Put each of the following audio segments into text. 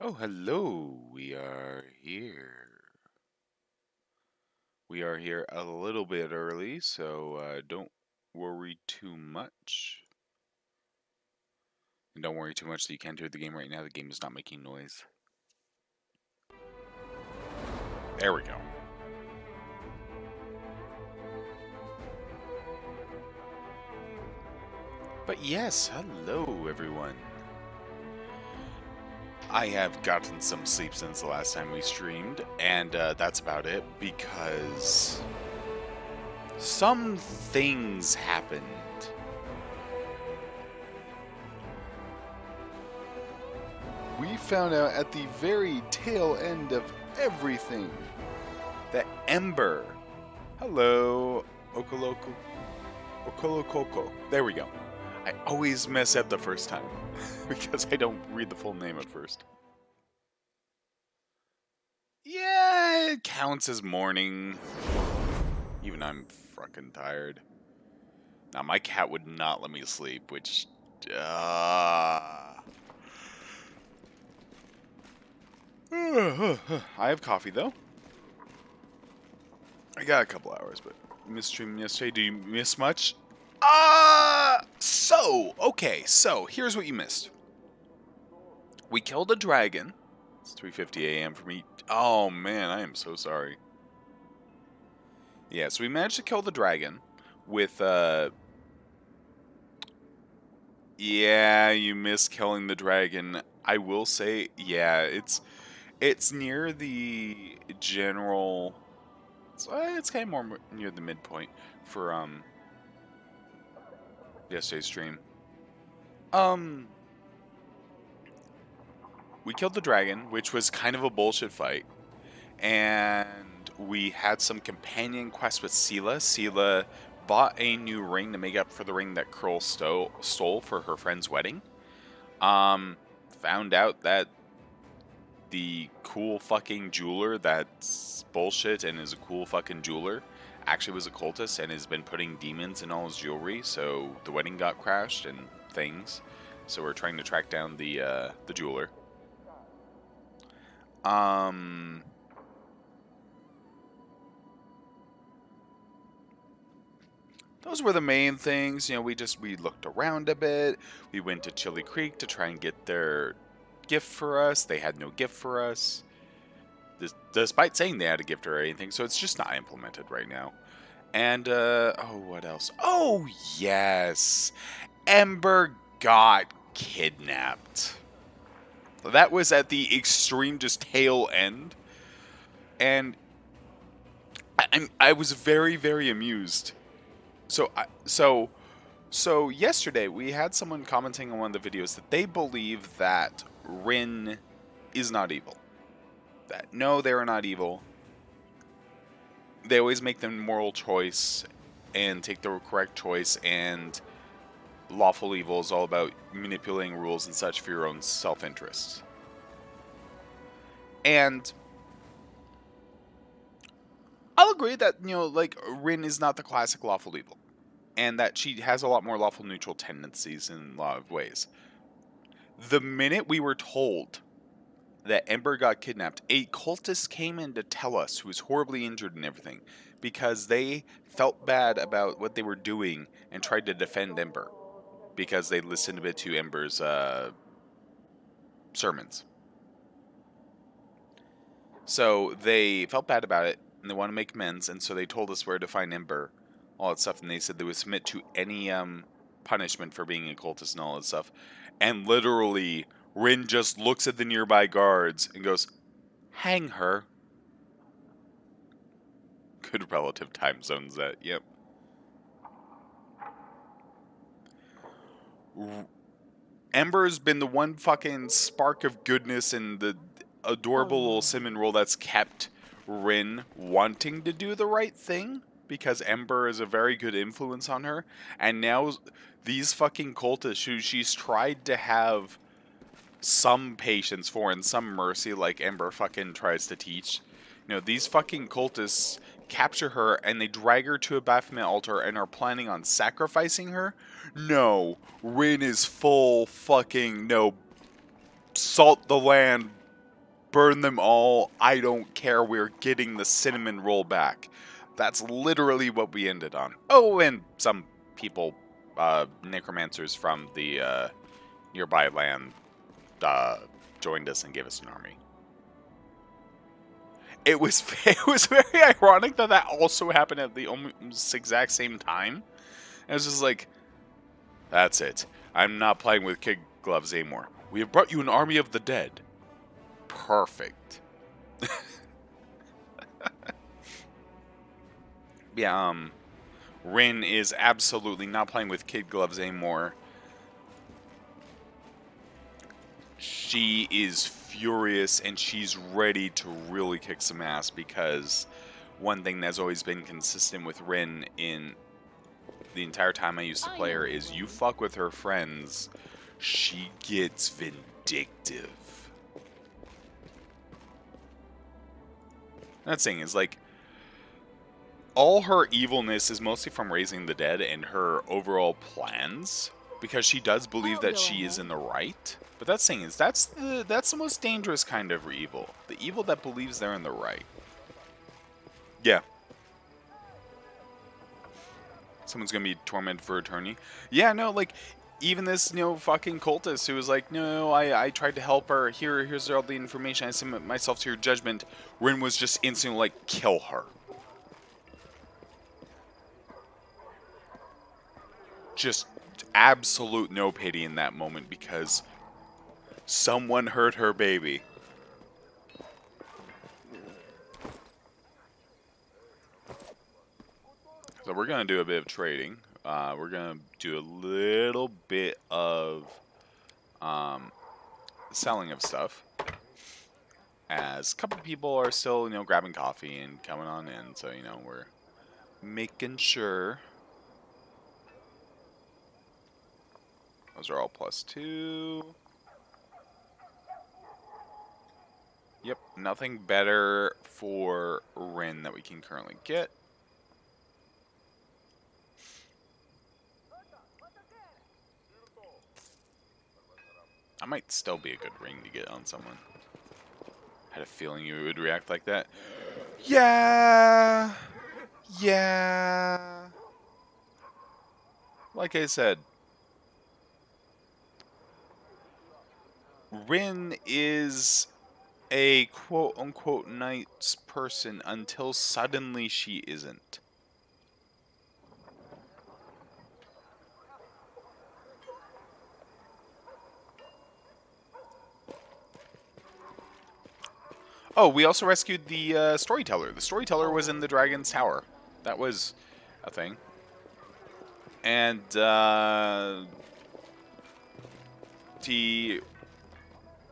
Oh, hello. We are here. We are here a little bit early, so don't worry too much. And don't worry too much that you can't hear the game right now. The game is not making noise. There we go. But yes, hello everyone. I have gotten some sleep since the last time we streamed, and that's about it because some things happened. We found out at the very tail end of everything that Ember, hello, Okolokoko, there we go. I always mess up the first time because I don't read the full name at first. Yeah, it counts as morning. Even I'm fucking tired. Now, my cat would not let me sleep, which... I have coffee, though. I got a couple hours, but missed streaming yesterday. Do you miss much? Okay, so here's what you missed. We killed a dragon. It's 3:50 a.m. for me. Oh man, I am so sorry. Yeah, so we managed to kill the dragon with yeah, you missed killing the dragon. I will say, yeah, it's near the general. It's kind of more near the midpoint for yesterday's stream. We killed the dragon, which was kind of a bullshit fight, and we had some companion quests with Sela. Sela bought a new ring to make up for the ring that Curl stole for her friend's wedding. Found out that the cool fucking jeweler that's bullshit and is a cool fucking jeweler actually was a cultist and has been putting demons in all his jewelry, so the wedding got crashed and things. So we're trying to track down the jeweler. Those were the main things. You know, we looked around a bit. We went to Chili Creek to try and get their gift for us. They had no gift for us, despite saying they had a gift or anything. So it's just not implemented right now. And oh, what else? Oh yes, Ember got kidnapped. That was at the extreme, just tail end, and I was very, very amused. So yesterday we had someone commenting on one of the videos that they believe that Rin is not evil. That no, they are not evil. They always make the moral choice and take the correct choice, and lawful evil is all about manipulating rules and such for your own self-interest. And I'll agree that, you know, like, Rin is not the classic lawful evil, and that she has a lot more lawful neutral tendencies in a lot of ways. The minute we were told that Ember got kidnapped, a cultist came in to tell us, who was horribly injured and everything, because they felt bad about what they were doing and tried to defend Ember because they listened a bit to Ember's sermons. So they felt bad about it and they want to make amends, and so they told us where to find Ember, all that stuff, and they said they would submit to any punishment for being a cultist and all that stuff. And literally, Rin just looks at the nearby guards and goes, "Hang her." Good relative time zones, that, yep. Ember's been the one fucking spark of goodness and the adorable little cinnamon roll that's kept Rin wanting to do the right thing, because Ember is a very good influence on her. And now these fucking cultists who she's tried to have some patience for and some mercy, like Ember fucking tries to teach, you know, these fucking cultists capture her and they drag her to a Baphomet altar and are planning on sacrificing her. No, Rin is full fucking no, salt the land, burn them all. I don't care. We're getting the cinnamon roll back. That's literally what we ended on. Oh, and some people, necromancers from the nearby land, joined us and gave us an army. It was very ironic that that also happened at the almost exact same time. It was just like, that's it. I'm not playing with kid gloves anymore. We have brought you an army of the dead. Perfect. Yeah, Rin is absolutely not playing with kid gloves anymore. She is furious and she's ready to really kick some ass, because one thing that's always been consistent with Rin in the entire time I used to play her is you fuck with her friends, she gets vindictive. That thing is like, all her evilness is mostly from raising the dead and her overall plans, because she does believe that she is in the right. But that thing is, that's the most dangerous kind of evil. The evil that believes they're in the right. Yeah. Someone's gonna be tormented for eternity. Yeah, no, like, even this, fucking cultist who was like, no, I tried to help her. Here's all the information. I submit myself to your judgment. Rin was just instantly like, kill her. Just absolute no pity in that moment, because someone hurt her baby. So we're going to do a bit of trading. We're going to do a little bit of selling of stuff, as a couple people are still, grabbing coffee and coming on in. So, we're making sure. Those are all +2. Yep, nothing better for Rin that we can currently get. I might still be a good ring to get on someone. I had a feeling you would react like that. Yeah. Yeah. Like I said, Rin is a quote-unquote nice person until suddenly she isn't. Oh, we also rescued the storyteller. The storyteller was in the Dragon's Tower. That was a thing. And he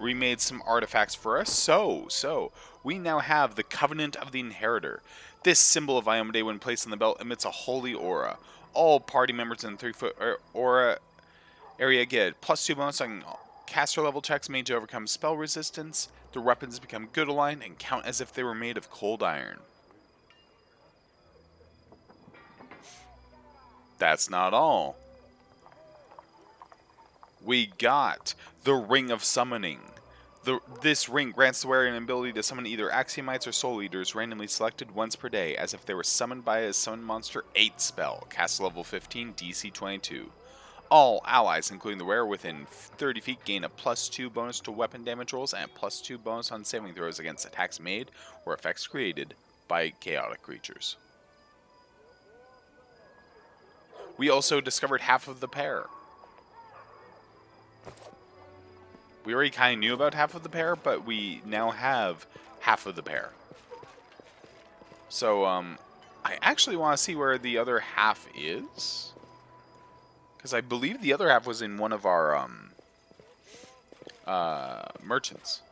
remade some artifacts for us. So we now have the Covenant of the Inheritor. This symbol of Iomade, when placed on the belt, emits a holy aura. All party members in the 3-foot aura area get +2 bonus on caster level checks made to overcome spell resistance. The weapons become good aligned and count as if they were made of cold iron. That's not all. We got the Ring of Summoning. This ring grants the wearer an ability to summon either Axiomites or Soul Eaters randomly selected once per day, as if they were summoned by a Summon Monster 8 spell, cast level 15, DC 22. All allies, including the wearer within 30 feet, gain a +2 bonus to weapon damage rolls and a +2 bonus on saving throws against attacks made or effects created by chaotic creatures. We also discovered half of the pair. We already kind of knew about half of the pair, but we now have half of the pair. So, I actually want to see where the other half is, because I believe the other half was in one of our merchants.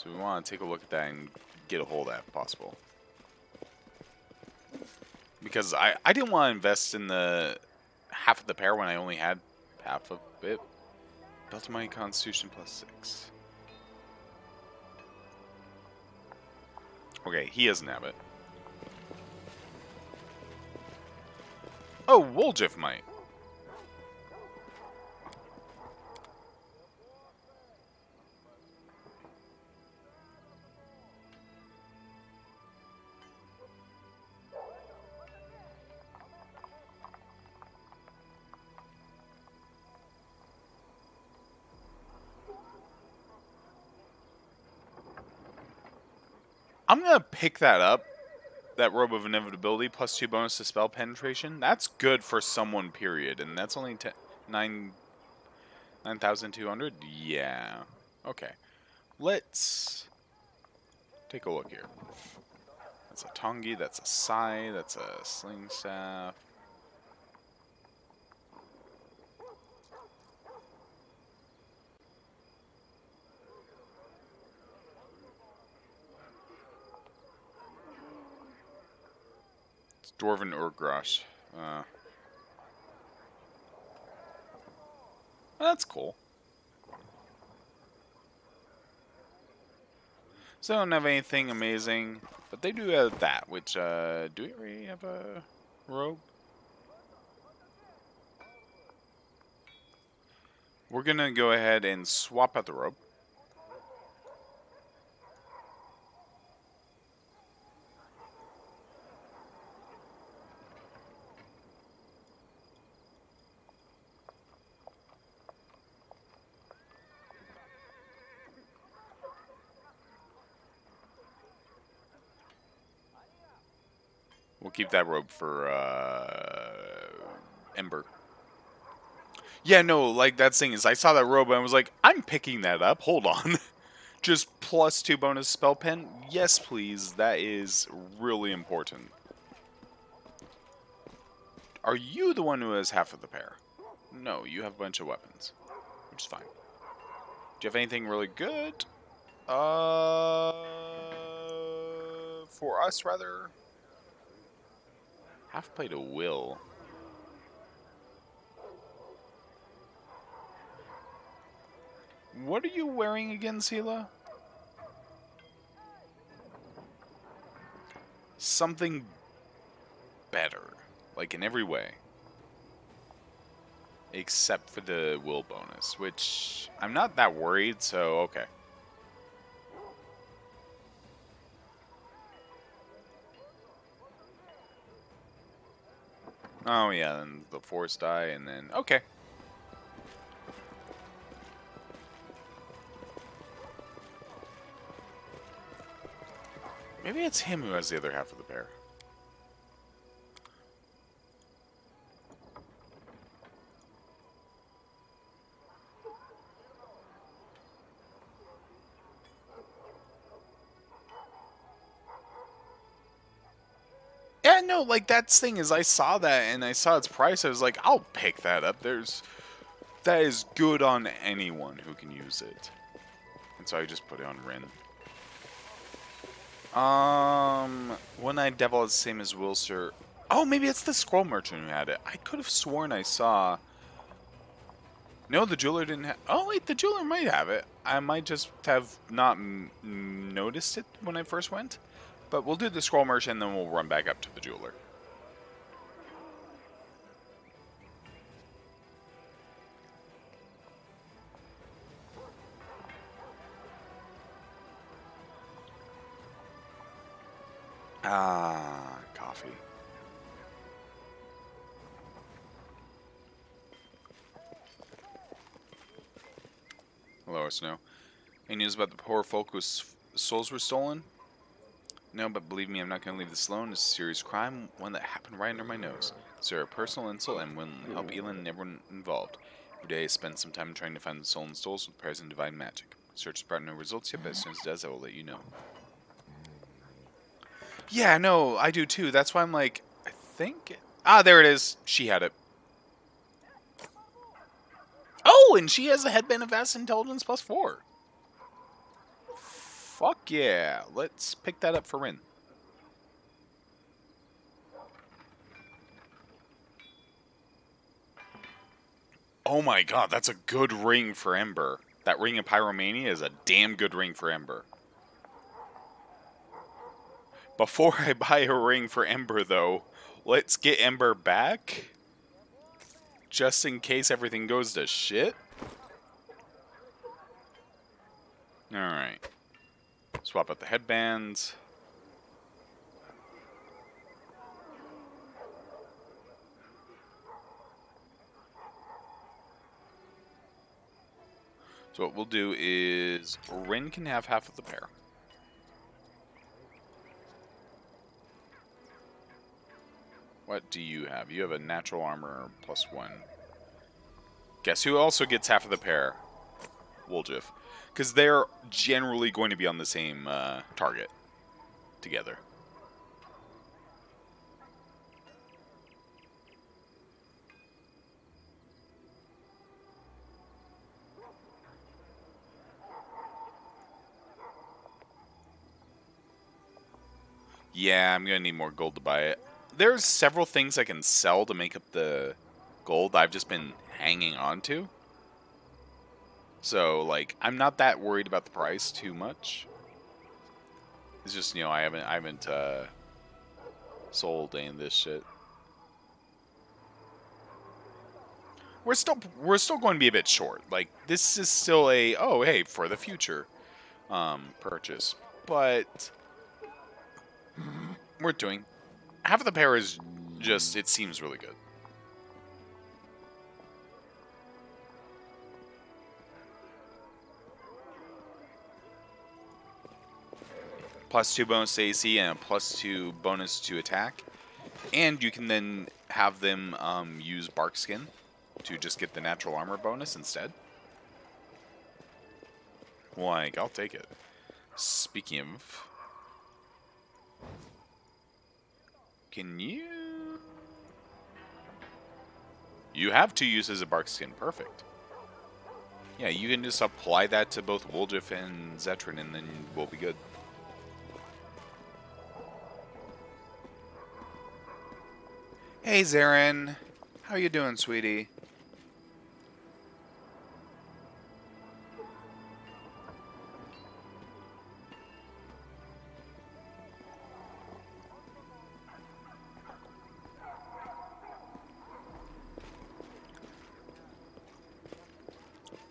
So we want to take a look at that and get a hold of that if possible. Because I didn't want to invest in the half of the pair when I only had half of it. Built my Constitution +6. Okay, he doesn't have it. Oh, Woljif might. I'm going to pick that up. That Robe of Inevitability, plus 2 bonus to spell penetration. That's good for someone, period. And that's only 9,200? Yeah. Okay. Let's take a look here. That's a Tongi, that's a Sai, that's a Sling Staff. It's Dwarven Urgrosh. That's cool. So I don't have anything amazing, but they do have that, which, do we already have a robe? We're gonna go ahead and swap out the robe. We'll keep that robe for, Ember. Yeah, no, like, that thing is, I saw that robe and I was like, I'm picking that up, hold on. Just plus 2 bonus spell pen? Yes, please, that is really important. Are you the one who has half of the pair? No, you have a bunch of weapons, which is fine. Do you have anything really good? For us, rather. Half plate of will. What are you wearing again, Sela? Something better. Like, in every way. Except for the will bonus, which I'm not that worried, so okay. Oh yeah, then the force die, and then okay. Maybe it's him who has the other half of the pair. Yeah, no, like that thing is, I saw that and I saw its price. I was like, I'll pick that up. That is good on anyone who can use it. And so I just put it on Rin. One-Eyed Devil is the same as Wilster. Oh, maybe it's the Scroll Merchant who had it. I could have sworn I saw. No, the jeweler didn't have. Oh wait, the jeweler might have it. I might just have not noticed it when I first went. But we'll do the Scroll Merchant, and then we'll run back up to the jeweler. Ah, coffee. Hello, Snow. Any news about the poor folk whose souls were stolen? No, but believe me, I'm not going to leave this alone. It's a serious crime, one that happened right under my nose. It's a personal insult and will help Elin and everyone involved. Every day I spend some time trying to find the stolen souls with prayers and divine magic. Search has brought no results yet, but as soon as it does, I will let you know. Yeah, no, I do too. That's why I'm like, I think... Ah, there it is. She had it. Oh, and she has a headband of vast intelligence plus 4. Fuck yeah. Let's pick that up for Rin. Oh my god, that's a good ring for Ember. That ring of Pyromania is a damn good ring for Ember. Before I buy a ring for Ember, though, let's get Ember back. Just in case everything goes to shit. Alright. Swap out the headbands. So what we'll do is Rin can have half of the pair. What do you have? You have a natural armor +1. Guess who also gets half of the pair? Woljif. Because they're generally going to be on the same target together. Yeah, I'm going to need more gold to buy it. There's several things I can sell to make up the gold I've just been hanging on to. So, like, I'm not that worried about the price too much. It's just, I haven't sold any of this shit. We're still going to be a bit short. Like, this is still a hey, for the future purchase. But we're doing half of the pair is just, it seems really good. +2 bonus to AC and a +2 bonus to attack. And you can then have them use bark skin to just get the natural armor bonus instead. Like, I'll take it. Speaking of, can you? You have 2 uses of bark skin. Perfect. Yeah, you can just apply that to both Woljif and Zetrin, and then we'll be good. Hey, Zarin. How you doing, sweetie?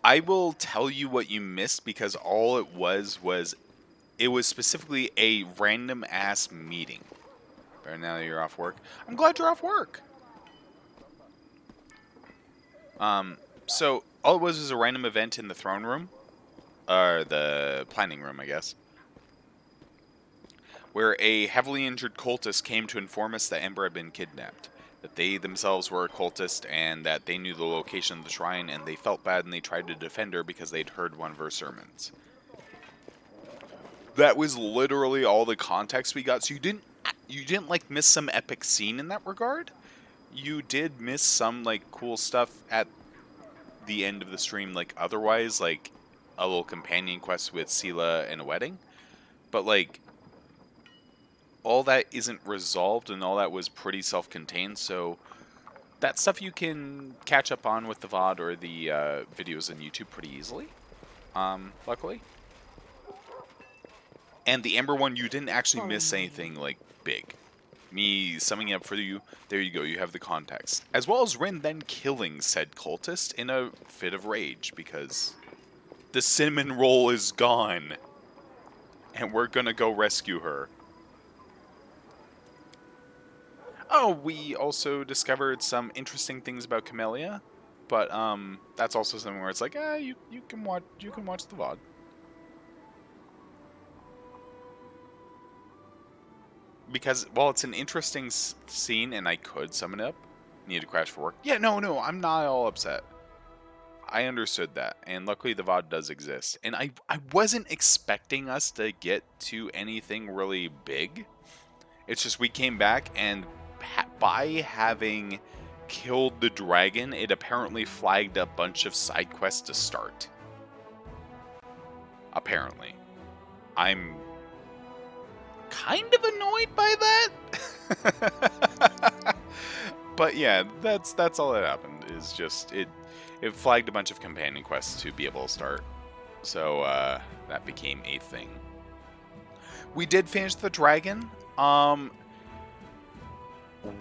I will tell you what you missed because all it was it was specifically a random ass meeting. But now that you're off work, I'm glad you're off work. So all it was a random event in the throne room, or the planning room, I guess, where a heavily injured cultist came to inform us that Ember had been kidnapped. That they themselves were a cultist and that they knew the location of the shrine and they felt bad and they tried to defend her because they'd heard one of her sermons. That was literally all the context we got. So you didn't like miss some epic scene in that regard. You did miss some like cool stuff at the end of the stream, like otherwise, like a little companion quest with Sela and a wedding. But like all that isn't resolved and all that was pretty self-contained, so that stuff you can catch up on with the VOD or the videos on YouTube pretty easily, luckily. And the Ember one, you didn't actually miss anything like big. Me summing it up for you, there you go, you have the context. As well as Rin then killing said cultist in a fit of rage because the cinnamon roll is gone. And we're gonna go rescue her. Oh, we also discovered some interesting things about Camellia, but that's also something where it's like, you can watch the VOD. Because while it's an interesting scene and I could sum it up, need to crash for work. Yeah, no, I'm not all upset. I understood that, and luckily the VOD does exist. And I wasn't expecting us to get to anything really big. It's just we came back, and by having killed the dragon, it apparently flagged a bunch of side quests to start. Apparently. I'm kind of annoyed by that. But yeah, that's all that happened. Is just it flagged a bunch of companion quests to be able to start. So that became a thing. We did finish the dragon.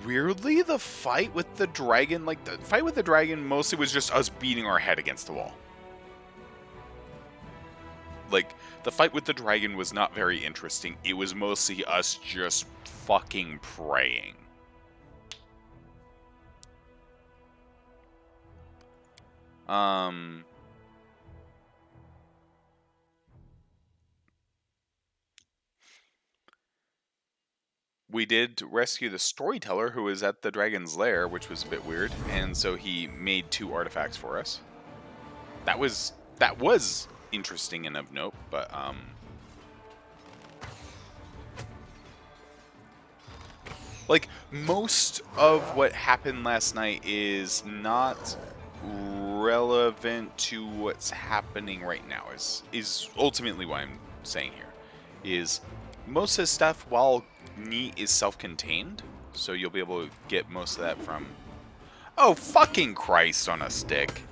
Weirdly, the fight with the dragon, mostly was just us beating our head against the wall. Like, the fight with the dragon was not very interesting. It was mostly us just fucking praying. we did rescue the storyteller who was at the dragon's lair, which was a bit weird, and so he made 2 artifacts for us. That was interesting and of note, but like most of what happened last night is not relevant to what's happening right now. Is ultimately what I'm saying here. Is most of the stuff, while neat, is self-contained, so you'll be able to get most of that from. Oh fucking Christ on a stick!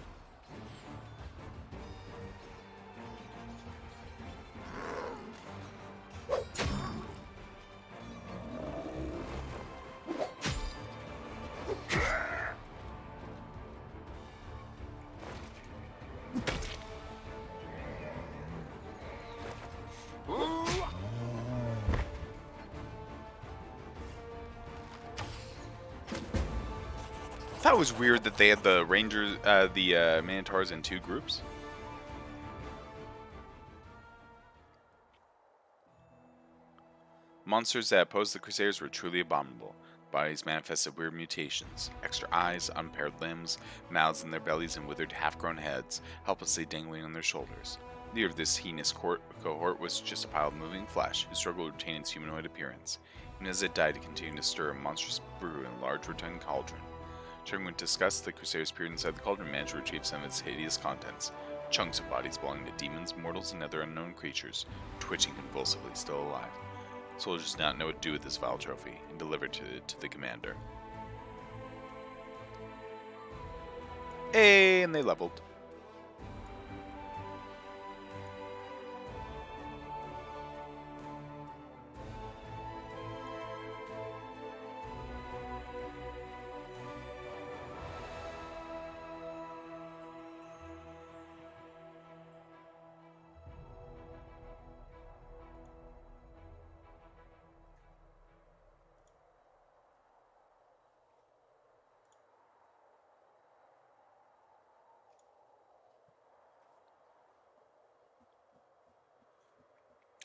I thought it was weird that they had the Rangers, the Minotaurs in 2 groups. Monsters that opposed the Crusaders were truly abominable. Bodies manifested weird mutations. Extra eyes, unpaired limbs, mouths in their bellies, and withered half-grown heads, helplessly dangling on their shoulders. Leader of this heinous cohort was just a pile of moving flesh, who struggled to retain its humanoid appearance. Even as it died, it continued to stir a monstrous brew in a large rotund cauldron. During when discussed, the Crusaders peered inside the cauldron and managed to retrieve some of its hideous contents. Chunks of bodies belonging to demons, mortals, and other unknown creatures, twitching convulsively, still alive. Soldiers did not know what to do with this vile trophy, and delivered it to the commander. And they leveled.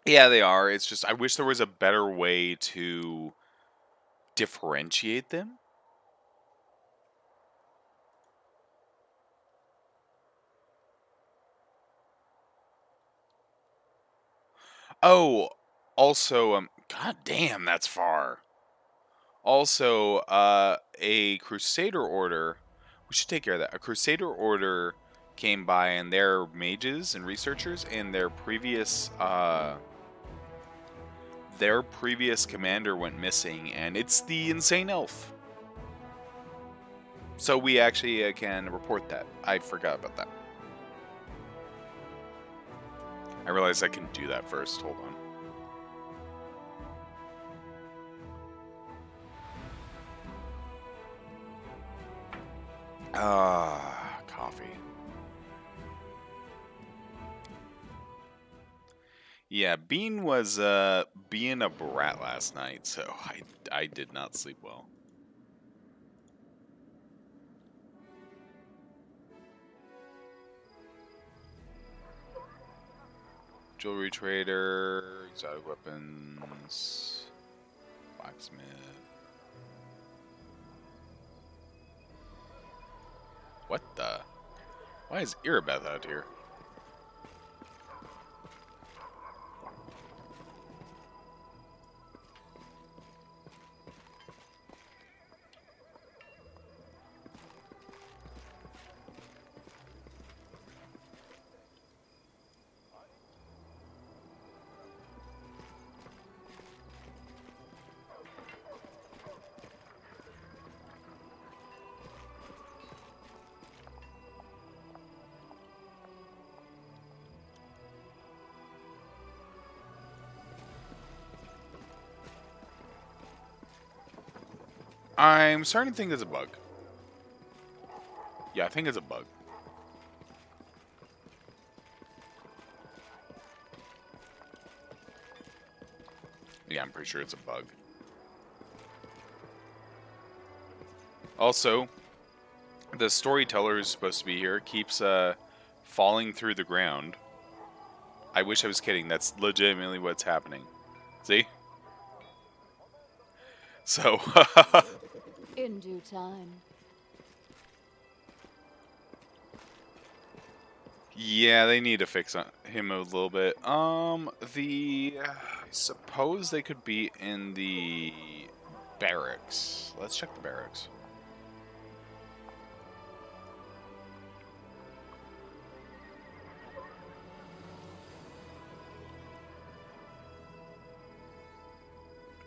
Yeah, they are. It's just, I wish there was a better way to differentiate them. Oh, also, god damn, that's far. Also, a Crusader Order, we should take care of that. A Crusader Order came by, and they're mages and researchers, and their previous commander went missing, and it's the insane elf. So we actually can report that. I forgot about that. I realized I can do that first. Hold on. Coffee. Yeah, Bean was being a brat last night, so I did not sleep well. Jewelry trader, exotic weapons, blacksmith. What the? Why is Irabeth out here? I'm starting to think it's a bug. Yeah, I think it's a bug. Yeah, I'm pretty sure it's a bug. Also, the storyteller who's supposed to be here keeps falling through the ground. I wish I was kidding. That's legitimately what's happening. See? So, In due time. yeah, they need to fix him a little bit. I suppose they could be in the barracks. Let's check the barracks.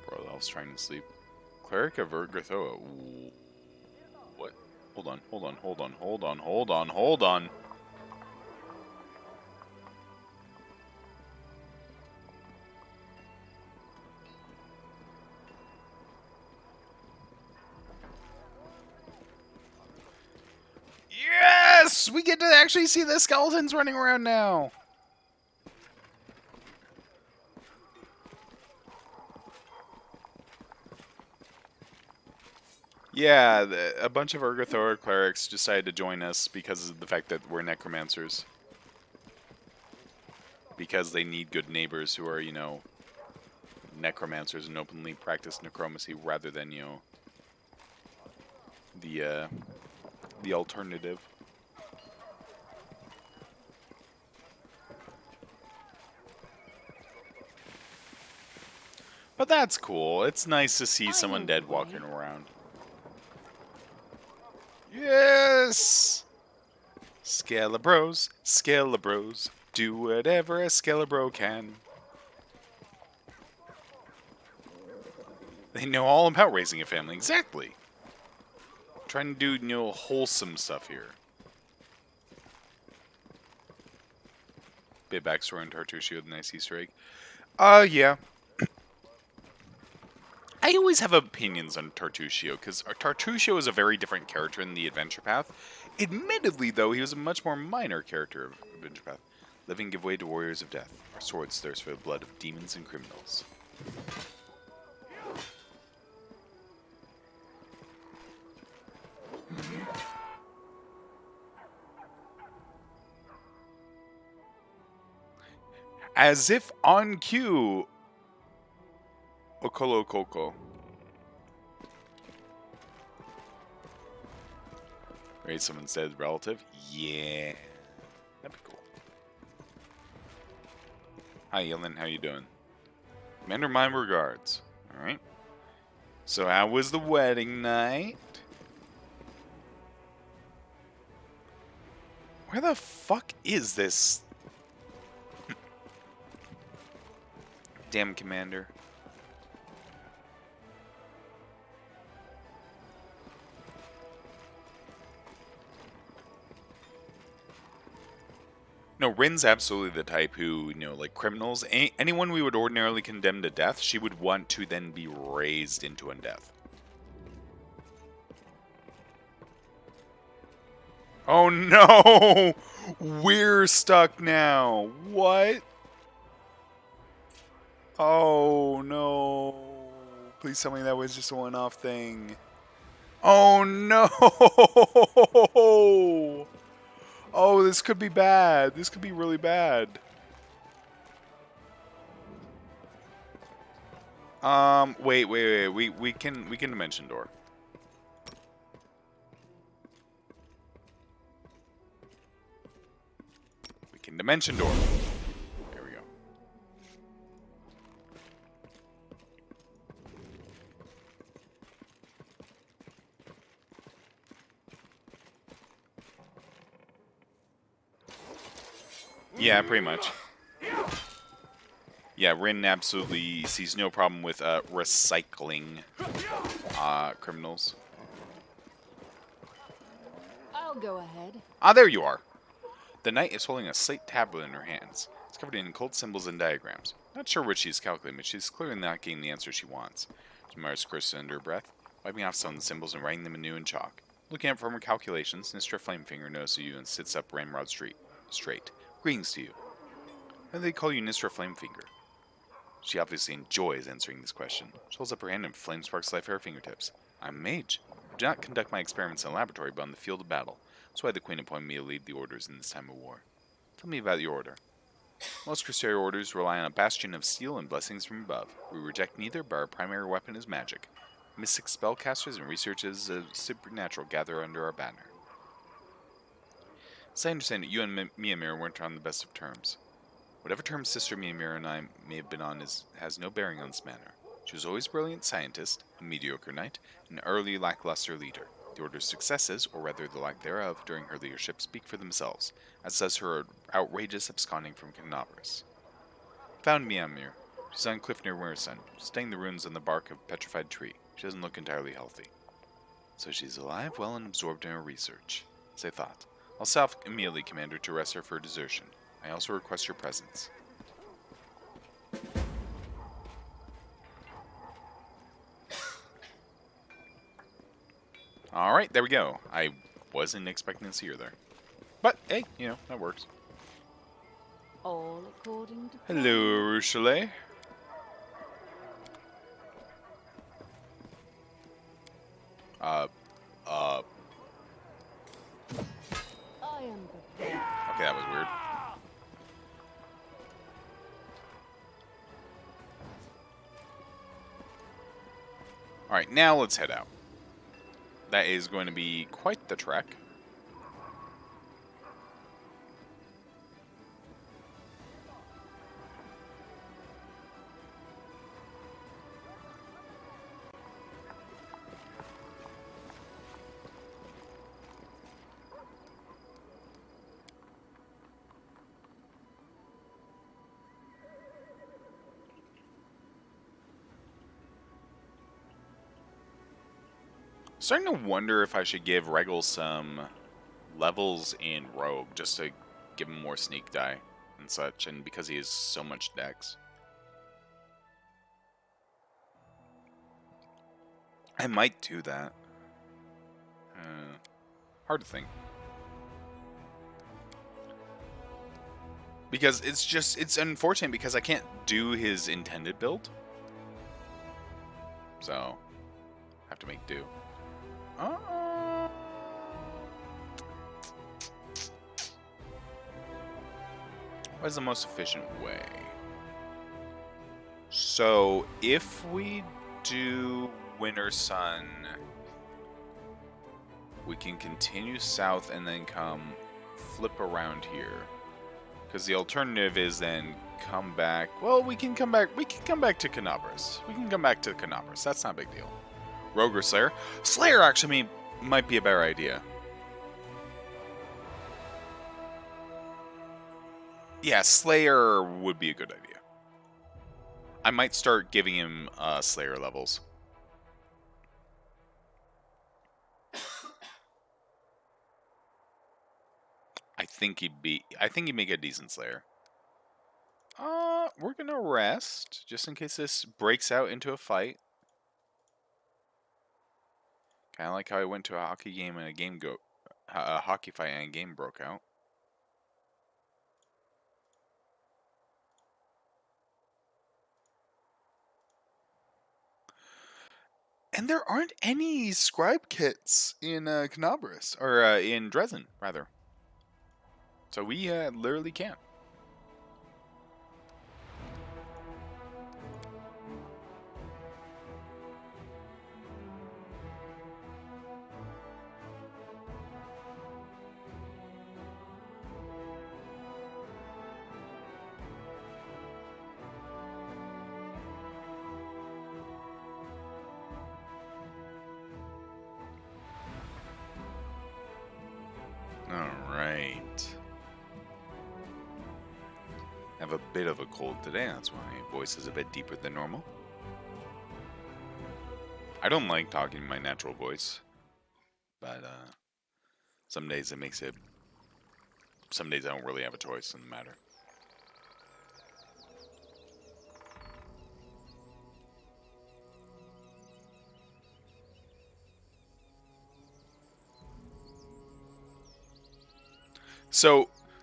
Bro, the elf's trying to sleep. Cleric of Urgathoa. What? Hold on, hold on, hold on, hold on, hold on, hold on. Yes! We get to actually see the skeletons running around now. Yeah, a bunch of Urgathoa clerics decided to join us because of the fact that we're necromancers. Because they need good neighbors who are, necromancers and openly practice necromancy rather than, the alternative. But that's cool. It's nice to see someone dead walking around. Yes! Skelebros, do whatever a Skelebro can. They know all about raising a family. Exactly. Trying to do, wholesome stuff here. Bit backstory on Tartusio, the nice Easter egg. Yeah. I always have opinions on Tartusio, because Tartusio is a very different character in the Adventure Path. Admittedly, though, he was a much more minor character of Adventure Path. Living give way to warriors of death. Our swords thirst for the blood of demons and criminals. As if on cue, Okolo Koko. Raise someone's dead relative? Yeah. That'd be cool. Hi, Yellen. How you doing? Commander, my regards. Alright. So how was the wedding night? Where the fuck is this? Damn, Commander. No, Rin's absolutely the type who, like criminals, anyone we would ordinarily condemn to death, she would want to then be raised into undeath. Oh no! We're stuck now. What? Oh no. Please tell me that was just a one-off thing. Oh no! Oh, this could be bad. This could be really bad. Wait. We can dimension door. We can dimension door. There we go. Yeah, pretty much. Yeah, Rin absolutely sees no problem with recycling criminals. I'll go ahead. Ah, there you are. The knight is holding a slate tablet in her hands. It's covered in occult symbols and diagrams. Not sure what she's calculating, but she's clearly not getting the answer she wants. She mutters curses under her breath, wiping off some of the symbols and writing them anew in chalk. Looking up from her calculations, Nistra Flamefinger notices you and sits up Ramrod straight. Greetings to you. Why do they call you Nistra Flamefinger? She obviously enjoys answering this question. She holds up her hand and flame sparks light at her fingertips. I'm a mage. I do not conduct my experiments in a laboratory, but on the field of battle. That's why the Queen appointed me to lead the orders in this time of war. Tell me about your order. Most Crusader Orders rely on a bastion of steel and blessings from above. We reject neither, but our primary weapon is magic. Mystic spellcasters and researchers of supernatural gather under our banner. As I understand it, you and Miyamura weren't on the best of terms. Whatever terms Sister Miyamura and I may have been on has no bearing on this matter. She was always a brilliant scientist, a mediocre knight, an early lackluster leader. The Order's successes, or rather the lack thereof, during her leadership speak for themselves, as does her outrageous absconding from Canobras. Found Miyamura. She's on a cliff near Murison, studying the runes on the bark of a petrified tree. She doesn't look entirely healthy. So she's alive, well, and absorbed in her research, as I thought. I'll set off immediately, Commander, to arrest her for desertion. I also request your presence. Alright, there we go. I wasn't expecting to see her there. But, hey, you know, that works. All according to Hello, Rochelet. Uh, I am prepared. okay, that was weird. Alright, now let's head out. That is going to be quite the trek. Starting to wonder if I should give Regal some levels in Rogue, just to give him more sneak die and such, and because he has so much dex. I might do that. Hard to think. Because it's unfortunate because I can't do his intended build. So, have to make do. What is the most efficient way? So, if we do Winter Sun, we can continue south and then come flip around here. Because the alternative is then come back. Well, we can come back. We can come back to Canobras. We can come back to Canobras. That's not a big deal. Rogue or Slayer? Slayer actually might be a better idea. Yeah, Slayer would be a good idea. I might start giving him Slayer levels. I think he'd make a decent Slayer. We're gonna rest just in case this breaks out into a fight. Kind of like how I went to a hockey game and a hockey fight and a game broke out. And there aren't any scribe kits in Canobras, or in Dresden, rather. So we literally can't. Alright. I have a bit of a cold today, that's why my voice is a bit deeper than normal. I don't like talking in my natural voice, but some days it makes it. Some days I don't really have a choice in the matter.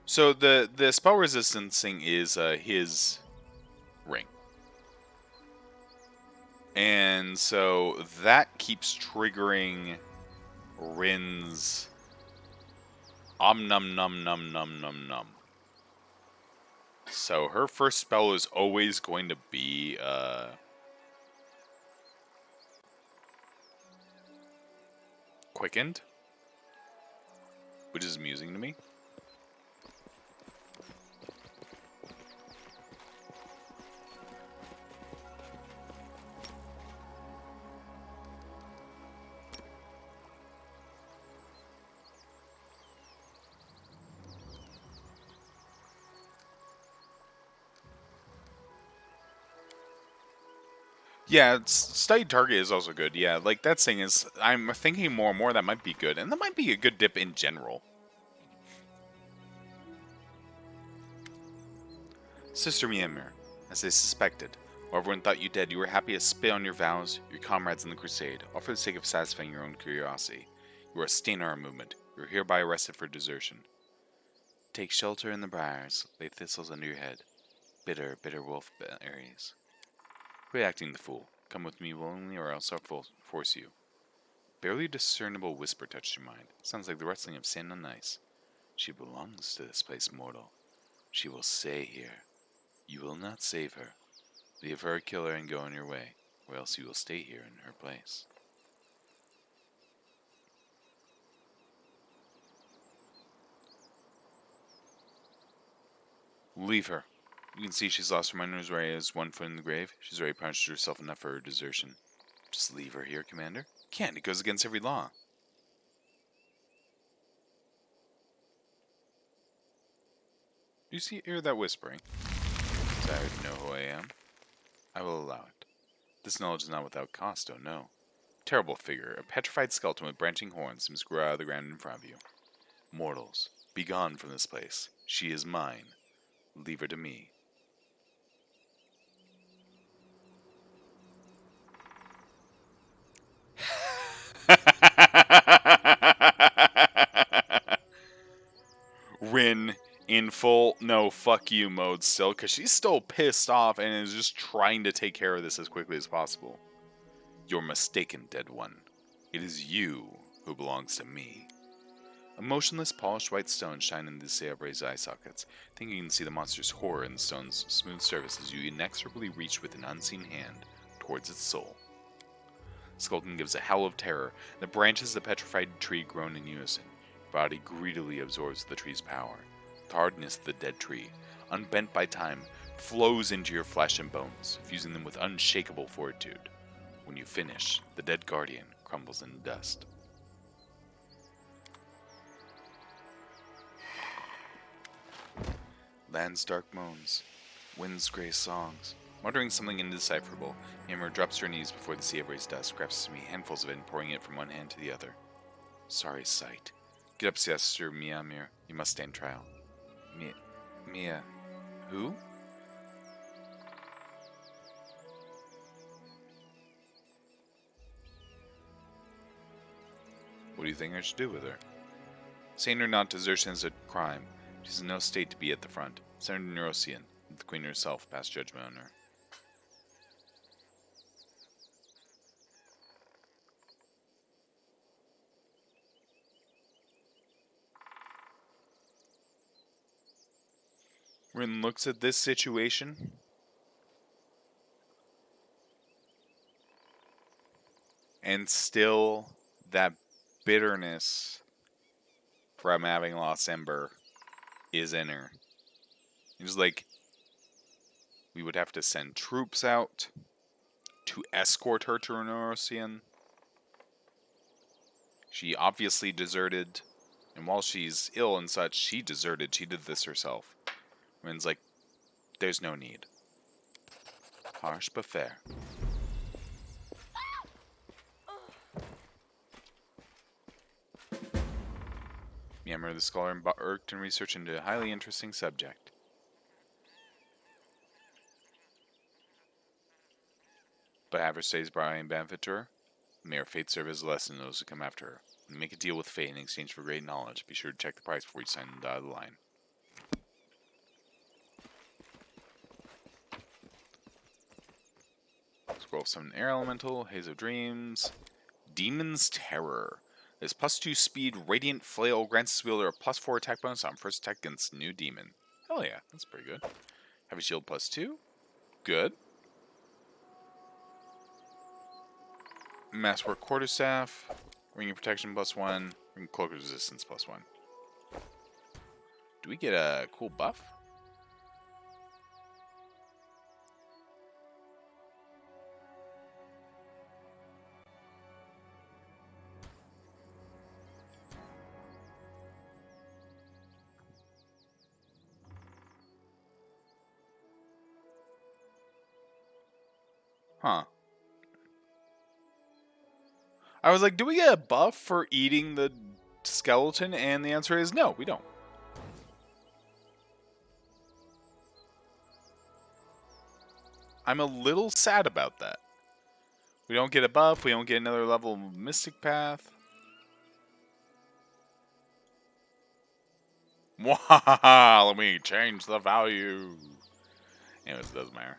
So the spell resistance thing is his ring. And so that keeps triggering Rin's om num num num num num num. So her first spell is always going to be quickened, which is amusing to me. Yeah, study target is also good. Yeah, like that thing is, I'm thinking more and more that might be good, and that might be a good dip in general. Sister Myanmar, as they suspected, while everyone thought you dead, you were happy to spit on your vows, your comrades in the crusade, all for the sake of satisfying your own curiosity. You are a stain on our movement. You are hereby arrested for desertion. Take shelter in the briars, lay thistles under your head. Bitter, bitter wolf berries. Quit acting the fool. Come with me willingly, or else I'll force you. Barely discernible whisper touched your mind. Sounds like the rustling of sand on ice. She belongs to this place, mortal. She will stay here. You will not save her. Leave her, kill her, and go on your way, or else you will stay here in her place. Leave her. You can see she's lost her mind and is ready as 1 foot in the grave. She's already punished herself enough for her desertion. Just leave her here, Commander. Can't. It goes against every law. Do you hear that whispering? Desire to know who I am? I will allow it. This knowledge is not without cost, oh no. Terrible figure, a petrified skeleton with branching horns seems to grow out of the ground in front of you. Mortals, be gone from this place. She is mine. Leave her to me. Rin in full no fuck you mode still, because she's still pissed off and is just trying to take care of this as quickly as possible. You're mistaken, dead one. It is you who belongs to me. A motionless, polished white stone shine in the Sailbra's eye sockets, thinking you can see the monster's horror in the stone's smooth surface as you inexorably reach with an unseen hand towards its soul. Skulkin gives a howl of terror, and the branches of the petrified tree groan in unison. Your body greedily absorbs the tree's power. The hardness of the dead tree, unbent by time, flows into your flesh and bones, fusing them with unshakable fortitude. When you finish, the dead guardian crumbles into dust. Land's dark moans, wind's grey songs. Muttering something indecipherable, Myanmar drops to her knees before the sea of raised dust, grasps me handfuls of it and pouring it from one hand to the other. Sorry sight. Get up, Sister Myanmar. You must stand trial. Mia. Who? What do you think I should do with her? Saying or not, desertion is a crime. She's in no state to be at the front. Send her to Neurosian. Let the Queen herself pass judgment on her. Rin looks at this situation and still that bitterness from having lost Ember is in her. It's like we would have to send troops out to escort her to Neurosian. She obviously deserted, and while she's ill and such, she deserted. She did this herself. Rin's like, there's no need. Harsh but fair. Myanmar, the scholar, embarked in research into a highly interesting subject. But have her stays brought any benefit to her? May her fate serve as a lesson to those who come after her. When you make a deal with fate in exchange for great knowledge, be sure to check the price before you sign the dotted line. Scroll summon air elemental, haze of dreams, demon's terror. This +2 speed radiant flail grants its wielder a +4 attack bonus on first attack against new demon. Hell yeah, that's pretty good. Heavy shield +2, good. Masswork quarterstaff, Ring of Protection +1. Ring of Cloak Resistance +1. Do we get a cool buff? Huh. I was like, do we get a buff for eating the skeleton? And the answer is no, we don't. I'm a little sad about that. We don't get a buff. We don't get another level of Mystic Path. Wow, let me change the value. Anyways, it doesn't matter.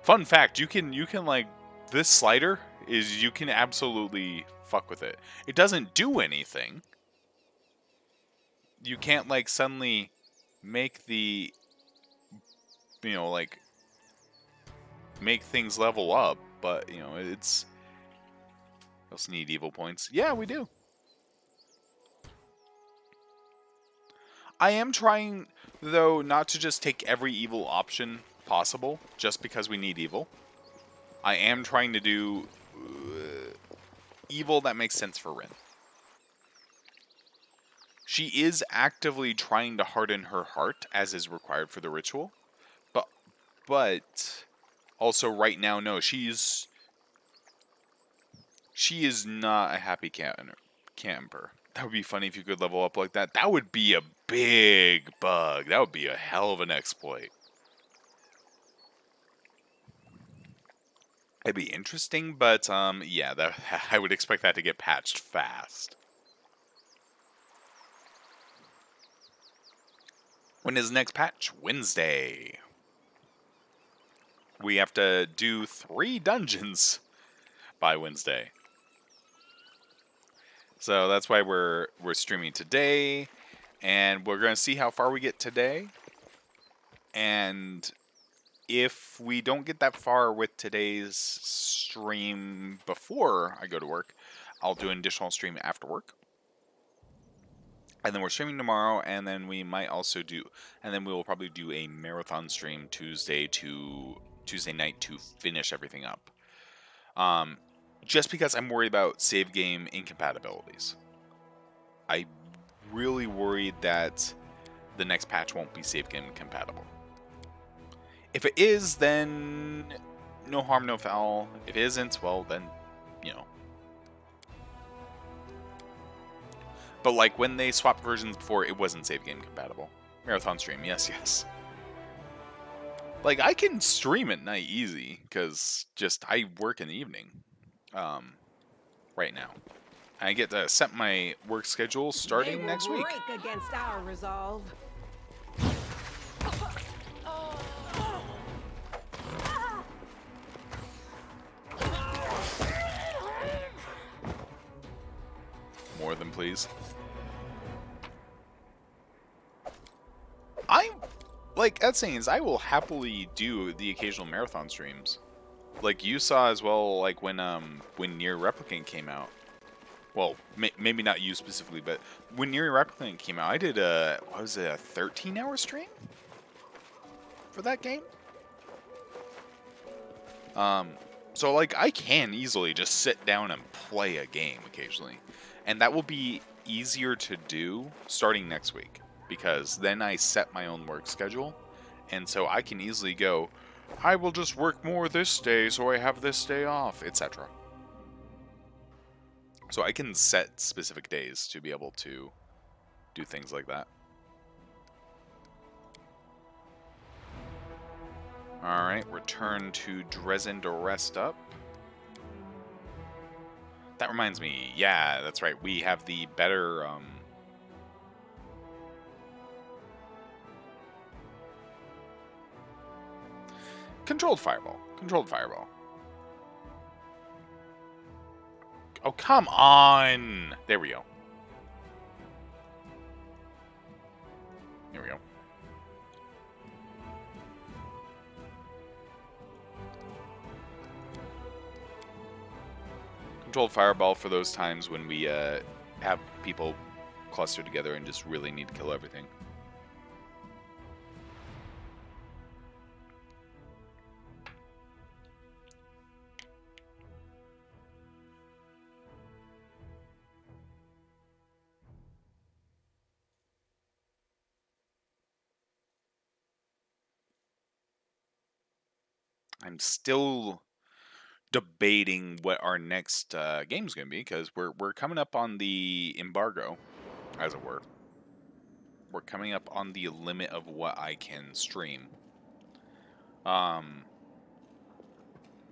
Fun fact, you can like, this slider is, you can absolutely fuck with it. It doesn't do anything. You can't like suddenly make the, you know, like make things level up, but you know, it's, we also need evil points. Yeah, we do. I am trying, though, not to just take every evil option possible just because we need evil. I am trying to do evil that makes sense for Rin. She is actively trying to harden her heart, as is required for the ritual. But also right now, no, she is not a happy camper. That would be funny if you could level up like that. That would be a big bug. That would be a hell of an exploit. It'd be interesting, but yeah, I would expect that to get patched fast. When is the next patch? Wednesday. We have to do 3 dungeons by Wednesday. So that's why we're streaming today, and we're going to see how far we get today. And if we don't get that far with today's stream before I go to work, I'll do an additional stream after work. And then we're streaming tomorrow, and then we might also do, and then we will probably do a marathon stream Tuesday night to finish everything up. Just because I'm worried about save game incompatibilities. I really worried that the next patch won't be save game compatible. If it is, then no harm, no foul. If it isn't, well, then, you know. But like when they swapped versions before, it wasn't save game compatible. Marathon stream, yes, yes. Like, I can stream at night easy, because just I work in the evening right now. I get to set my work schedule starting next week. Break against our resolve. More than please. I'm like, at Saints, I will happily do the occasional marathon streams. Like you saw as well, like when Nier Replicant came out. Well, maybe not you specifically, but when Nier Replicant came out, I did a 13-hour stream for that game. So like I can easily just sit down and play a game occasionally, and that will be easier to do starting next week, because then I set my own work schedule, and so I can easily go, I will just work more this day so I have this day off, etc. So I can set specific days to be able to do things like that. Alright, return to Dresden to rest up. That reminds me, yeah, that's right, we have the better, Controlled Fireball. Controlled Fireball. Oh, come on! There we go. There we go. Controlled fireball for those times when we have people cluster together and just really need to kill everything. I'm still debating what our next game is going to be because we're coming up on the embargo, as it were. We're coming up on the limit of what I can stream. Um,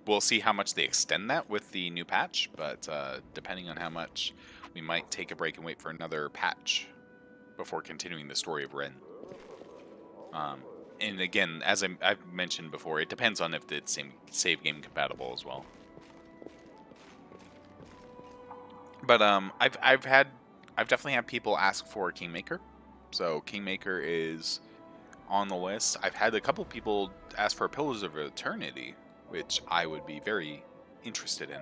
we'll see how much they extend that with the new patch, but depending on how much, we might take a break and wait for another patch before continuing the story of Ren. Um, and again, as I've mentioned before, it depends on if it's save game compatible as well. But I've definitely had people ask for Kingmaker, so Kingmaker is on the list. I've had a couple people ask for Pillars of Eternity, which I would be very interested in.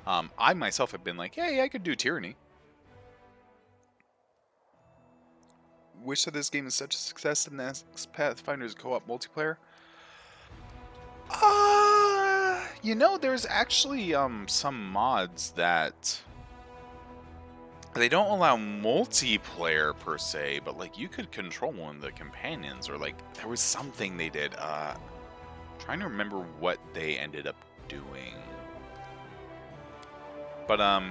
I myself have been like, hey, I could do Tyranny. Wish that this game is such a success in this Pathfinder's co-op multiplayer. There's actually some mods that they don't allow multiplayer per se, but like you could control one of the companions, or like there was something they did. Trying to remember what they ended up doing. But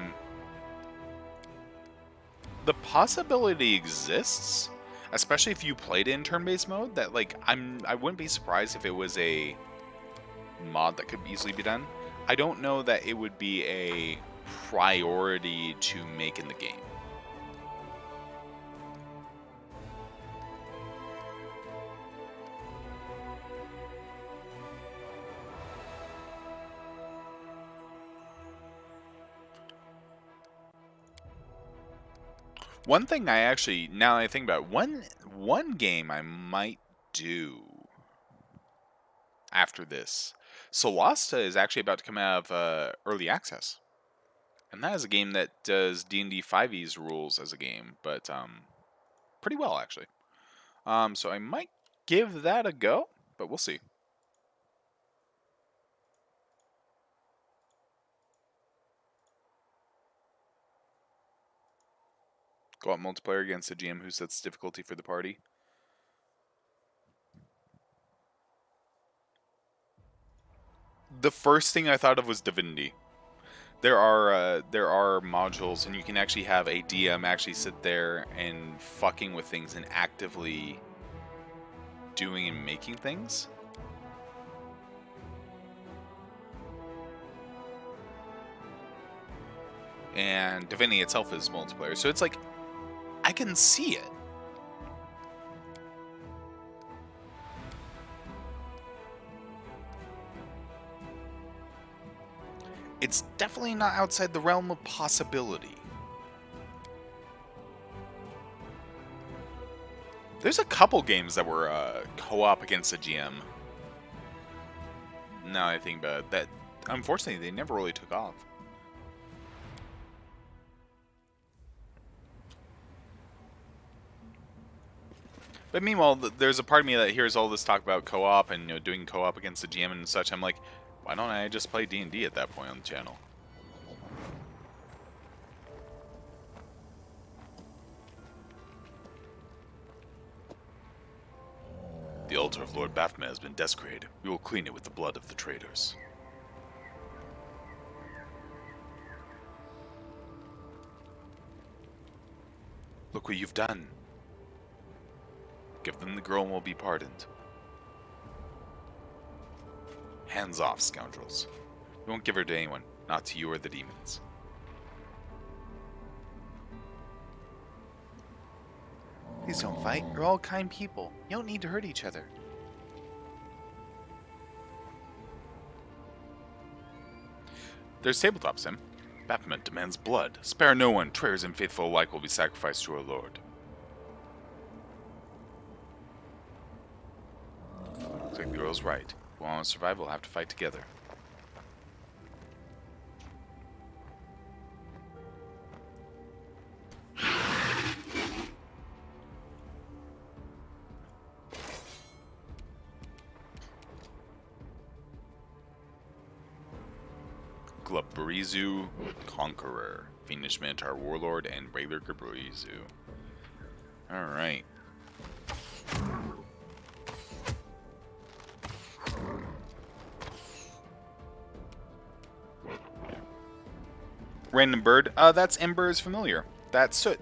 the possibility exists, especially if you played in turn-based mode, that like I wouldn't be surprised if it was a mod that could easily be done. I don't know that it would be a priority to make in the game. One thing I actually, now that I think about it, one game I might do after this. Solasta is actually about to come out of early access, and that is a game that does D&D 5e's rules as a game, but pretty well actually. So I might give that a go, but we'll see. Go out multiplayer against a GM who sets difficulty for the party. The first thing I thought of was Divinity. There are modules, and you can actually have a DM actually sit there and fucking with things and actively doing and making things. And Divinity itself is multiplayer, so it's like I can see it. It's definitely not outside the realm of possibility. There's a couple games that were co-op against a GM. Now I think about it, that, unfortunately, they never really took off. But meanwhile, there's a part of me that hears all this talk about co-op and doing co-op against the GM and such. I'm like, why don't I just play D&D at that point on the channel? The altar of Lord Baphomet has been desecrated. We will clean it with the blood of the traitors. Look what you've done. Give them the girl and we'll be pardoned. Hands off, scoundrels. We won't give her to anyone, not to you or the demons. Please don't fight. You're all kind people. You don't need to hurt each other. There's tabletop sim. Baphomet demands blood. Spare no one. Traitors and faithful alike will be sacrificed to our lord. Looks like the girl's right. If we want to survive, we'll have to fight together. Glabrizu Conqueror. Fiendish Minotaur Warlord and regular Glabrizu. Alright. Random bird. That's Ember's familiar. That's Soot.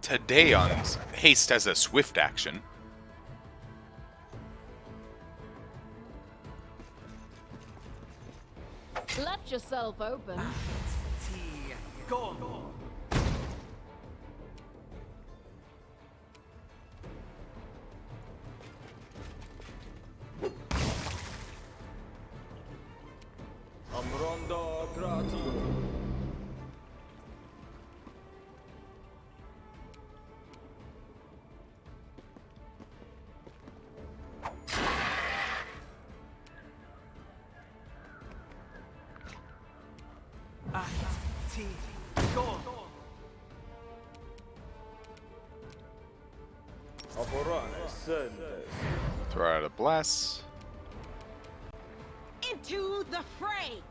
Today on Haste as a swift action. Left yourself open. Go. Amronda Gratio. Go. Throw out a bless. Into the fray!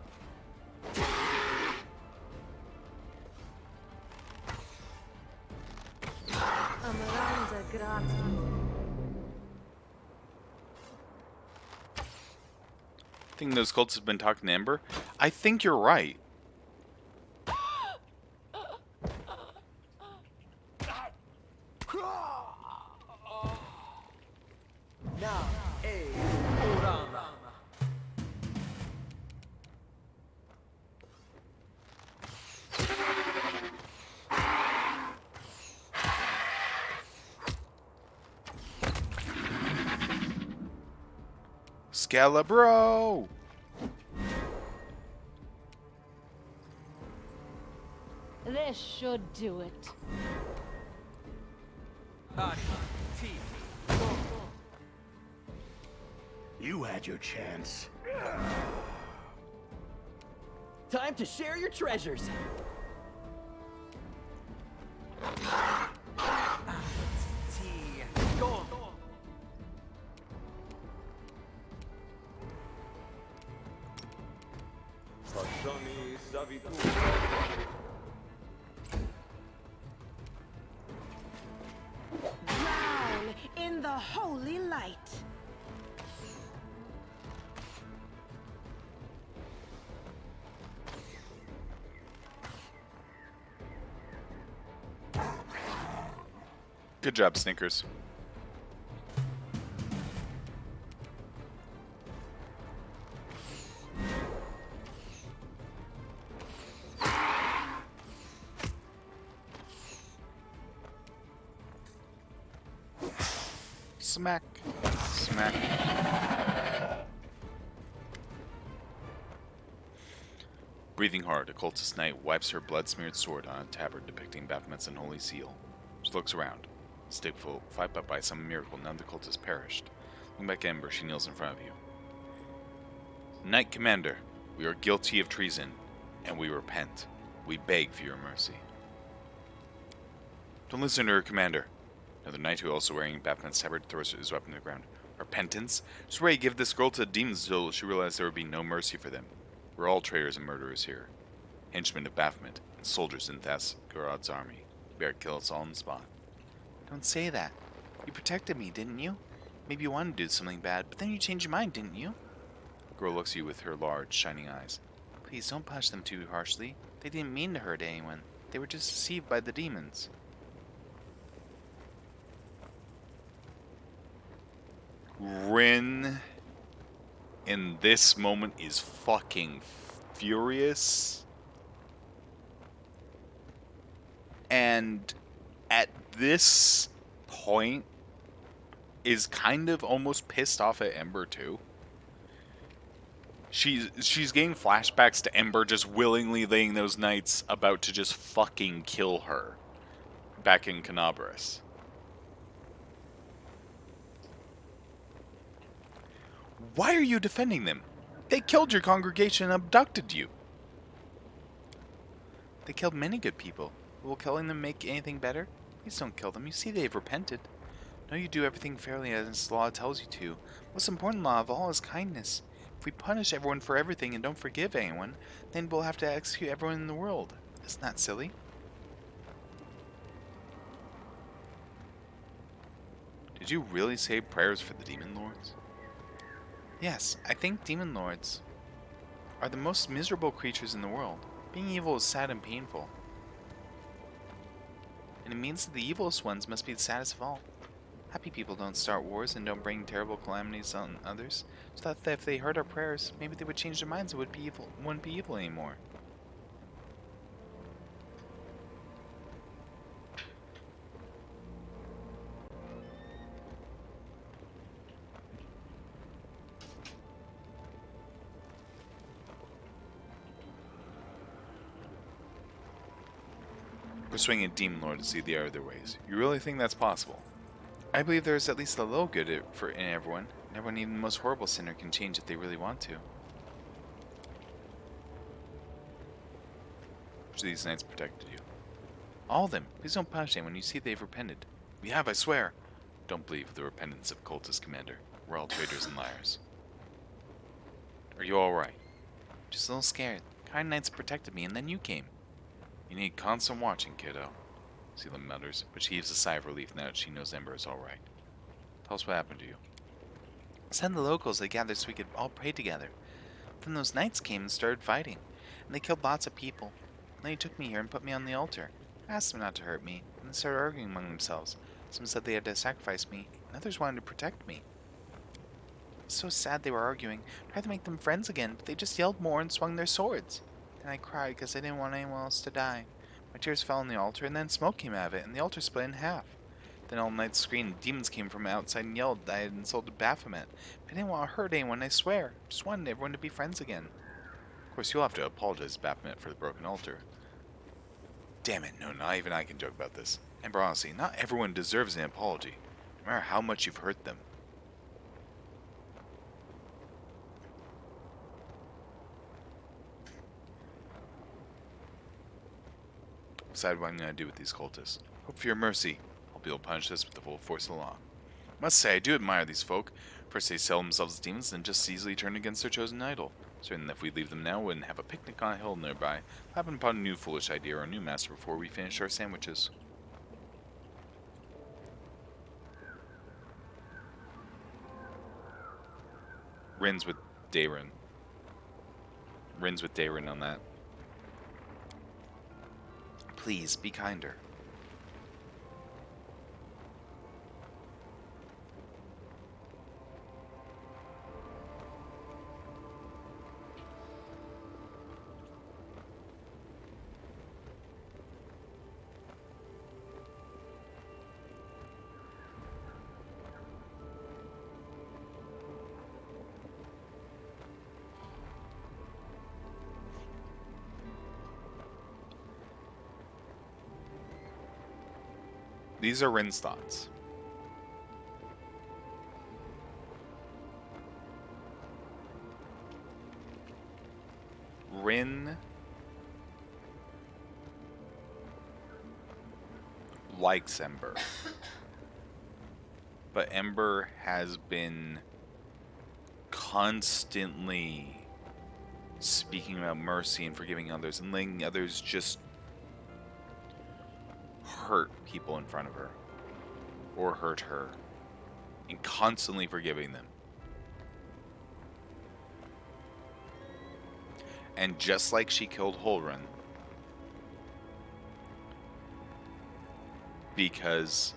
Amronda Gratio. I think those cults have been talking to Ember. I think you're right. Scalabro! This should do it. You had your chance. Time to share your treasures. Go. Drown in the holy light. Good job, Snickers. Smack. Smack. Breathing hard, a cultist knight wipes her blood-smeared sword on a tabard depicting Baphomet's unholy seal. She looks around. Stigful, fight but by some miracle, none of the cultists perished. Looking back at Ember, she kneels in front of you. Knight Commander, we are guilty of treason, and we repent. We beg for your mercy. Don't listen to her, Commander. Another knight who also wearing Baphomet's tabard throws his weapon to the ground. Repentance? Swear you give this girl to the demons until she realized there would be no mercy for them. We're all traitors and murderers here. Henchmen of Baphomet, and soldiers in Thasgarod's army. You better kill us all on the spot. Don't say that. You protected me, didn't you? Maybe you wanted to do something bad, but then you changed your mind, didn't you? The girl looks at you with her large, shining eyes. Please don't punish them too harshly. They didn't mean to hurt anyone. They were just deceived by the demons. Rin, in this moment, is fucking furious. And at this point, is kind of almost pissed off at Ember too. She's getting flashbacks to Ember just willingly laying those knights about to just fucking kill her back in Canabras. Why are you defending them? They killed your congregation and abducted you. They killed many good people. Will killing them make anything better? Please don't kill them. You see they've repented. Know you do everything fairly as the law tells you to. Most important law of all is kindness. If we punish everyone for everything and don't forgive anyone, then we'll have to execute everyone in the world. Isn't that silly? Did you really say prayers for the Demon Lords? Yes, I think Demon Lords are the most miserable creatures in the world. Being evil is sad and painful. And it means that the evilest ones must be the saddest of all. Happy people don't start wars and don't bring terrible calamities on others. So that if they heard our prayers, maybe they would change their minds and wouldn't be evil anymore. Persuading a demon lord to see the other ways. You really think that's possible? I believe there is at least a little good in everyone, and everyone, even the most horrible sinner, can change if they really want to. Which of these knights protected you? All of them. Please don't punish anyone. You see they've repented. We have, I swear. Don't believe the repentance of cultist, Commander. We're all traitors and liars. Are you alright? Just a little scared. Kind knights protected me, and then you came. You need constant watching, kiddo. Seela mutters, but she heaves a sigh of relief now that she knows Ember is alright. Tell us what happened to you. Send the locals they gathered so we could all pray together. Then those knights came and started fighting, and they killed lots of people. Then they took me here and put me on the altar. I asked them not to hurt me, and they started arguing among themselves. Some said they had to sacrifice me, and others wanted to protect me. It was so sad they were arguing. I tried to make them friends again, but they just yelled more and swung their swords. Then I cried because I didn't want anyone else to die. My tears fell on the altar, and then smoke came out of it, and the altar split in half. Then all night screamed, demons came from outside and yelled that I had insulted Baphomet. But I didn't want to hurt anyone, I swear. I just wanted everyone to be friends again. Of course, you'll have to apologize to Baphomet for the broken altar. Damn it, no, not even I can joke about this. And honestly, not everyone deserves an apology, no matter how much you've hurt them. Decide what I'm going to do with these cultists. Hope for your mercy. I'll be able to punish this with the full force of the law. Must say, I do admire these folk. First they sell themselves as demons, then just easily turn against their chosen idol. Certain that if we leave them now, we wouldn't have a picnic on a hill nearby. We'll happen upon a new foolish idea or a new master before we finish our sandwiches. Rins with Dayrin. Rins with Dayrin on that. Please, be kinder. These are Rin's thoughts. Rin likes Ember. But Ember has been constantly speaking about mercy and forgiving others and letting others just hurt people in front of her or hurt her and constantly forgiving them. And just like she killed Holrun because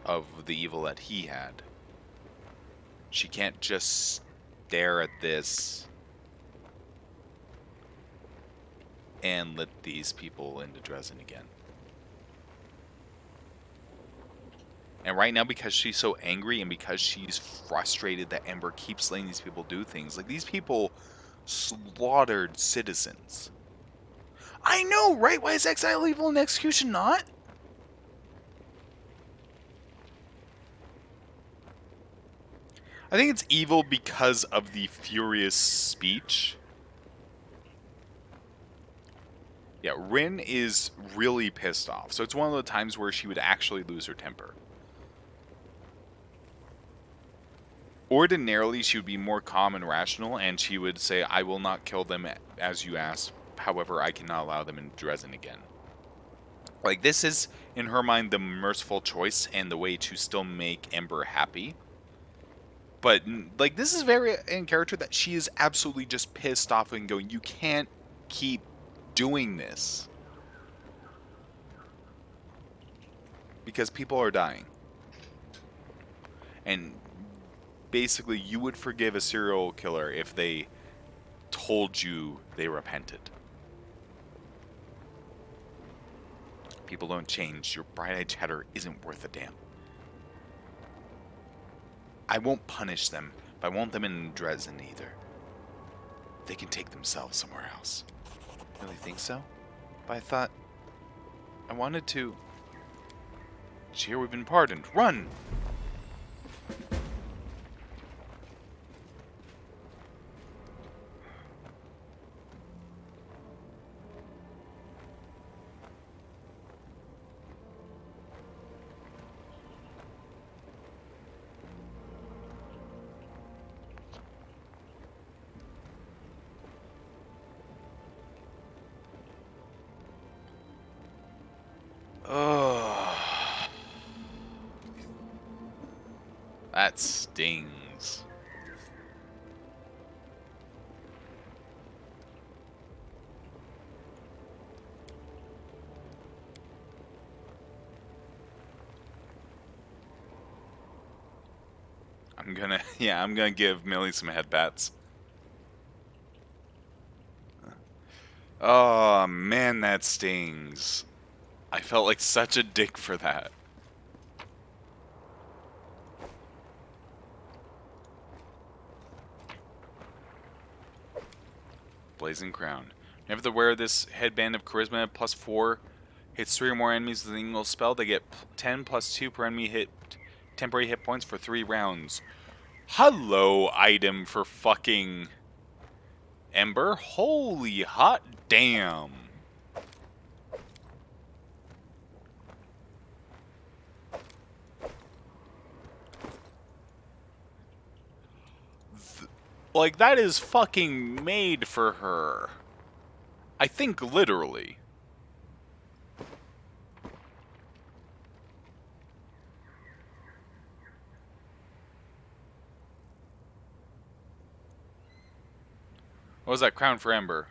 of the evil that he had, she can't just stare at this and let these people into Dresden again. And right now, because she's so angry and because she's frustrated that Ember keeps letting these people do things, like these people slaughtered citizens. I know, right? Why is exile evil and execution not? I think it's evil because of the furious speech. Yeah, Rin is really pissed off. So it's one of the times where she would actually lose her temper. Ordinarily, she would be more calm and rational, and she would say, I will not kill them as you asked. However, I cannot allow them in Dresden again. Like, this is, in her mind, the merciful choice and the way to still make Ember happy. But, like, this is very in character that she is absolutely just pissed off and going, you can't keep doing this. Because people are dying. And basically, you would forgive a serial killer if they told you they repented. People don't change. Your bright-eyed chatter isn't worth a damn. I won't punish them, but I won't them in Dresden either. They can take themselves somewhere else. Really think so? But I thought... I wanted to... Here we've been pardoned. Run! Oh, that stings. I'm gonna give Millie some headbats. Oh man, that stings. I felt like such a dick for that. Blazing Crown. Whenever they wear this headband of charisma +4 hits 3 or more enemies with a single spell, they get 10 plus 2 per enemy hit temporary hit points for 3 rounds. Hello, item for fucking Ember. Holy hot damn. Like, that is fucking made for her. I think literally. What was that? Crown for Ember.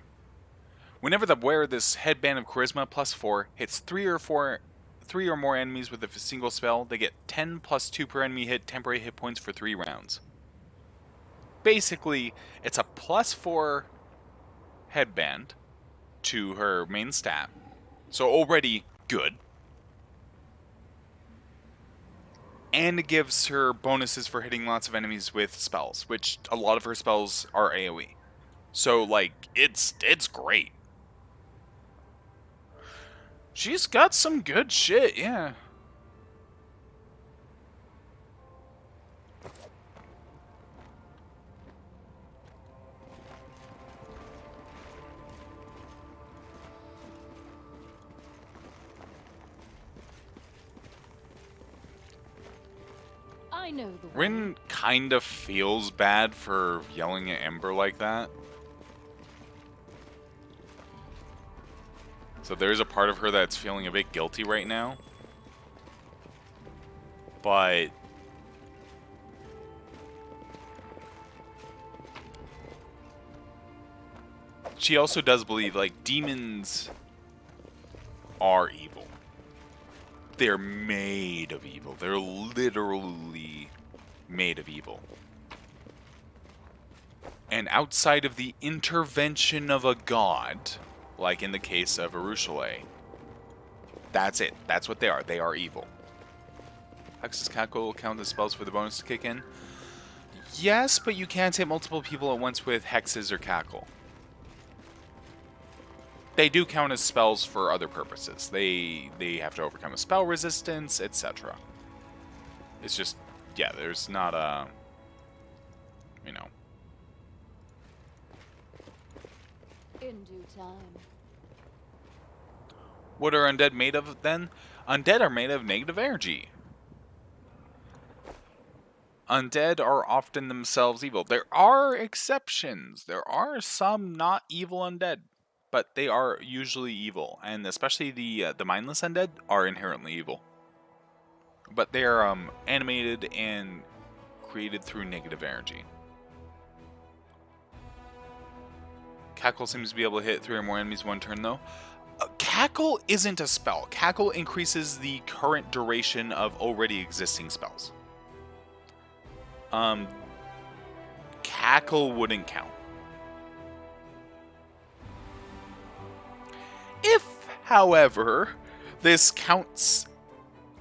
Whenever the wearer this headband of charisma +4 hits 3 or more enemies with a single spell, they get 10 plus 2 per enemy hit temporary hit points for 3 rounds. Basically, it's a +4 headband to her main stat. So already good. And it gives her bonuses for hitting lots of enemies with spells, which a lot of her spells are AoE. So, like, it's great. She's got some good shit, yeah. I know the way. Rin kind of feels bad for yelling at Ember like that. So there's a part of her that's feeling a bit guilty right now. But she also does believe, like, demons are evil. They're made of evil. They're literally made of evil. And outside of the intervention of a god, like in the case of Arushale, that's it. That's what they are. They are evil. Hex's Cackle will count the spells for the bonus to kick in. Yes, but you can't hit multiple people at once with Hexes or Cackle. They do count as spells for other purposes. They have to overcome a spell resistance, etc. It's just, yeah, there's not a, you know. In due time. What are undead made of then? Undead are made of negative energy. Undead are often themselves evil. There are exceptions. There are some not evil undead, but they are usually evil, and especially the mindless undead are inherently evil. But they are animated and created through negative energy. Cackle seems to be able to hit 3 or more enemies one turn, though. Cackle isn't a spell. Cackle increases the current duration of already existing spells. Cackle wouldn't count. If, however, this counts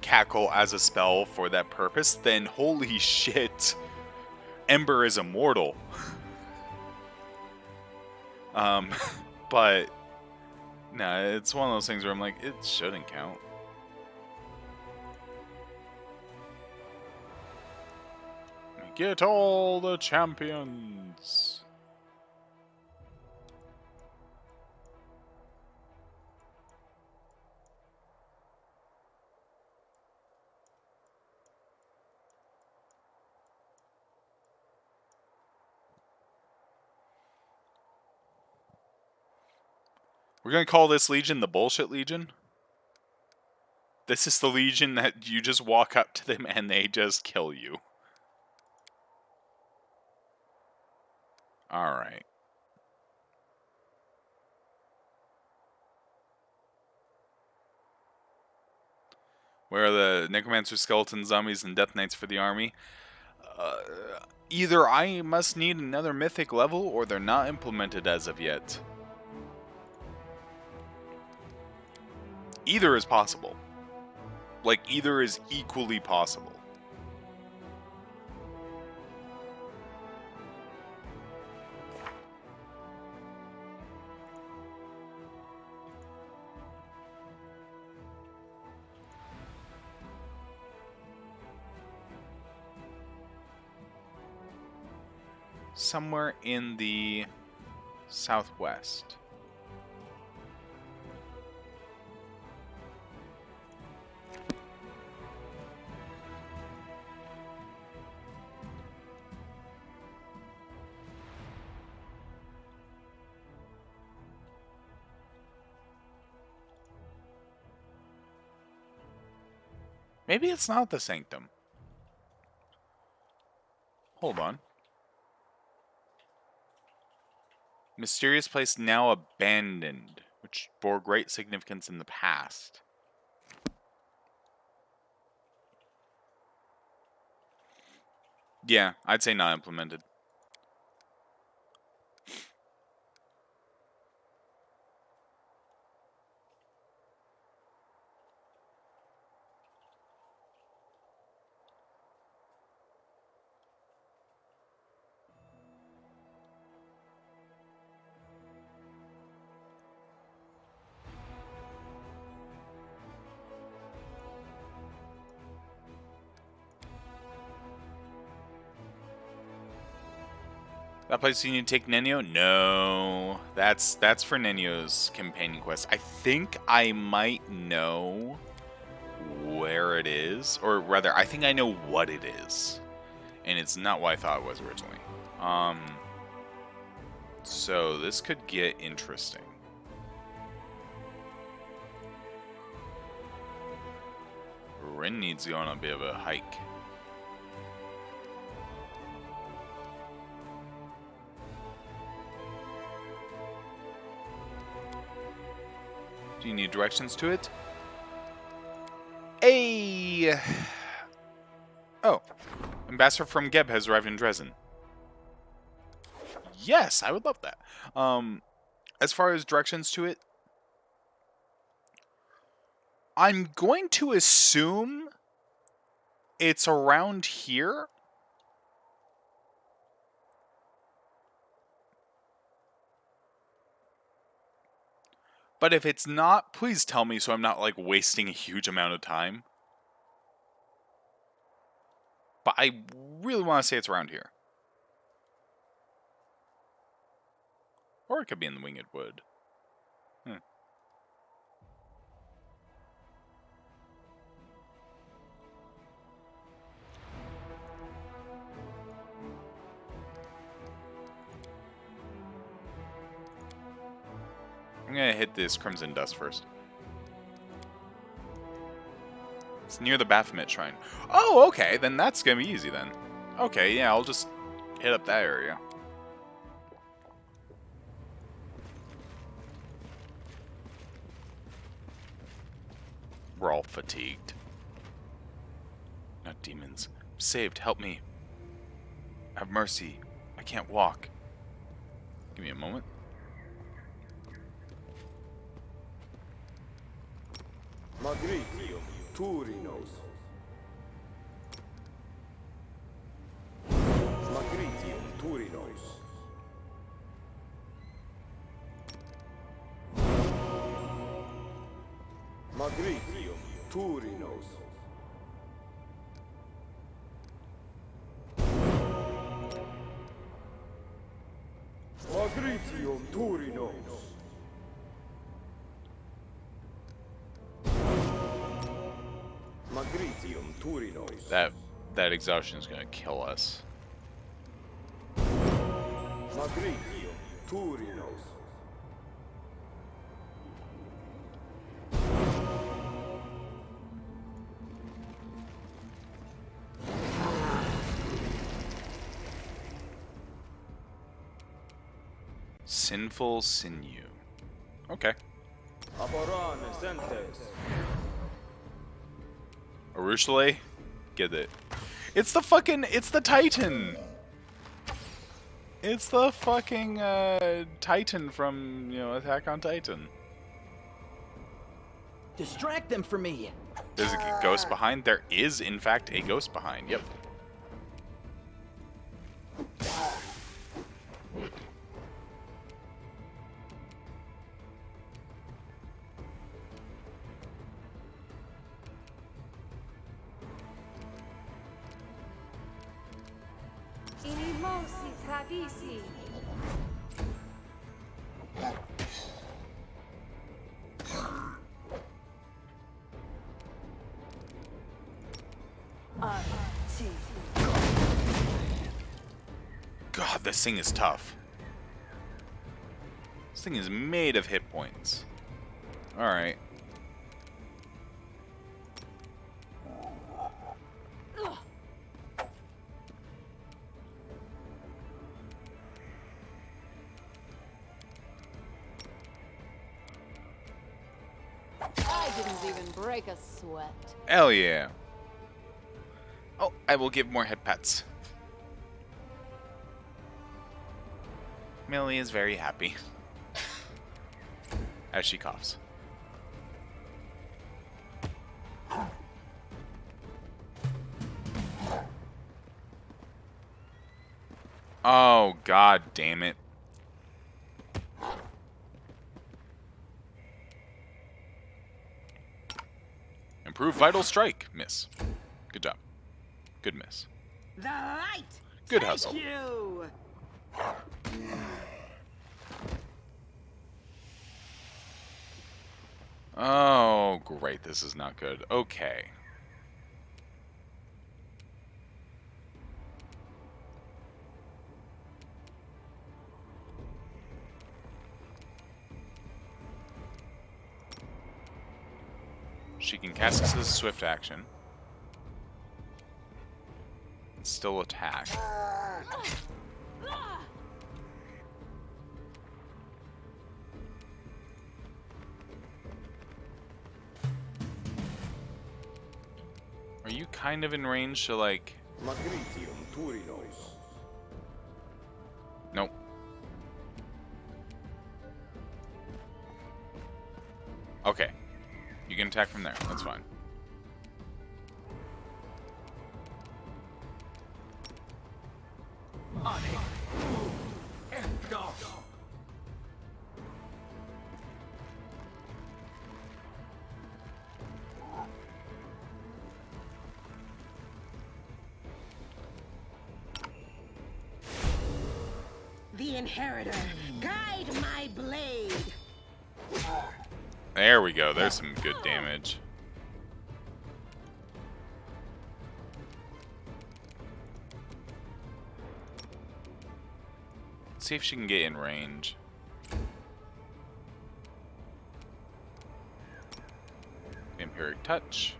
Cackle as a spell for that purpose, then holy shit, Ember is immortal. But no, it's one of those things where I'm like, it shouldn't count. Get all the champions. We're going to call this Legion the Bullshit Legion. This is the Legion that you just walk up to them and they just kill you. Alright. Where are the Necromancer, Skeleton, Zombies, and Death Knights for the army? Either I must need another Mythic level or they're not implemented as of yet. Either is possible. Like, either is equally possible. Somewhere in the southwest. Maybe it's not the Sanctum. Hold on. Mysterious place now abandoned, which bore great significance in the past. Yeah, I'd say not implemented. That place you need to take Nenio? No. That's for Nenio's companion quest. I think I might know where it is. Or rather, I think I know what it is. And it's not what I thought it was originally. So this could get interesting. Rin needs to go on a bit of a hike. Do you need directions to it? Hey! Oh. Ambassador from Geb has arrived in Dresden. Yes, I would love that. As far as directions to it, I'm going to assume it's around here. But if it's not, please tell me so I'm not, like, wasting a huge amount of time. But I really want to say it's around here. Or it could be in the Winged Wood. I'm gonna hit this Crimson Dust first. It's near the Baphomet Shrine. Oh, okay, then that's gonna be easy then. Okay, yeah, I'll just hit up that area. We're all fatigued. Not demons. I'm saved, help me. Have mercy. I can't walk. Give me a moment. Magritium Turinos. Magritium Turinos. Magritium Turinos. Magritium Turinos. Magritium Turinos. That exhaustion is gonna kill us. Magritium Turinos. Sinful sinew. Okay. Aboran Sentes. Arushale? Get it. It's the Titan! It's the fucking, Titan from, Attack on Titan. Distract them for me. There's a ghost behind? There is, in fact, a ghost behind. Yep. Inimosi tradisi. God, this thing is tough. This thing is made of hit points. Alright. I didn't even break a sweat. Hell yeah. Oh, I will give more head pats. Millie is very happy. As she coughs. Oh, god damn it. Improve vital strike. Miss. Good job. Good miss. The light. Good Thank hustle. you. Oh, great. This is not good. Okay. She can cast this as a swift action. And still attack. Are you kind of in range to, like... Magritium Turinos. Nope. Okay. You can attack from there. That's fine. The inheritor. Guide my blade. There we go. There's some good damage. Let's see if she can get in range. Atmospheric touch.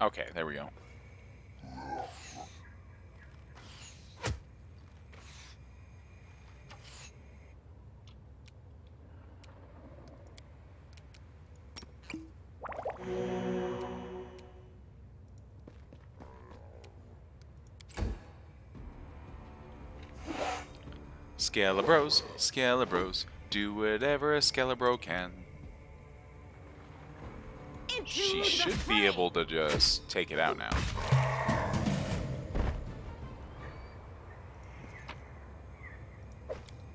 Okay, there we go. Scalabros, Scalabros, do whatever a Scalabro can. She should be able to just take it out now.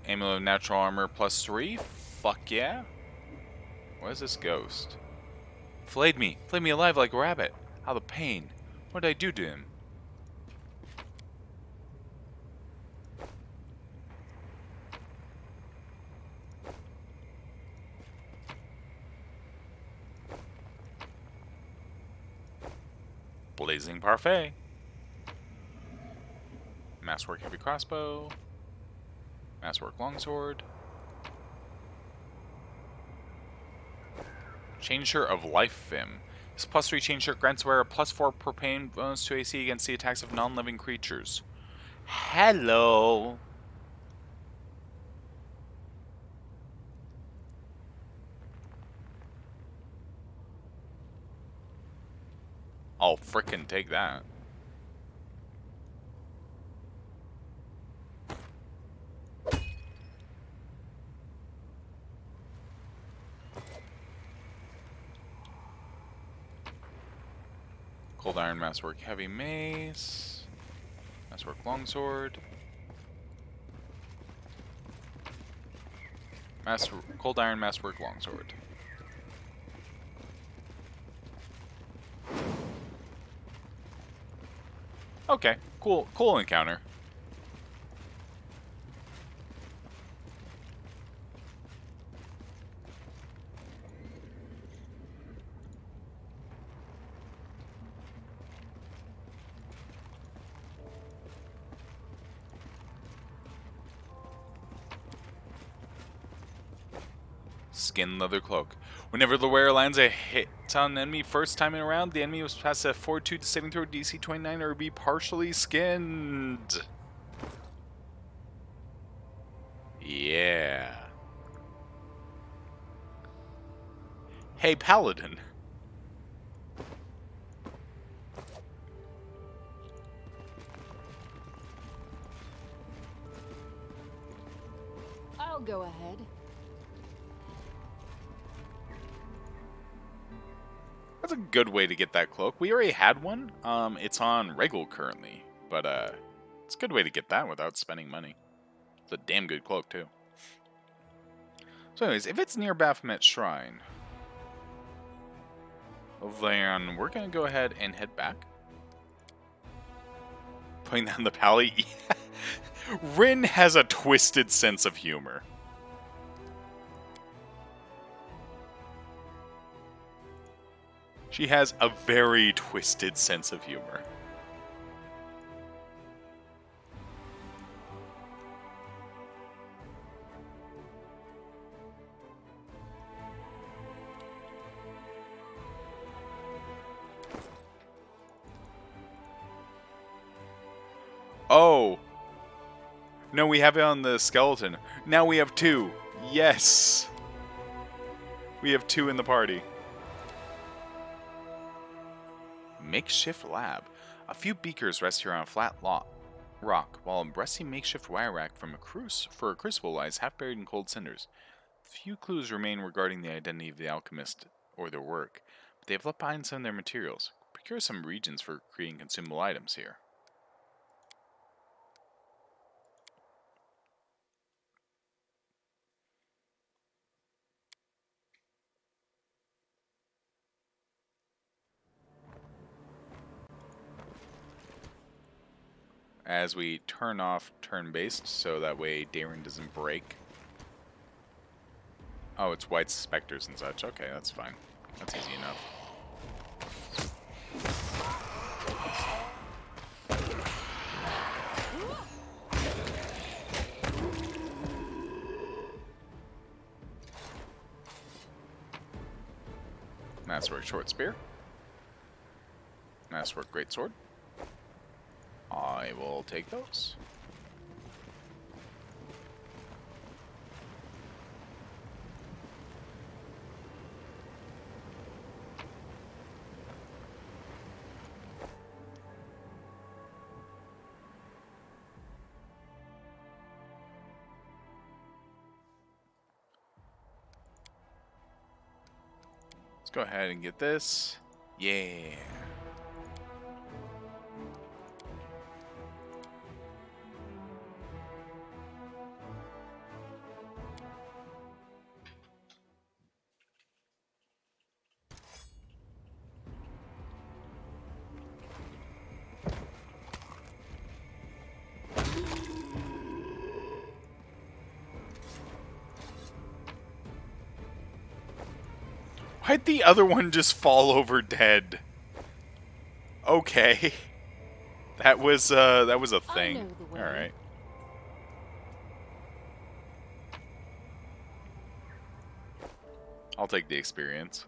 Amulet of Natural Armor +3? Fuck yeah. What is this ghost? Flayed me alive like a rabbit. How the pain. What did I do to him? Blazing Parfait. Masswork Heavy Crossbow. Masswork Longsword. Chain Shirt of Life Fim. This +3 chain shirt grants wearer a +4 propane bonus to AC against the attacks of non-living creatures. Hello! I'll frickin' take that. Cold Iron Masswork Heavy Mace. Masswork Longsword. Cold Iron Masswork Longsword. Okay, cool encounter. Skin Leather Cloak. Whenever the wearer lands a hit on an enemy first time in a round, the enemy must pass a Fortitude saving throw DC 29 or be partially skinned. Yeah. Hey, Paladin. I'll go ahead. That's a good way to get that cloak. We already had one. It's on Regal currently, but it's a good way to get that without spending money. It's a damn good cloak too. So, anyways, if it's near Baphomet Shrine, then we're gonna go ahead and head back. Putting that in the pally. Rin has a twisted sense of humor. She has a very twisted sense of humor. Oh! No, we have it on the skeleton. Now we have two. Yes! We have two in the party. Makeshift lab. A few beakers rest here on a flat rock, while a rusty makeshift wire rack from for a crucible lies half buried in cold cinders. Few clues remain regarding the identity of the alchemist or their work, but they have left behind some of their materials. Procure some regions for creating consumable items here. as we turn off turn-based, so that way Darren doesn't break. Oh, it's white specters and such. Okay, that's fine. That's easy enough. Masterwork short spear. Masterwork great sword. I will take those. Let's go ahead and get this. Yeah. Why'd the other one just fall over dead? Okay. That was a thing. Alright. I'll take the experience.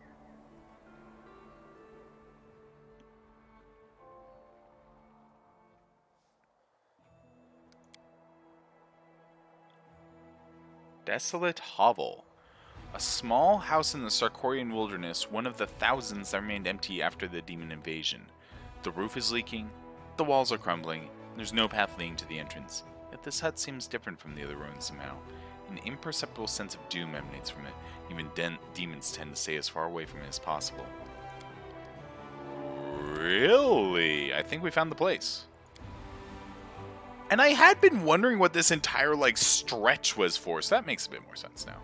Desolate Hovel. A small house in the Sarkorian wilderness, one of the thousands that remained empty after the demon invasion. The roof is leaking, the walls are crumbling, and there's no path leading to the entrance. Yet this hut seems different from the other ruins somehow. An imperceptible sense of doom emanates from it. Even demons tend to stay as far away from it as possible. Really? I think we found the place. And I had been wondering what this entire, like, stretch was for, so that makes a bit more sense now.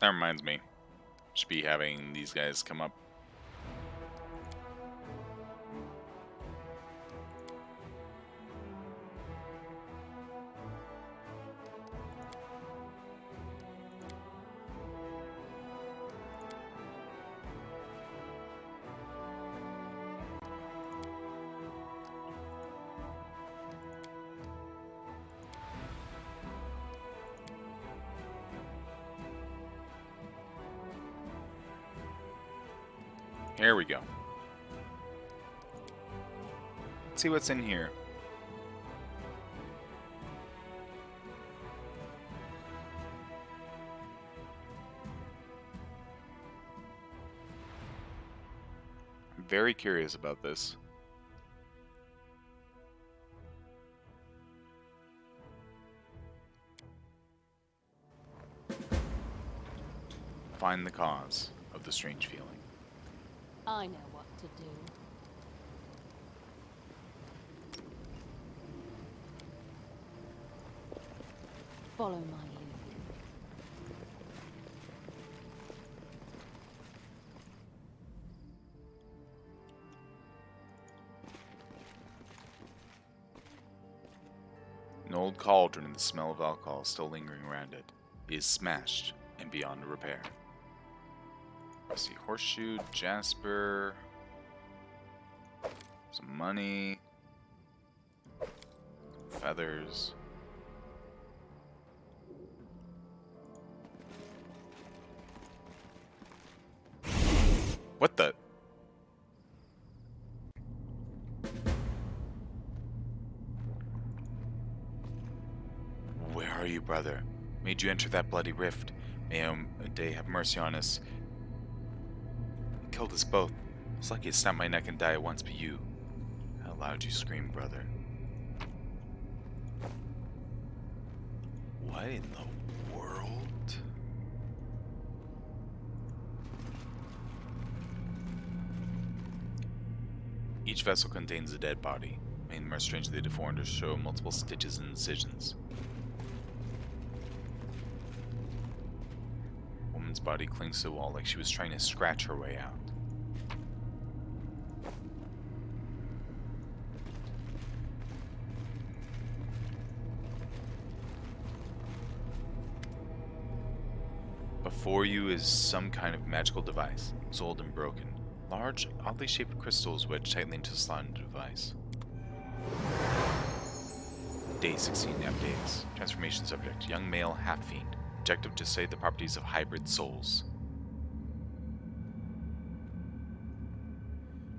That reminds me. Should be having these guys come up. Here we go. Let's see what's in here. I'm very curious about this. Find the cause of the strange feeling. I know what to do. Follow my lead. An old cauldron and the smell of alcohol still lingering around it. It is smashed and beyond repair. Let's see, horseshoe, jasper, some money, feathers. What the? brother. Made you enter that bloody rift. May they have mercy on us. He killed us both. I was lucky to snap my neck and die at once, but you. How loud you scream, brother. What in the world? Each vessel contains a dead body, making them more strangely deformed to show multiple stitches and incisions. Woman's body clings to the wall like she was trying to scratch her way out. Before you is some kind of magical device. It's old and broken. Large, oddly shaped crystals wedged tightly into the slot in the device. Day 16 days. Transformation subject. Young male half-fiend. Objective to study the properties of hybrid souls.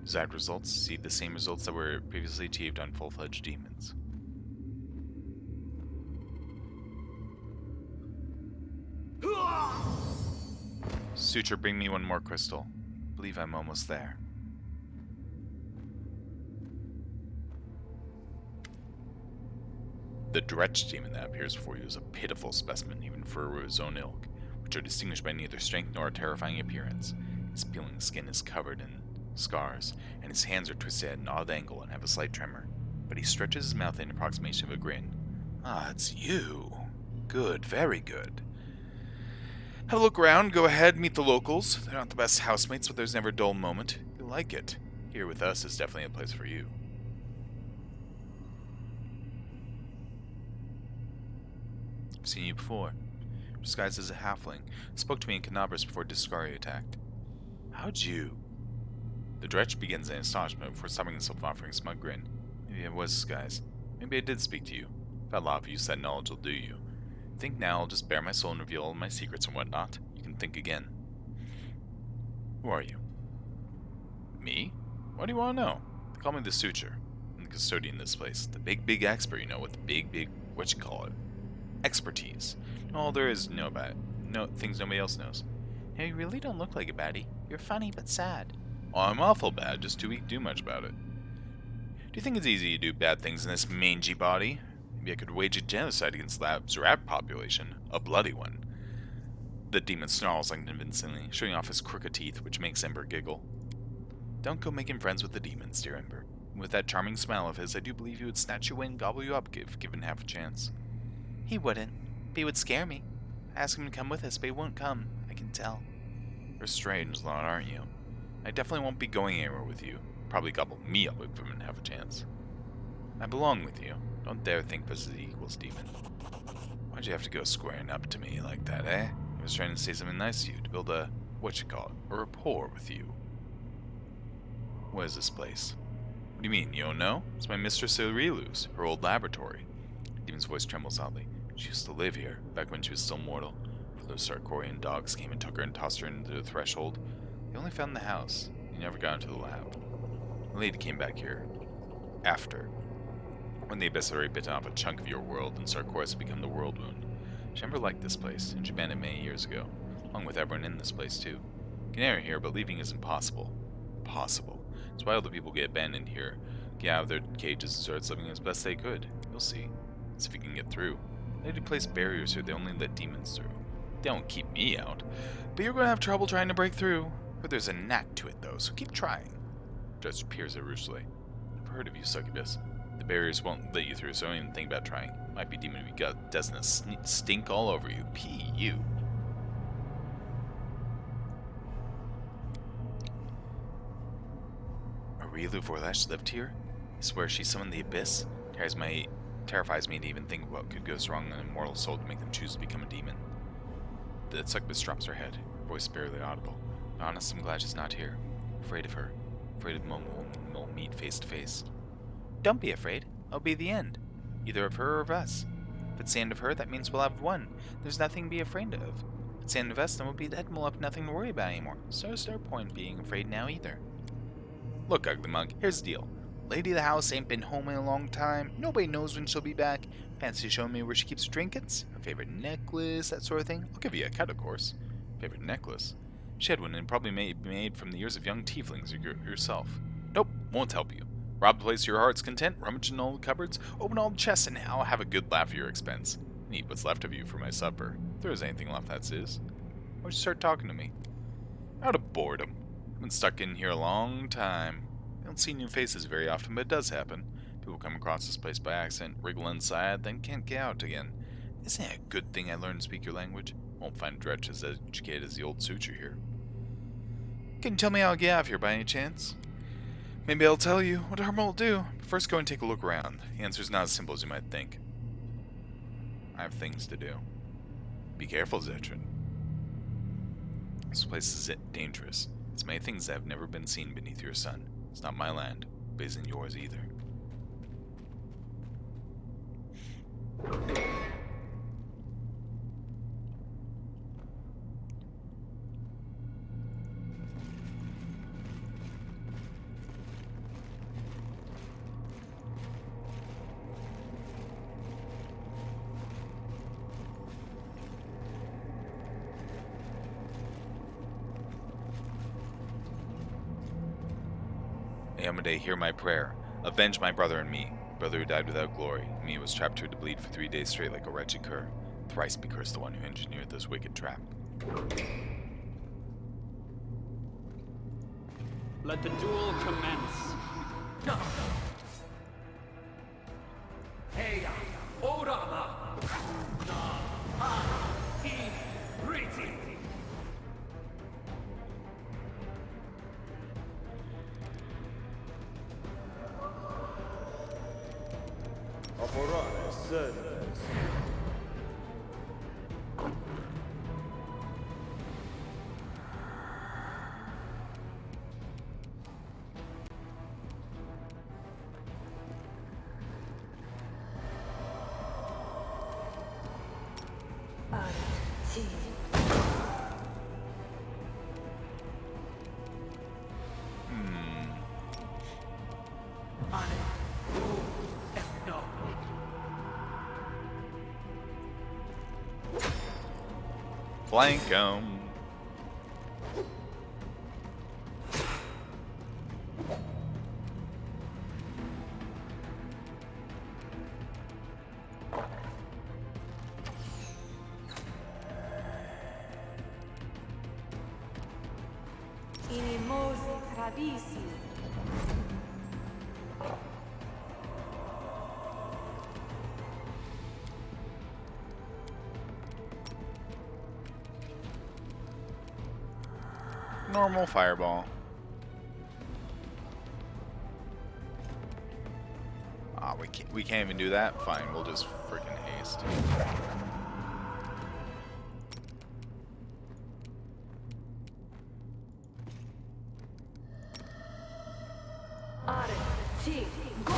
Desired results. See the same results that were previously achieved on full-fledged demons. Suture, bring me one more crystal. I believe I'm almost there. The Dretch demon that appears before you is a pitiful specimen, even for his own ilk, which are distinguished by neither strength nor a terrifying appearance. His peeling skin is covered in scars, and his hands are twisted at an odd angle and have a slight tremor. But he stretches his mouth in approximation of a grin. Ah, it's you. Good, very good. Have a look around, go ahead, meet the locals. They're not the best housemates, but there's never a dull moment. You'll like it. Here with us is definitely a place for you. I've seen you before. Disguised as a halfling. Spoke to me in Canabras before Discari attacked. How'd you? The Dretch begins in astonishment before stopping himself and offering a smug grin. Maybe I was disguised. Maybe I did speak to you. If a lot of use that knowledge will do you. Think now, I'll just bare my soul and reveal all my secrets and whatnot. You can think again. Who are you? Me? What do you want to know? They call me the Suture. I'm the custodian of this place. The big expert, you know, with big, expertise. All there is to know about it. No, things nobody else knows. Now, you really don't look like a baddie. You're funny but sad. Oh, I'm awful bad, just too weak to do much about it. Do you think it's easy to do bad things in this mangy body? Maybe I could wage a genocide against Lab's rat population. A bloody one. The demon snarls unconvincingly, showing off his crooked teeth, which makes Ember giggle. Don't go making friends with the demons, dear Ember. With that charming smile of his, I do believe he would snatch you in and gobble you up if given half a chance. He wouldn't. But he would scare me. I ask him to come with us, but he won't come. I can tell. You're a strange lot, aren't you? I definitely won't be going anywhere with you. Probably gobble me up if given half a chance. I belong with you. Don't dare think visibility equals demon. Why'd you have to go squaring up to me like that, eh? I was trying to say something nice to you, to build a a rapport with you. What is this place? What do you mean, you don't know? It's my Mistress Aurelu's, her old laboratory. The demon's voice trembles oddly. She used to live here, back when she was still mortal. Before those Sarkorian dogs came and took her and tossed her into the threshold. They only found the house. They never got into the lab. The lady came back here. After. When the Abyss had already bitten off a chunk of your world and Sarkoris had become the World Wound. She never liked this place, and she banned it many years ago, along with everyone in this place too. You can enter here, but leaving is impossible. Impossible. It's why all the people get abandoned here, get out of their cages and start living as best they could. You'll see. Let's see if we can get through. They do place barriers here, they only let demons through. They don't keep me out. But you're going to have trouble trying to break through. But there's a knack to it, though, so keep trying. Judge peers at ruefully. I've heard of you, succubus. The barriers won't let you through, so don't even think about trying. Might be demon we got doesn't stink all over you. P.U. Aurelu Vorlash lived here? I swear she summoned the Abyss? Terrifies me to even think what could go wrong in an immortal soul to make them choose to become a demon. The succubus drops her head, her voice barely audible. But honest, I'm glad she's not here. Afraid of her. Afraid of moment we'll meet face to face. Don't be afraid. I'll be the end. Either of her or of us. If it's the end of her, that means we'll have won. There's nothing to be afraid of. If it's the end of us, then we'll be dead and we'll have nothing to worry about anymore. So there's no point in being afraid now either. Look, ugly mug, here's the deal. Lady of the house ain't been home in a long time. Nobody knows when she'll be back. Fancy showing me where she keeps her trinkets? Her favorite necklace, that sort of thing? I'll give you a cut, of course. Favorite necklace? She had one and probably made from the years of young tieflings yourself. Nope, won't help you. Rob the place to your heart's content, rummage in all the cupboards, open all the chests, and I'll have a good laugh at your expense. And eat what's left of you for my supper. If there is anything left, that is. Why don't you start talking to me? Out of boredom. I've been stuck in here a long time. I don't see new faces very often, but it does happen. People come across this place by accident, wriggle inside, then can't get out again. Isn't it a good thing I learned to speak your language? Won't find Dretch as educated as the old suture here. Can you tell me how I get out of here by any chance? Maybe I'll tell you what harm will do. But first go and take a look around. The answer's not as simple as you might think. I have things to do. Be careful, Zetrin. This place is dangerous. It's many things that have never been seen beneath your sun. It's not my land, but isn't yours either. Amade, hear my prayer. Avenge my brother and me. Brother who died without glory. Me who was trapped here to bleed for 3 days straight like a wretched cur. Thrice be cursed the one who engineered this wicked trap. Let the duel commence. Hey, Orama! Pretty! Aporane sentes. Flank 'em. Inimosi travisi. Normal fireball. Ah, we can't even do that? Fine, we'll just freaking haste. Arti, go.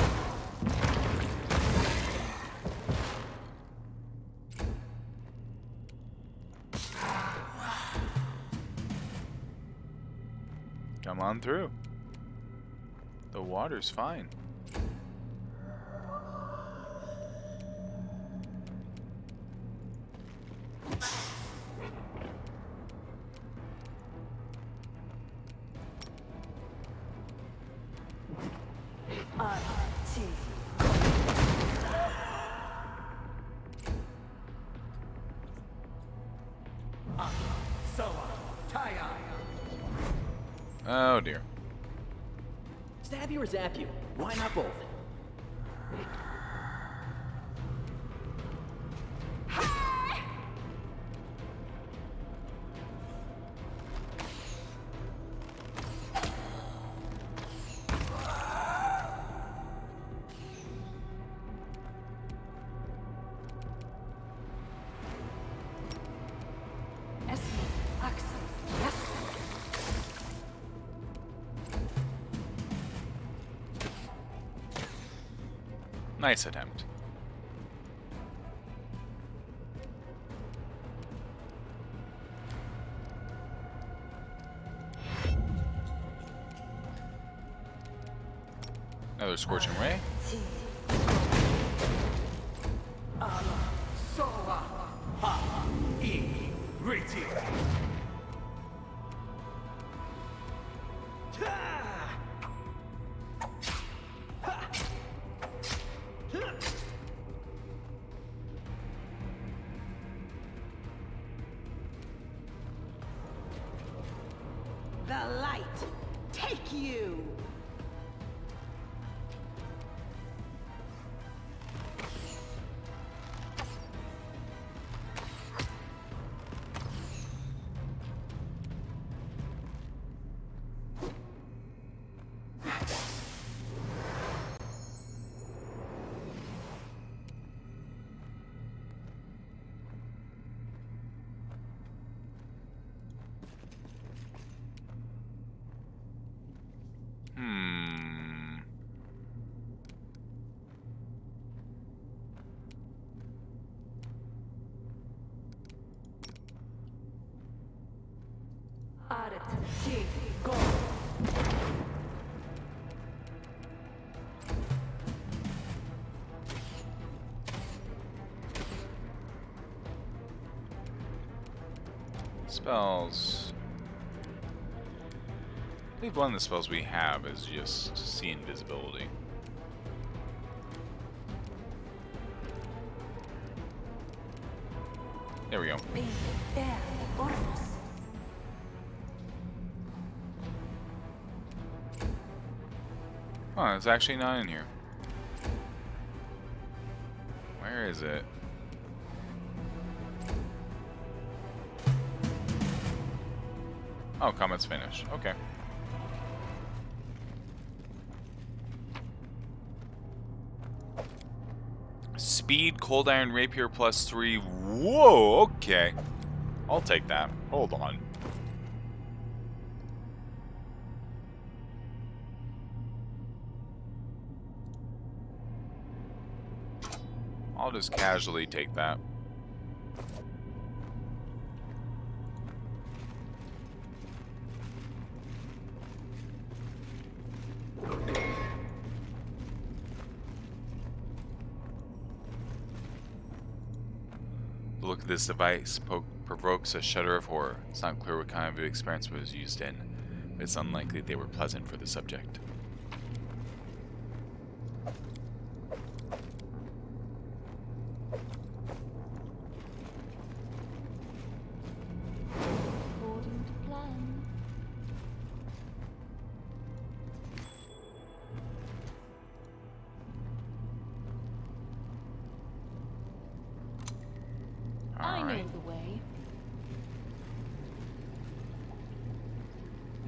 Come on through. The water's fine. Arti. Oh dear. Stab you or zap you? Why not both? Esmi, Axi, yes. Nice attempt. Another scorching ray. you. Spells. I believe one of the spells we have is just see invisibility. There we go. Oh, it's actually not in here. Where is it? Oh, combat's finished. Okay. Speed, Cold Iron Rapier +3. Whoa, okay. I'll take that. Hold on. I'll just casually take that. The look of this device provokes a shudder of horror. It's not clear what kind of experience it was used in, but it's unlikely they were pleasant for the subject. According to plan. I know the way.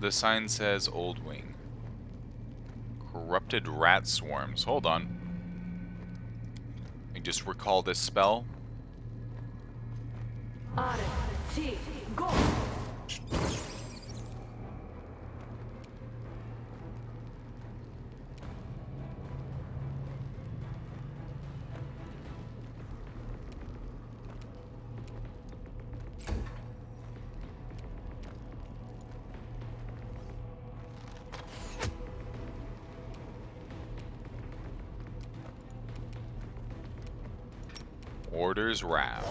The sign says Old Wing. Corrupted rat swarms. Hold on. I just recall this spell. Go. Order's Wrath.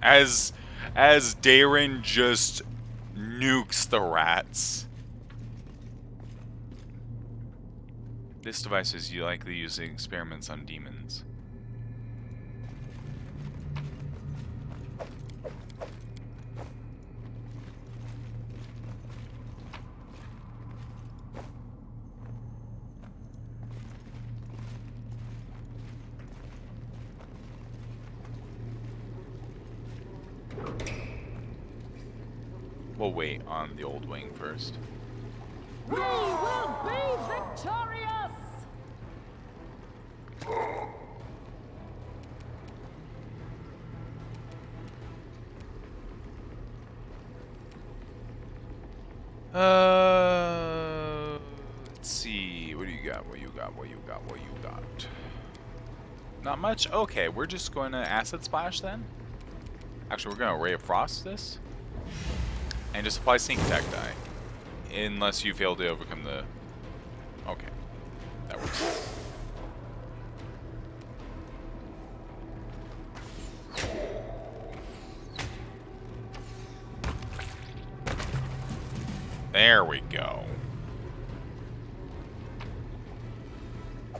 As Darren just nukes the rats. This device is likely using experiments on demons. We'll wait on the Old Wing first. We will be victorious! Let's see. What do you got? What you got? What you got? What you got? Not much? Okay, we're just going to Acid Splash then. Actually, we're going to Ray of Frost this. And just apply Sneak Attack die. Unless you fail to overcome the... Okay. That works. There we go.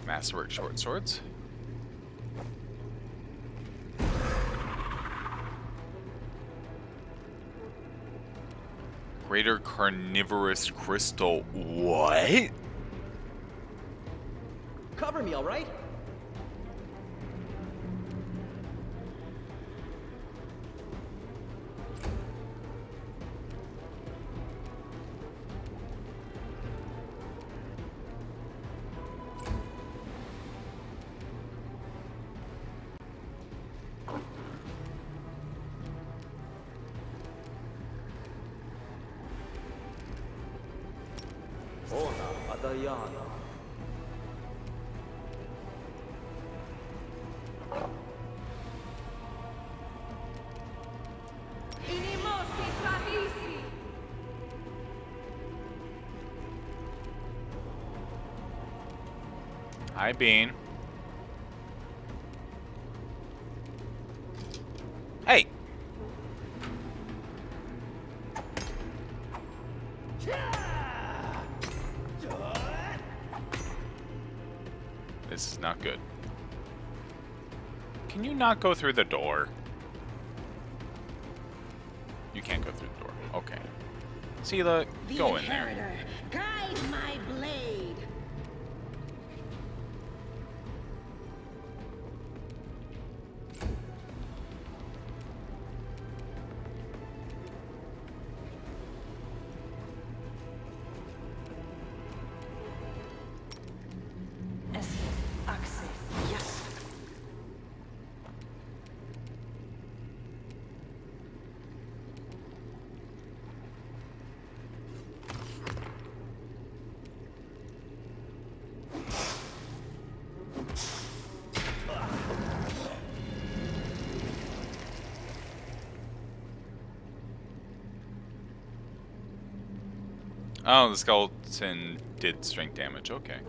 Masterwork Short Swords. Greater carnivorous crystal. What? Cover me, alright? Ona Adayana. Inimosi Clarisi. Hi, Bean. Hey! This is not good. Can you not go through the door? You can't go through the door. Okay. Sela, go in there. Guide my blade. Yes! Oh, the skeleton did strength damage. Okay.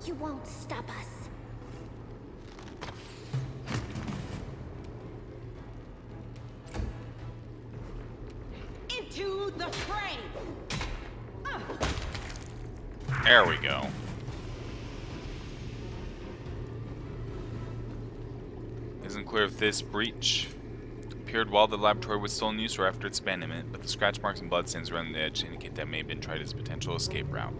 You won't stop us. Into the fray. There we go. Isn't clear if this breach appeared while the laboratory was still in use or after its abandonment, but the scratch marks and bloodstains around the edge indicate that may have been tried as a potential escape route.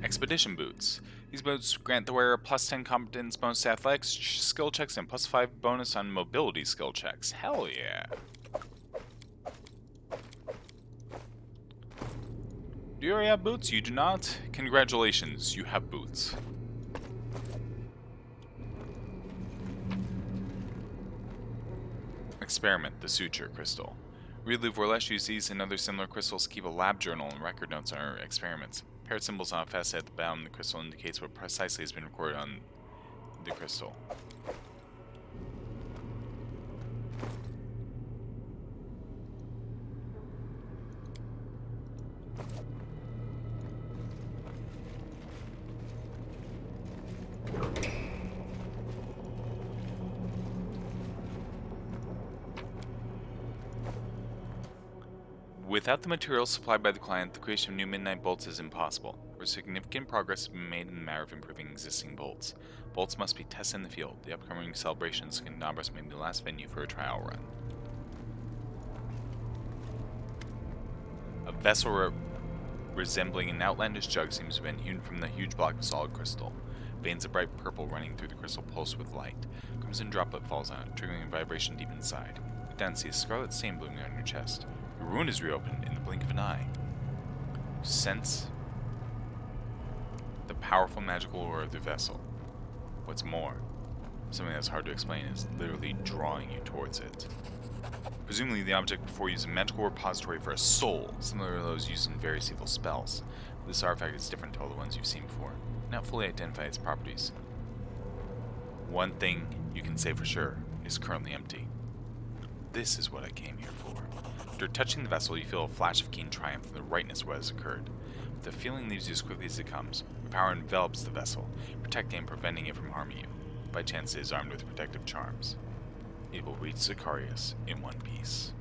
Expedition boots. These boots grant the wearer plus 10 competence bonus to athletics skill checks and plus 5 bonus on mobility skill checks. Hell yeah. Do you already have boots? You do not? Congratulations, you have boots. Experiment, the suture crystal. Read Vorlesh used these and other similar crystals to keep a lab journal and record notes on our experiments. Paired symbols on a facet at the bottom of the crystal indicates what precisely has been recorded on the crystal. Without the materials supplied by the client, the creation of new midnight bolts is impossible, where significant progress has been made in the matter of improving existing bolts. Bolts must be tested in the field. The upcoming celebrations in Nabras may be the last venue for a trial run. A vessel resembling an outlandish jug seems to have been hewn from the huge block of solid crystal. Veins of bright purple running through the crystal pulse with light. A crimson droplet falls on it, triggering a vibration deep inside. Look down and see a scarlet stain blooming on your chest. Your wound is reopened in the blink of an eye. Sense the powerful magical aura of the vessel. What's more, something that's hard to explain is literally drawing you towards it. Presumably the object before you is a magical repository for a soul, similar to those used in various evil spells. This artifact is different to all the ones you've seen before. Not fully identify its properties. One thing you can say for sure is currently empty. This is what I came here for. After touching the vessel, you feel a flash of keen triumph from the rightness of what has occurred. But the feeling leaves you as quickly as it comes. The power envelops the vessel, protecting and preventing it from harming you. By chance, it is armed with protective charms. It will reach Zacharias in one piece.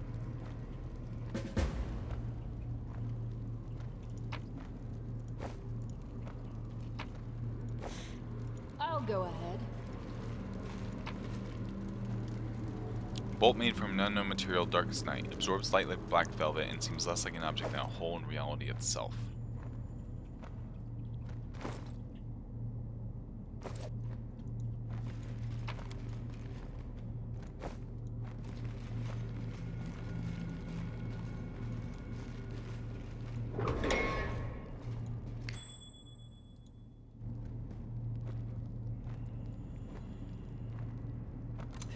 go ahead. Bolt made from an unknown material, darkest night, absorbs light like black velvet, and seems less like an object than a whole in reality itself.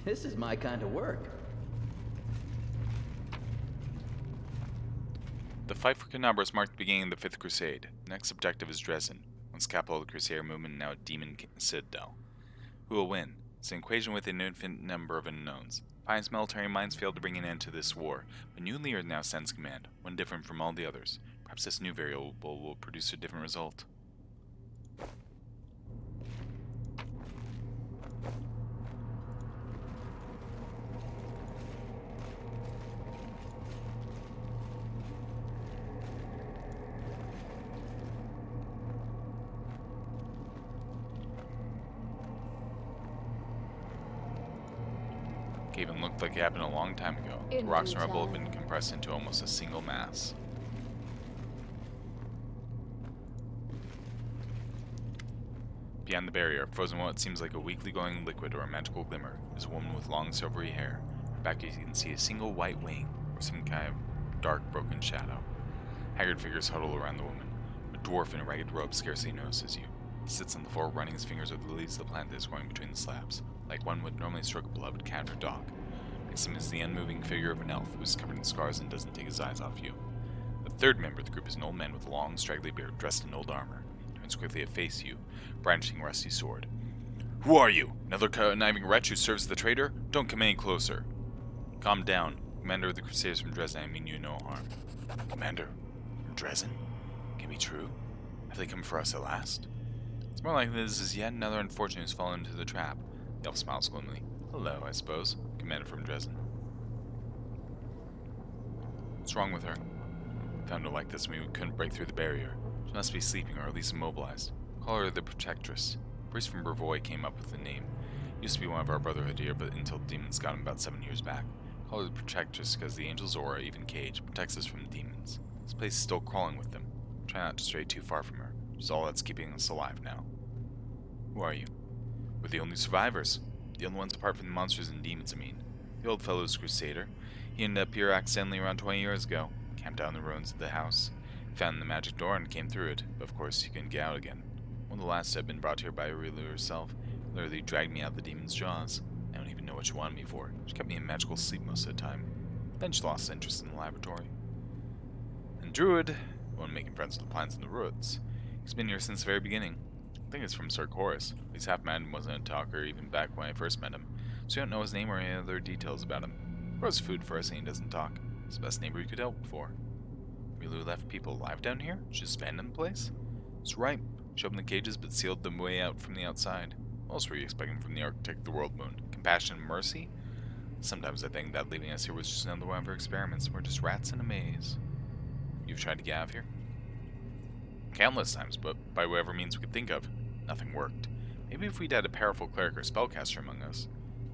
This is my kind of work. The fight for Canabras marked the beginning of the Fifth Crusade. The next objective is Dresden, once capital of the Crusader movement and now a demon citadel. Who will win? It's an equation with an infinite number of unknowns. Pious military minds failed to bring an end to this war, but new leader now sends command, one different from all the others. Perhaps this new variable will produce a different result. Even looked like it happened a long time ago. The rocks and rubble have been compressed into almost a single mass. Beyond the barrier, frozen what seems like a weakly glowing liquid or a magical glimmer, is a woman with long silvery hair. Her back you can see a single white wing, or some kind of dark broken shadow. Haggard figures huddle around the woman. A dwarf in a ragged robe scarcely notices you. He sits on the floor, running his fingers over the leaves of the plant that is growing between the slabs, like one would normally stroke a beloved cat or dog. Next to him is the unmoving figure of an elf who is covered in scars and doesn't take his eyes off you. The third member of the group is an old man with a long, straggly beard, dressed in old armor. He turns quickly to face you, brandishing a rusty sword. Who are you? Another conniving wretch who serves the traitor? Don't come any closer. Calm down. Commander of the Crusaders from Dresden, I mean you no harm. Commander? From Dresden? Can it be true? Have they come for us at last? It's more likely this is yet another unfortunate who's fallen into the trap. The elf smiles gloomily. Hello, I suppose. Commander from Dresden. What's wrong with her? Found her like this when we couldn't break through the barrier. She must be sleeping or at least immobilized. Call her the Protectress. A priest from Brevoy came up with the name. Used to be one of our brotherhood here, but until the demons got him about 7 years back. Call her the Protectress because the angel's aura, even cage, protects us from the demons. This place is still crawling with them. Try not to stray too far from her. She's all that's keeping us alive now. Who are you? We're the only survivors. The only ones apart from the monsters and demons, I mean. The old fellow's Crusader. He ended up here accidentally around 20 years ago. Camped out in the ruins of the house. Found the magic door and came through it, but of course he couldn't get out again. One of the last had been brought here by Regal herself. Literally dragged me out of the demon's jaws. I don't even know what she wanted me for. She kept me in magical sleep most of the time. Then she lost interest in the laboratory. And Druid, the one making friends with the plants in the roots. He's been here since the very beginning. I think it's from Sir Chorus. At least half man wasn't a talker even back when I first met him, so you don't know his name or any other details about him. Grows food for us and he doesn't talk. He's the best neighbor you could hope for. Really left people alive down here? She just abandoned the place? That's right. She opened the cages but sealed them way out from the outside. What else were you expecting from the architect of the world moon? Compassion and mercy? Sometimes I think that leaving us here was just another one of her experiments. We're just rats in a maze. You've tried to get out of here? Countless times, but by whatever means we could think of. Nothing worked. Maybe if we'd had a powerful cleric or spellcaster among us.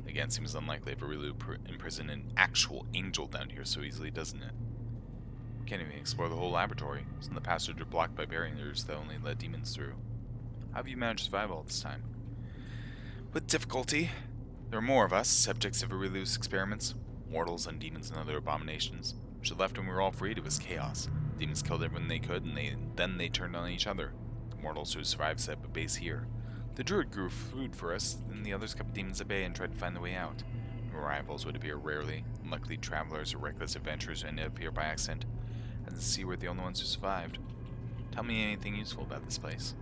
Again, seems unlikely if we really imprison an actual angel down here so easily, doesn't it? We can't even explore the whole laboratory. Some of the passages are blocked by barriers that only let demons through. How have you managed to survive all this time? With difficulty. There are more of us, subjects of Aurelius' experiments. Mortals and demons and other abominations. She left when we were all freed, it was chaos. Demons killed everyone they could, and then they turned on each other. The mortals who survived set up a base here. The druid grew food for us, and the others kept demons at bay and tried to find the way out. New arrivals would appear rarely. Unlucky travelers or reckless adventurers who ended up here by accident. As the sea were the only ones who survived. Tell me anything useful about this place.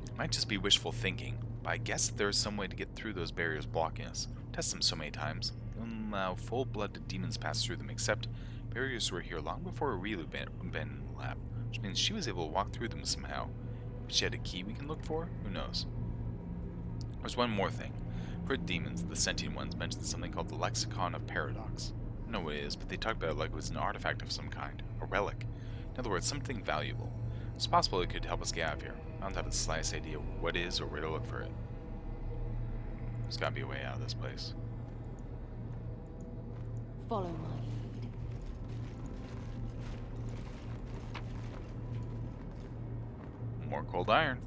It might just be wishful thinking, but I guess there's some way to get through those barriers blocking us. Test them so many times. They don't allow full-blooded demons pass through them, except barriers were here long before Regal abandoned the lab, which means she was able to walk through them somehow. If she had a key we can look for, who knows? There's one more thing. For demons, the sentient ones mentioned something called the Lexicon of Paradox. I don't know what it is, but they talked about it like it was an artifact of some kind, a relic. In other words, something valuable. It's possible it could help us get out of here. I don't have the slightest idea what it is or where to look for it. There's gotta be a way out of this place. Follow my lead. More cold iron.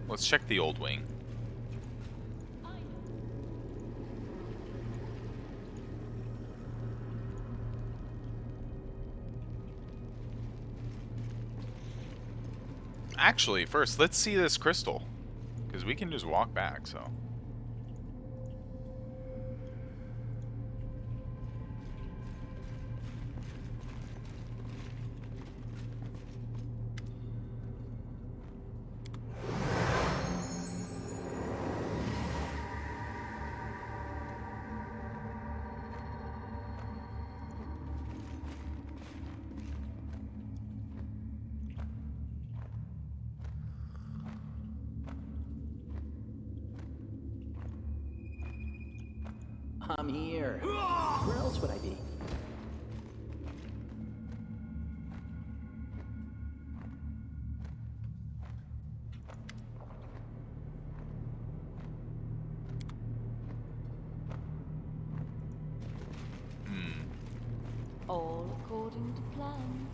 Let's check the old wing. Actually, first, let's see this crystal. Because we can just walk back, so. I'm here. Where else would I be? All according to plan.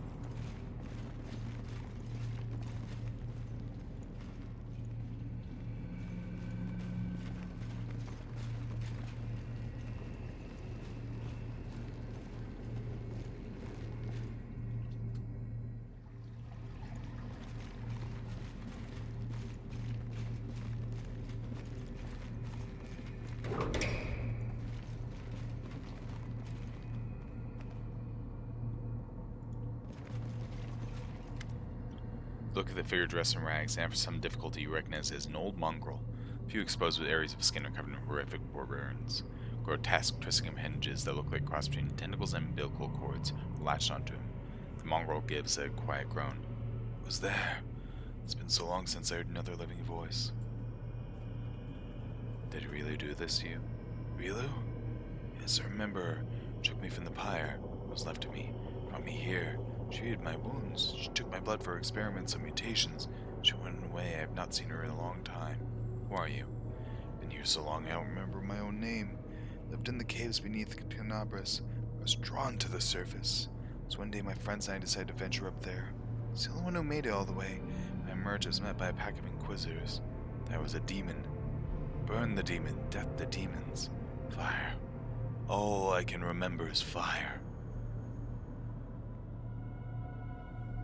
Look at the figure dressed in rags, and for some difficulty you recognize it as an old mongrel. A few exposed with areas of skin are covered in horrific war burns. Grotesque twisting appendages that look like a cross between tentacles and umbilical cords are latched onto him. The mongrel gives a quiet groan. Who's there? It's been so long since I heard another living voice. Did he really do this to you? Rilu? Yes, I remember. Took me from the pyre. What was left of me. Brought me here. She treated my wounds. She took my blood for experiments on mutations. She went away. I have not seen her in a long time. Who are you? Been here so long I don't remember my own name. Lived in the caves beneath Canabras. I was drawn to the surface. So one day my friends and I decided to venture up there. I was the only one who made it all the way. I emerged, I was met by a pack of inquisitors. That was a demon. Burn the demon, death the demons. Fire. All I can remember is fire.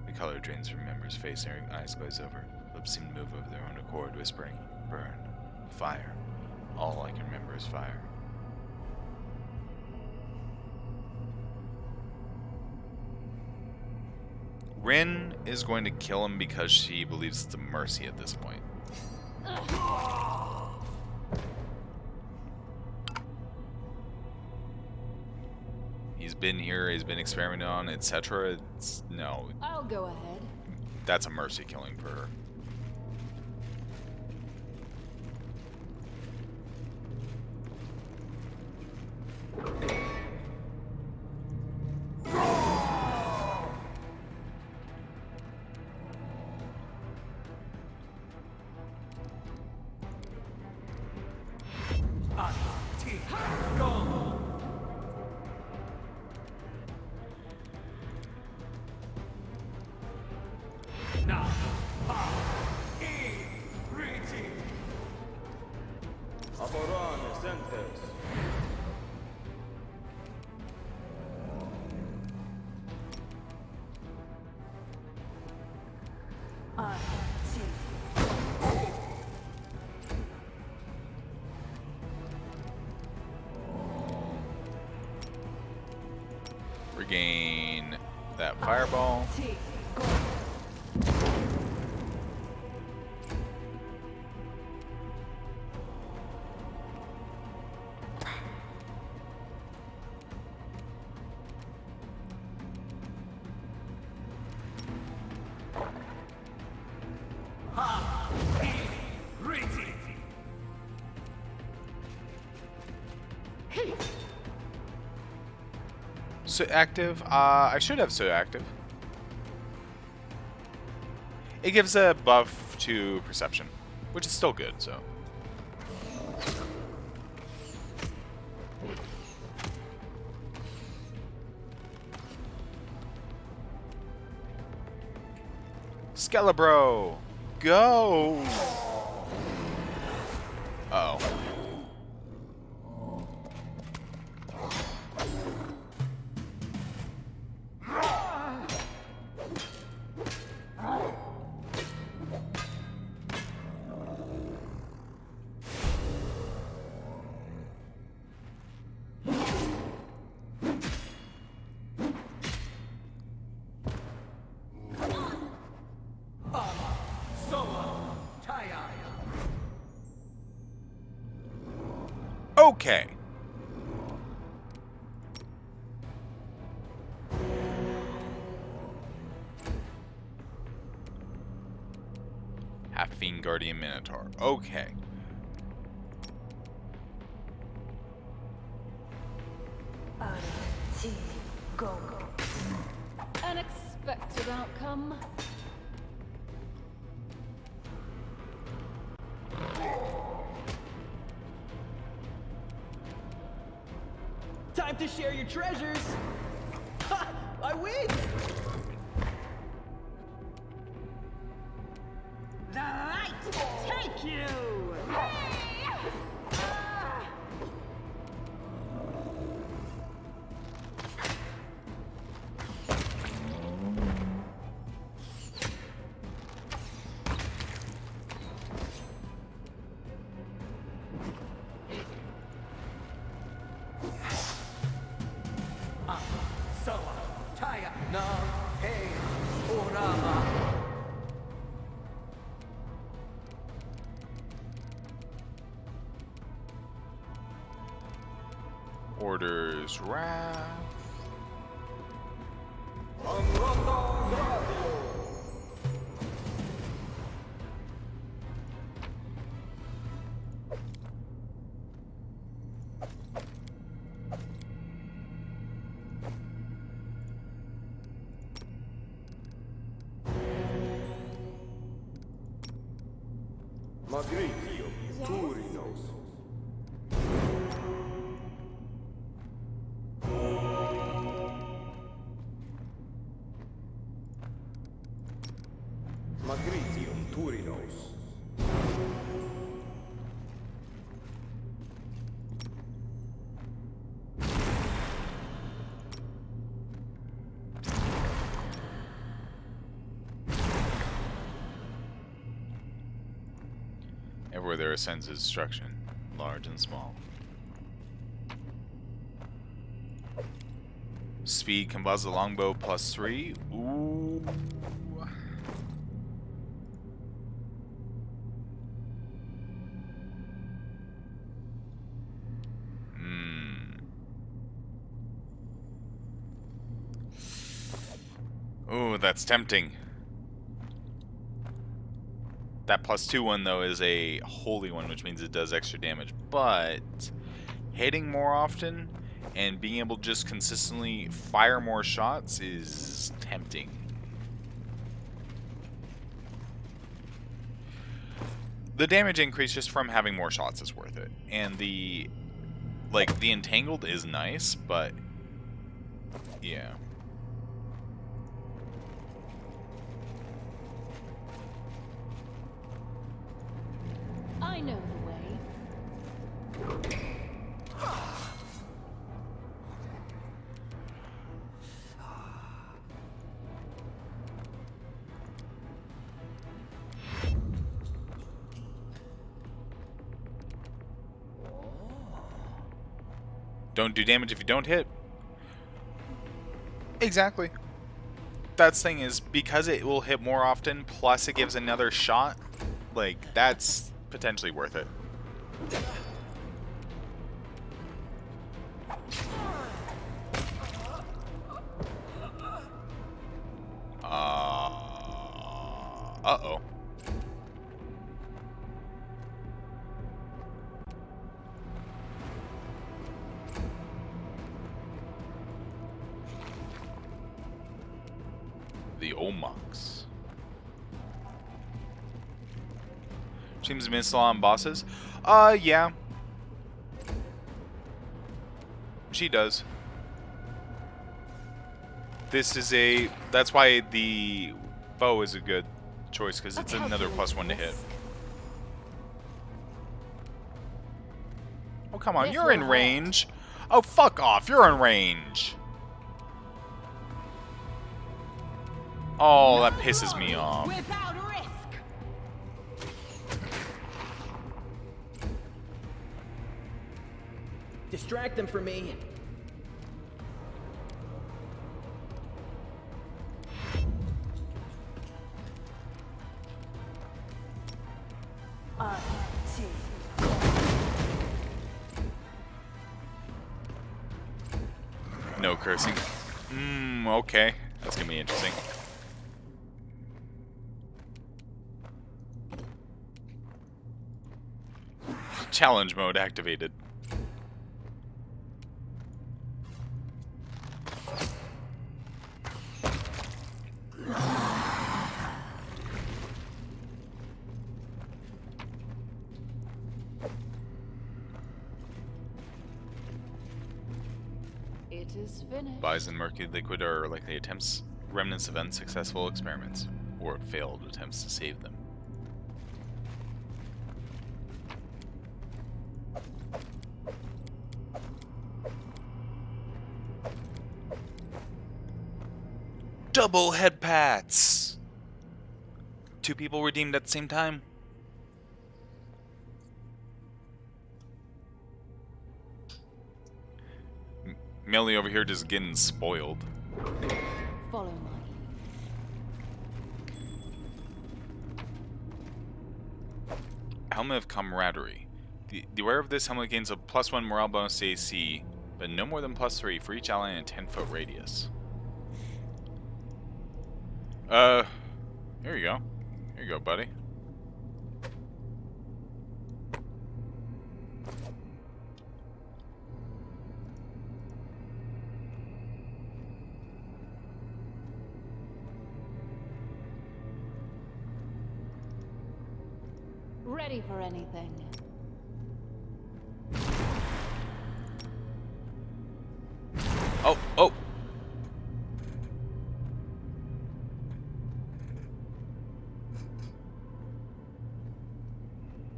The color drains from Member's face, and her eyes glaze over. Lips seem to move of their own accord, whispering, burn. Fire. All I can remember is fire. Rin is going to kill him because she believes it's a mercy at this point. He's been here, he's been experimenting on, etc. No, I'll go ahead. that's a mercy killing for her. Regain that fireball. So active. I should have so active. It gives a buff to perception, which is still good, so. Skelebro! Go! Uh-oh. Okay. Half Fiend Guardian Minotaur. Okay. Unexpected outcome. Time to share your treasures! Ha! I win! The light take you! Soa, Taya, Na, Hey, Orama. Order's Wrath. Magritio, Turinos. Magritio, Turinos. Everywhere there ascends is destruction, large and small. Speed composite longbow +3. Ooh. Ooh, that's tempting. That +2 one, though, is a holy one, which means it does extra damage. But hitting more often and being able to just consistently fire more shots is tempting. The damage increase just from having more shots is worth it. And the entangled is nice, but yeah. I know the way. Don't do damage if you don't hit. Exactly. That's the thing is, because it will hit more often, plus it gives another shot, like, that's potentially worth it. Uh-oh. The Omox. Seems to miss a lot on bosses. Yeah. She does. This is a... That's why the bow is a good choice, because it's another +1 to hit. Oh, come on. This You're in will range. Oh, fuck off. You're in range. Oh, that pisses me off. Without risk. Distract them for me. No cursing. Okay. That's gonna be interesting. Challenge mode activated. It is finished. Bison Murky Liquid are likely attempts, remnants of unsuccessful experiments, or failed attempts to save them. Double head pats! 2 people redeemed at the same time. Melly over here just getting spoiled. Follow my lead. Helmet of Camaraderie. The wearer of this helmet gains a +1 morale bonus to AC, but no more than +3 for each ally in a 10-foot radius. Here you go. Here you go, buddy. Ready for anything. Oh, oh!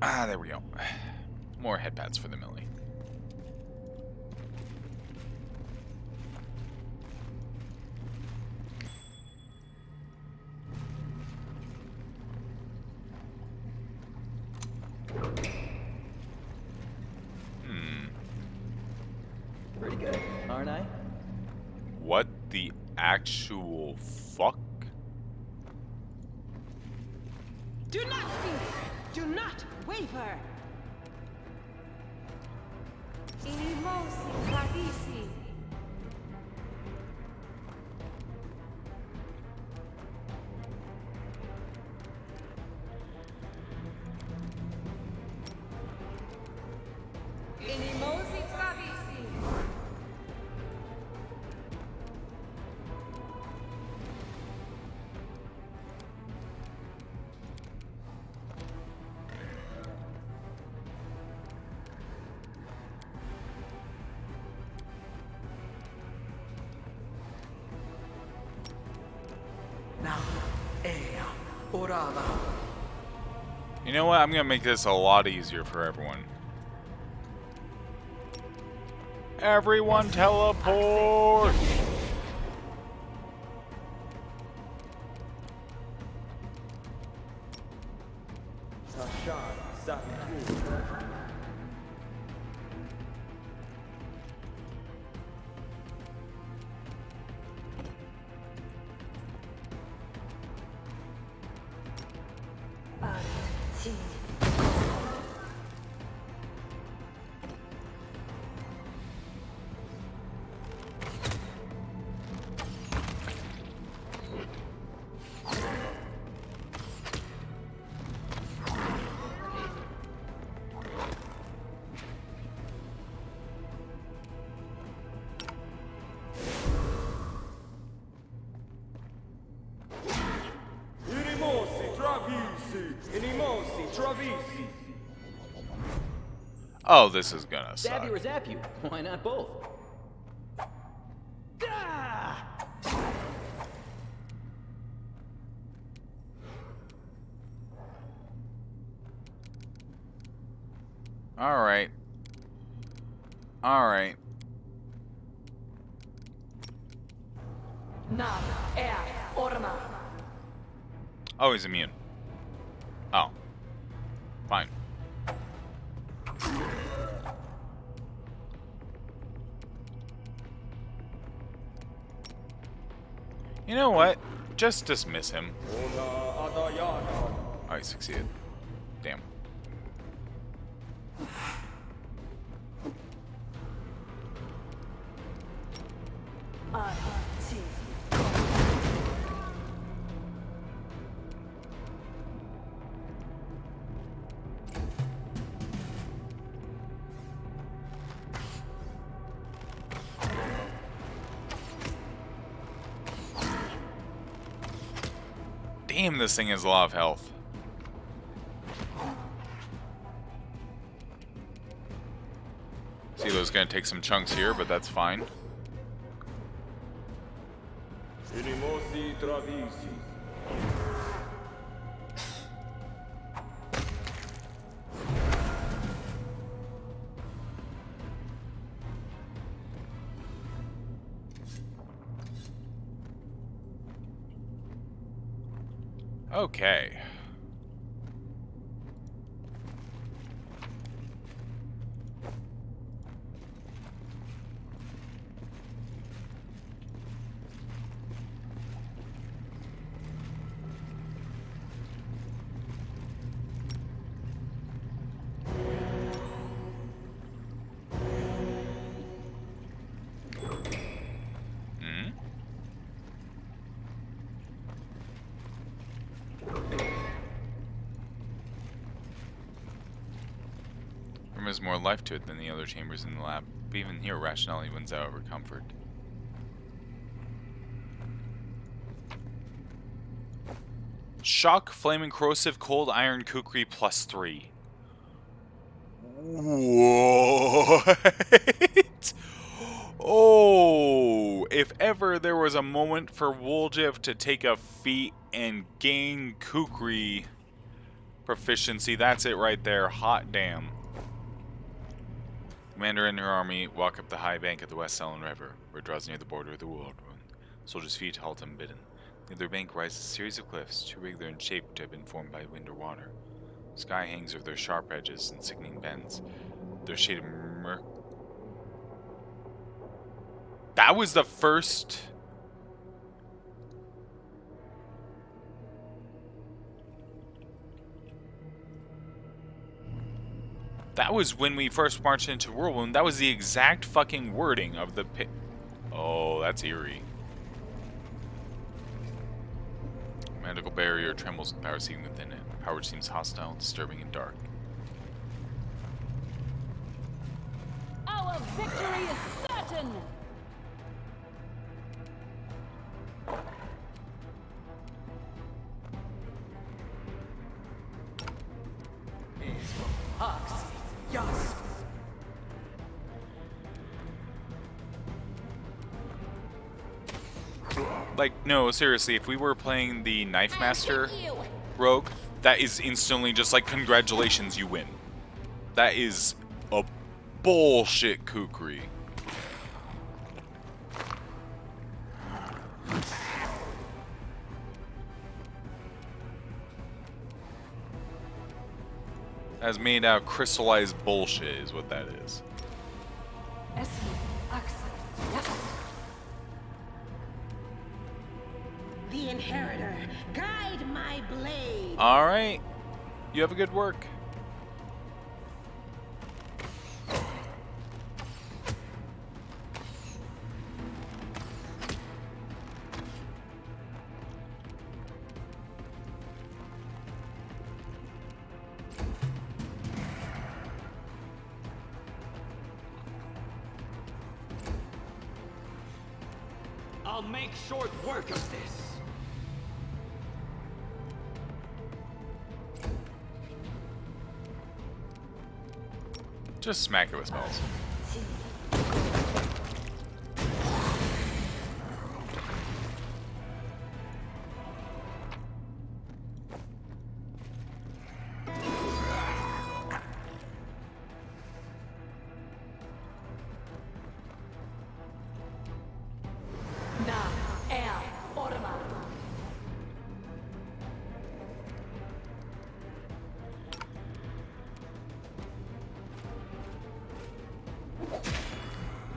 Ah, there we go. More head pads for the Millie. Pretty good, aren't I? What the actual fuck? Do not fear. Do not waver. Now, Ea, Orava. You know what? I'm gonna make this a lot easier for everyone. Everyone teleport! Sashan, Satur. Oh, this is gonna Stab suck. you or zap you? Why not both? Ah! Alright. Alright. Na, orma. Oh, he's immune. Oh. Fine. You know what? Just dismiss him. I succeeded. Damn. Damn, this thing has a lot of health. Silo's gonna take some chunks here, but that's fine. Okay. Room has more life to it than the other chambers in the lab. But even here, rationality wins out over comfort. Shock, Flaming Corrosive, Cold Iron, Kukri, +3. What? Oh, if ever there was a moment for Woljev to take a feat and gain Kukri proficiency, that's it right there. Hot damn. Commander and her army walk up the high bank of the West Selin River, where it draws near the border of the world. Soldiers' feet halt unbidden. Near their bank rises a series of cliffs, too regular in shape to have been formed by wind or water. The sky hangs over their sharp edges and sickening bends. Their shade of That was the first... That was when we first marched into Whirlwind. That was the exact fucking wording of the pit. Oh, that's eerie. Magical barrier trembles with power seeking within it. Power seems hostile, disturbing, and dark. Our victory is certain! Yes. Like, no, seriously, if we were playing the Knife Master rogue, that is instantly just like, congratulations, you win. That is a bullshit kukri. That's made out of crystallized bullshit is what that is. The Inheritor, guide my blade. Alright. You have a good work. I'll make short work of this. Just smack it with spells. Na er Orma.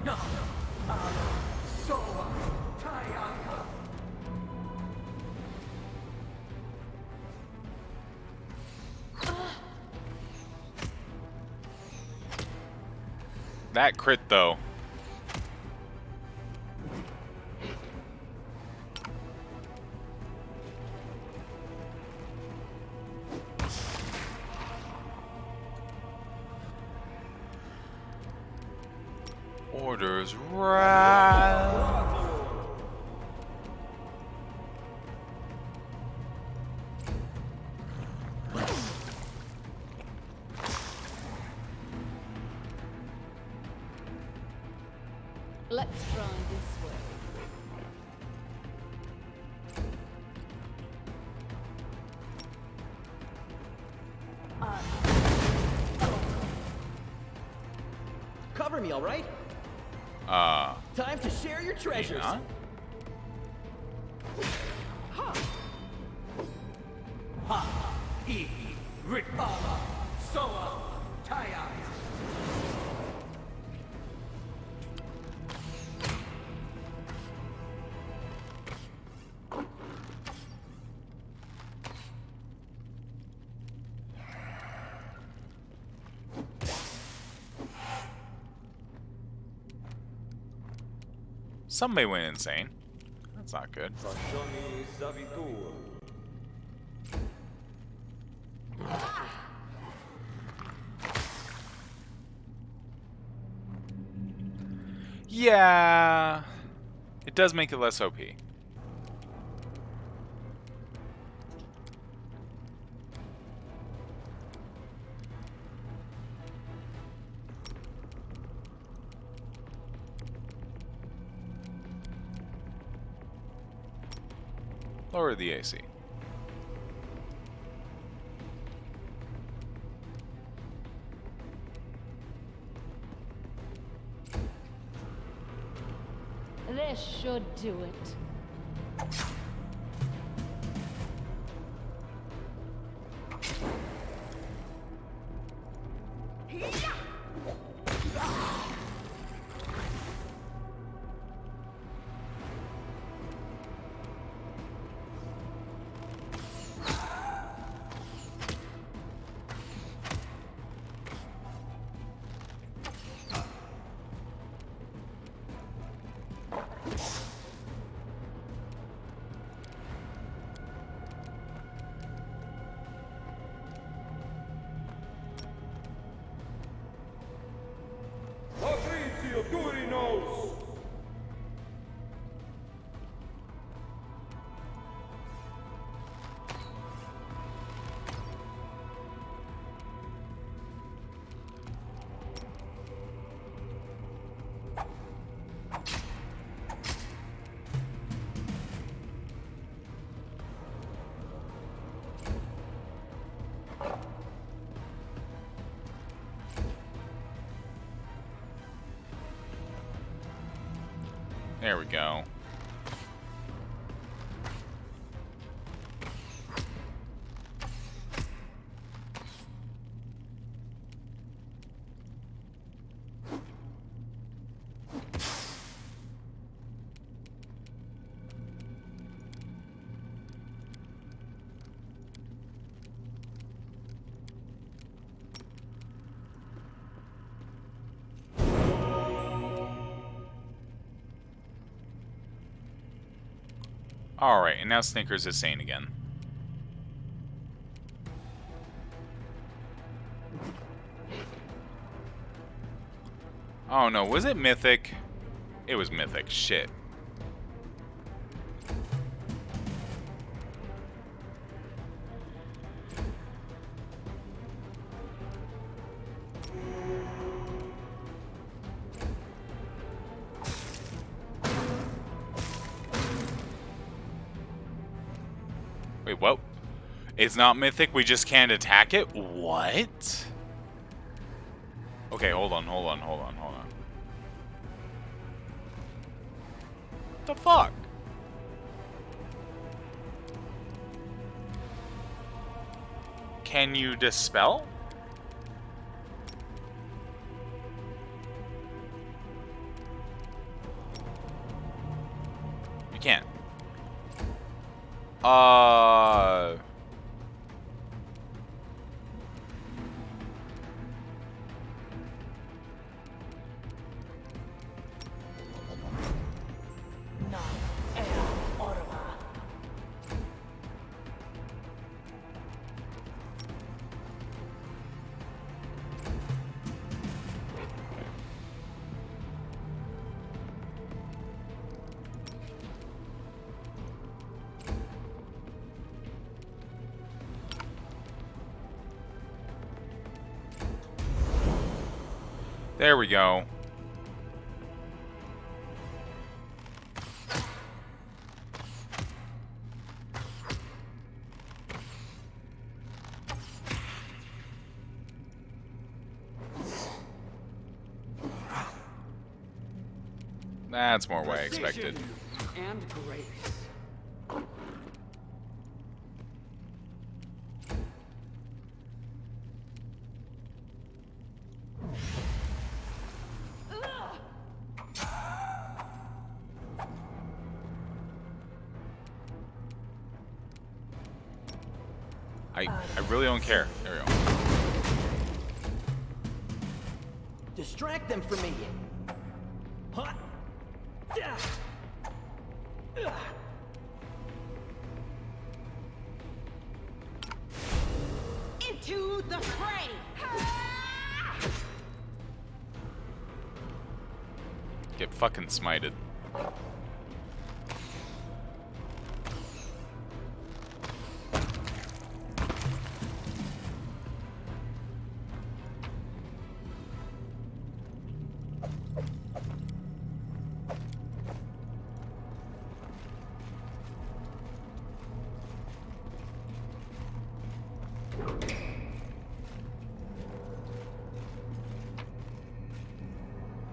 No. Soa. Tayaka. That crit, though. Orders right. Let's try this way. Cover me, all right? Time to share your treasures. Huh? Soa. Taya. Somebody went insane. That's not good. Sashoni Savitur. Yeah. It does make it less OP. Lower the AC. This should do it. Patrizio Durinos. There we go. Alright, and now Snickers is sane again. Oh no, was it Mythic? It was Mythic. Shit. Wait, what? It's not mythic, we just can't attack it? What? Okay, hold on. The fuck? Can you dispel? You can't. Na air Orma. There we go. That's more what I expected. Precision and grace. I really don't care. There we go. Distract them from me. Hot. Into the fray! Get fucking smited.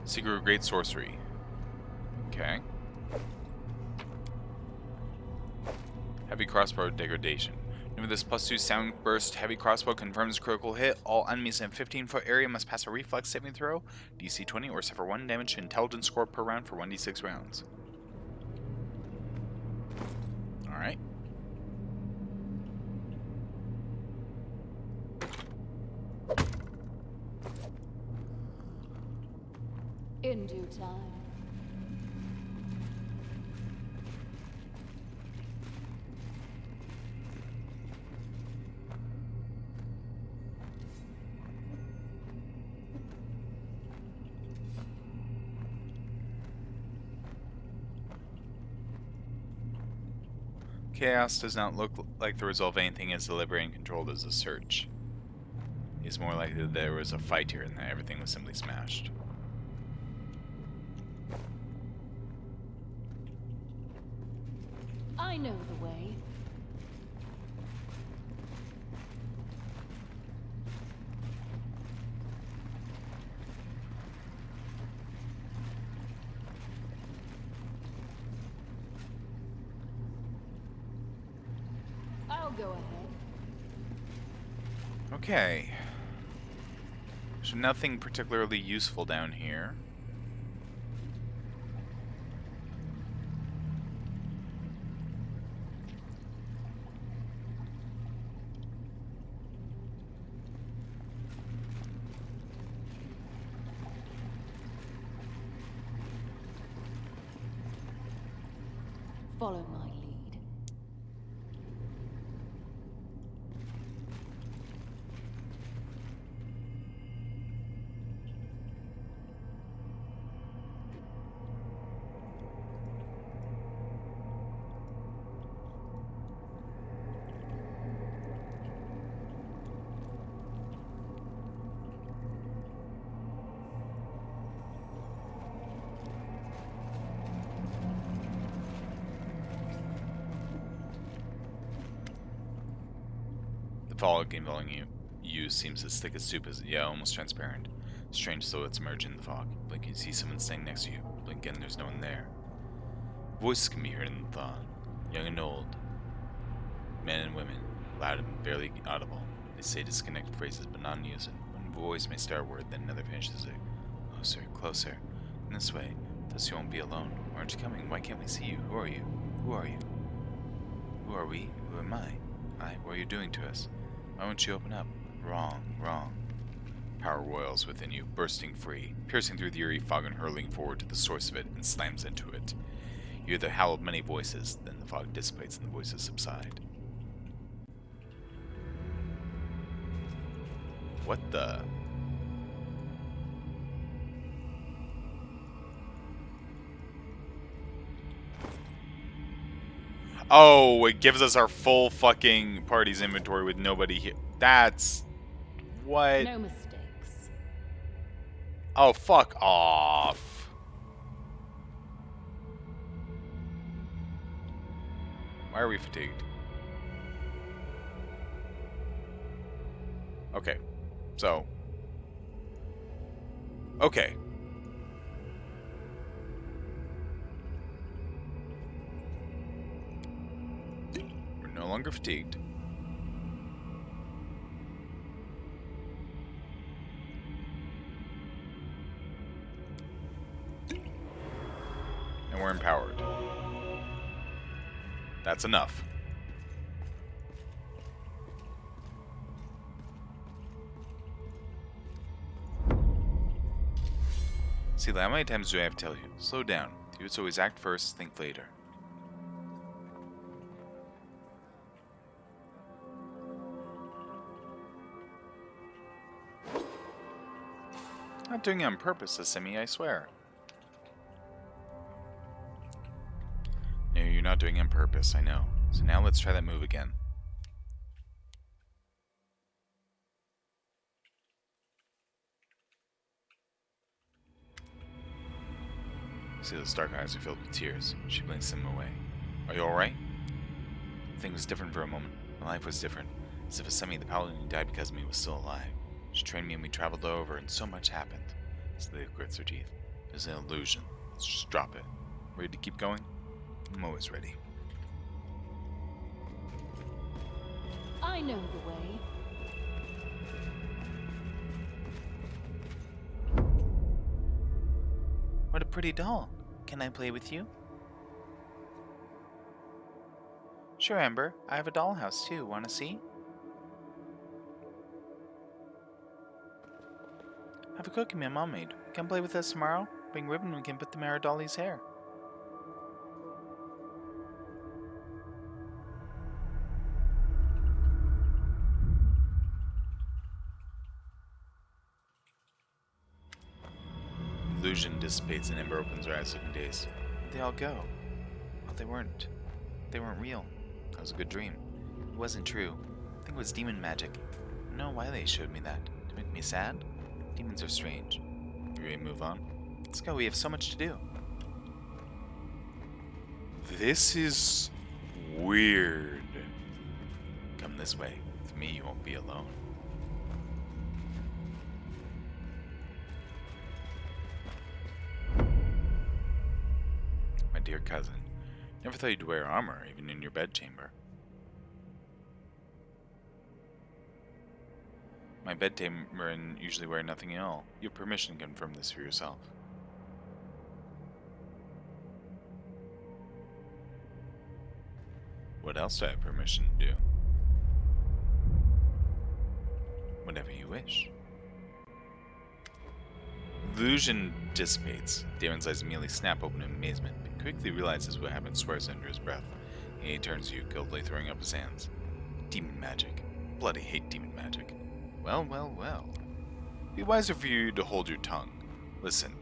Secret of Great Sorcery. Okay. Heavy Crossbow Degradation. With this +2 sound burst, heavy crossbow confirms critical hit. All enemies in a 15-foot area must pass a reflex saving throw, DC 20, or suffer 1 damage to intelligence score per round for 1d6 rounds. Alright. In due time. Chaos does not look like the result of anything as deliberate and controlled as a search. It's more likely that there was a fight here and that everything was simply smashed. I know the way. I'll go ahead. Okay. So nothing particularly useful down here. Follow my lead. The fog enveloping you seems as thick as soup as, yeah, almost transparent. Strange silhouettes emerge in the fog. Blink, you see someone standing next to you. Blink again, there's no one there. Voices can be heard in the fog, young and old, men and women, loud and barely audible. They say disconnected phrases, but not in unison. One voice may start a word, then another finishes it. Closer, closer. In this way, thus you won't be alone. Why aren't you coming? Why can't we see you? Who are you? Who are you? Who are we? Who am I? What are you doing to us? Why won't you open up? Wrong, wrong. Power roils within you, bursting free, piercing through the eerie fog and hurling forward to the source of it, and slams into it. You hear the howl of many voices, then the fog dissipates and the voices subside. What the? Oh, it gives us our full fucking party's inventory with nobody here. That's... what? No mistakes. Oh, fuck off. Why are we fatigued? Okay. So. Okay. We're no longer fatigued. And we're empowered. That's enough. See, how many times do I have to tell you? Slow down. You would always act first, think later. Not doing it on purpose, says Simi, I swear. No, you're not doing it on purpose, I know. So now let's try that move again. See, those dark eyes are filled with tears. She blinks them away. Are you alright? Thing was different for a moment. My life was different. As if a Semi, the paladin who died because of me, was still alive. She trained me and we traveled over, and so much happened. Celia grits her teeth. It was an illusion. Let's just drop it. Ready to keep going? I'm always ready. I know the way. What a pretty doll. Can I play with you? Sure, Amber. I have a dollhouse too. Want to see? I have a cookie my mom made. Come play with us tomorrow? Bring ribbon and we can put them in our dolly's hair. Illusion dissipates and Ember opens her eyes looking dazed. Where'd they all go? Oh, they weren't real. That was a good dream. It wasn't true. I think it was demon magic. I don't know why they showed me that. To make me sad? Demons are strange. You ready to move on? Let's go, we have so much to do. This is weird. Come this way. With me, you won't be alone. My dear cousin, never thought you'd wear armor, even in your bedchamber. My bedchamber and usually wear nothing at all. You have permission to confirm this for yourself. What else do I have permission to do? Whatever you wish. Illusion dissipates. Darren's eyes immediately snap open in amazement, but quickly realizes what happened, swears under his breath. And he turns to you, guiltily throwing up his hands. Demon magic. Bloody hate demon magic. Well, well, well. Be wiser for you to hold your tongue. Listen,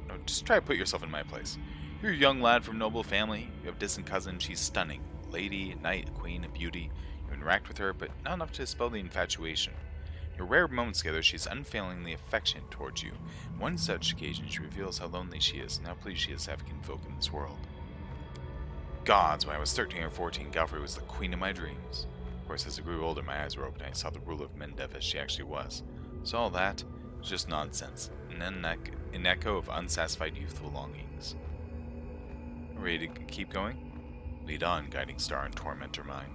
no, just try to put yourself in my place. You're a young lad from noble family. You have a distant cousin. She's stunning. A lady, a knight, a queen, a beauty. You interact with her, but not enough to dispel the infatuation. In your rare moments together, she's unfailingly affectionate towards you. On one such occasion, she reveals how lonely she is and how pleased she is to have kinfolk in this world. Gods, when I was 13 or 14, Galfrey was the queen of my dreams. course, as I grew older, my eyes were open. I saw the ruler of Mendev as she actually was. So all that was just nonsense, an echo of unsatisfied youthful longings. Ready to keep going? Lead on, guiding star and tormentor mine.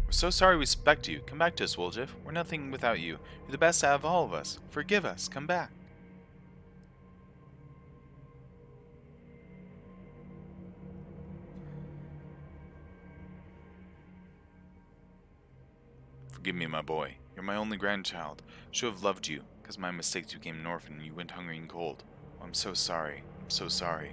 We're so sorry we suspect you. Come back to us, Woljif. We're nothing without you. You're the best out of all of us. Forgive us. Come back. Forgive me, my boy. You're my only grandchild. Should have loved you, because my mistakes you became an orphan and you went hungry and cold. I'm so sorry. I'm so sorry.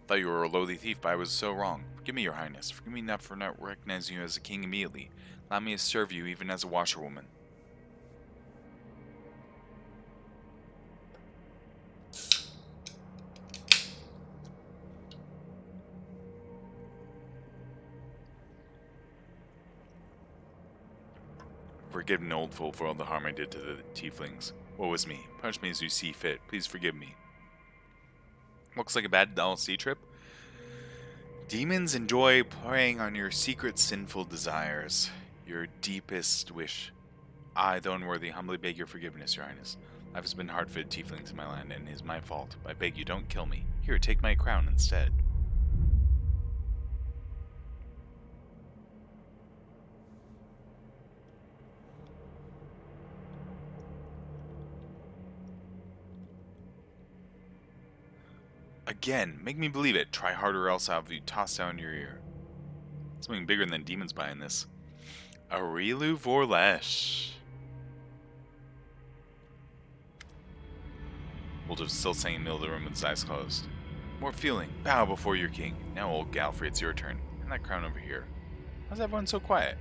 Thought you were a lowly thief, but I was so wrong. Forgive me, your highness. Forgive me not for not recognizing you as a king immediately. Allow me to serve you even as a washerwoman. Forgive an old fool for all the harm I did to the tieflings. Woe is me. Punish me as you see fit. Please forgive me. Looks like a bad DLC trip. Demons enjoy preying on your secret sinful desires, your deepest wish. I, the unworthy, humbly beg your forgiveness, your highness. Life has been hard for the tieflings in my land, and it is my fault. I beg you, don't kill me. Here, take my crown instead. Again, make me believe it. Try harder, else I'll have you tossed down your ear. Something bigger than demons behind this. Aurilu Vorlesh. Wolf still saying in the middle of the room with his eyes closed. More feeling. Bow before your king. Now, old Galfrey, it's your turn. And that crown over here. How's everyone so quiet?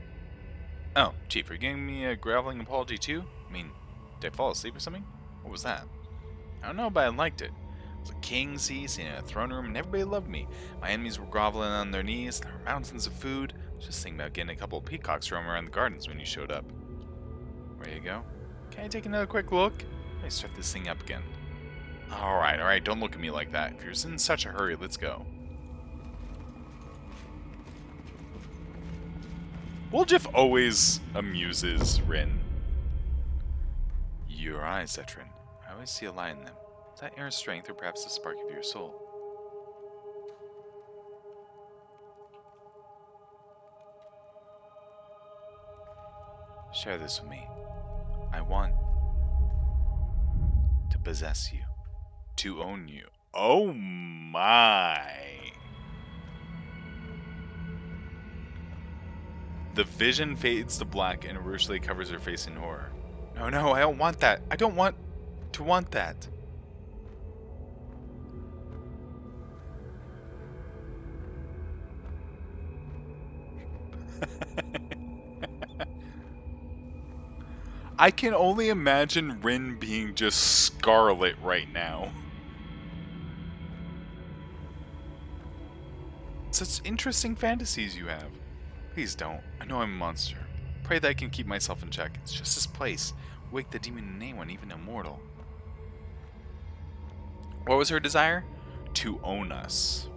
Oh, Chief, are you giving me a groveling apology too? I mean, did I fall asleep or something? What was that? I don't know, but I liked it. I was a king, see, sitting in a throne room, and everybody loved me. My enemies were groveling on their knees, there were mountains of food. I was just thinking about getting a couple of peacocks roam around the gardens when you showed up. Ready to go? Can I take another quick look? Let me start this thing up again. Alright, don't look at me like that. If you're in such a hurry, let's go. Woljif always amuses Rin. Your eyes, Zetrin. I always see a light in them. Is that inner strength or perhaps the spark of your soul? Share this with me. I want to possess you. To own you. Oh my. The vision fades to black and Ursula covers her face in horror. No, I don't want that. I don't want to want that. I can only imagine Rin being just scarlet right now. Such interesting fantasies you have. Please don't. I know I'm a monster. Pray that I can keep myself in check. It's just this place. Wake the demon in anyone, even immortal. What was her desire? To own us.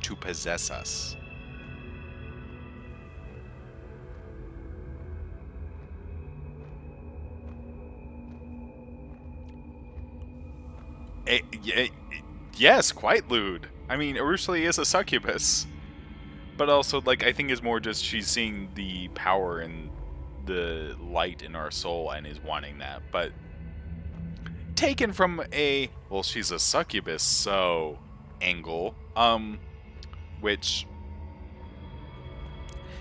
To possess us. Yes, quite lewd. I mean, Ursula is a succubus. But also, like, I think it's more just she's seeing the power and the light in our soul and is wanting that. But taken from a, well, she's a succubus, so angle. Which,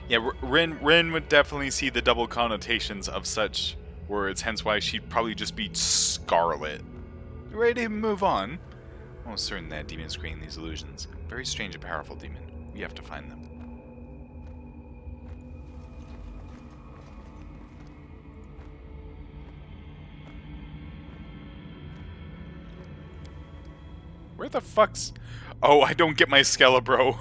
yeah, Rin would definitely see the double connotations of such words, hence why she'd probably just be scarlet. You ready to move on? I'm almost certain that demon is creating these illusions. Very strange and powerful demon. We have to find them. Where the fuck's... Oh, I don't get my Skelebro.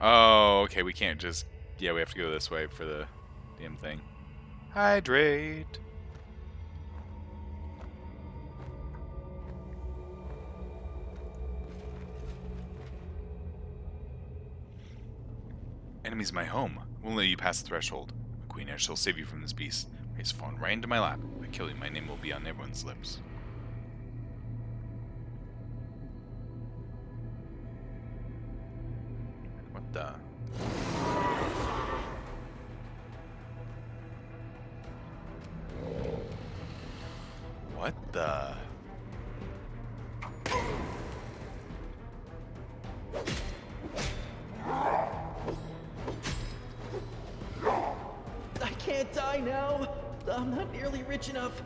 Oh, okay, we can't just... Yeah, we have to go this way for the damn thing. Hydrate. Enemy's my home. I won't let you pass the threshold. Queen, I shall save you from this beast. He's fallen right into my lap. If I kill you, my name will be on everyone's lips. What the... What the... I can't die now. I'm not nearly rich enough.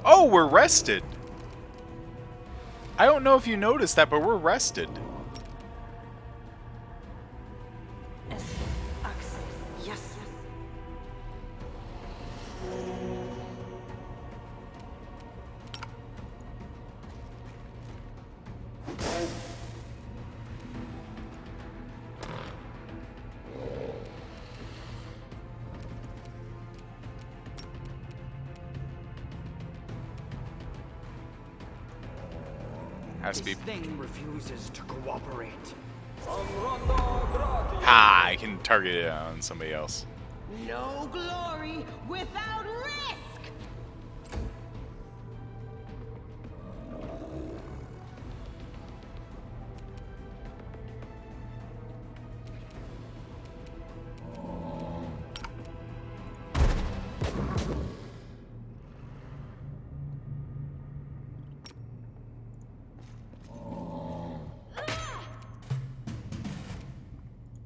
Oh, we're rested! I don't know if you noticed that, but we're rested. Yes. Has to be... This thing refuses to cooperate. Ha! I can target it on somebody else. No glory without risk!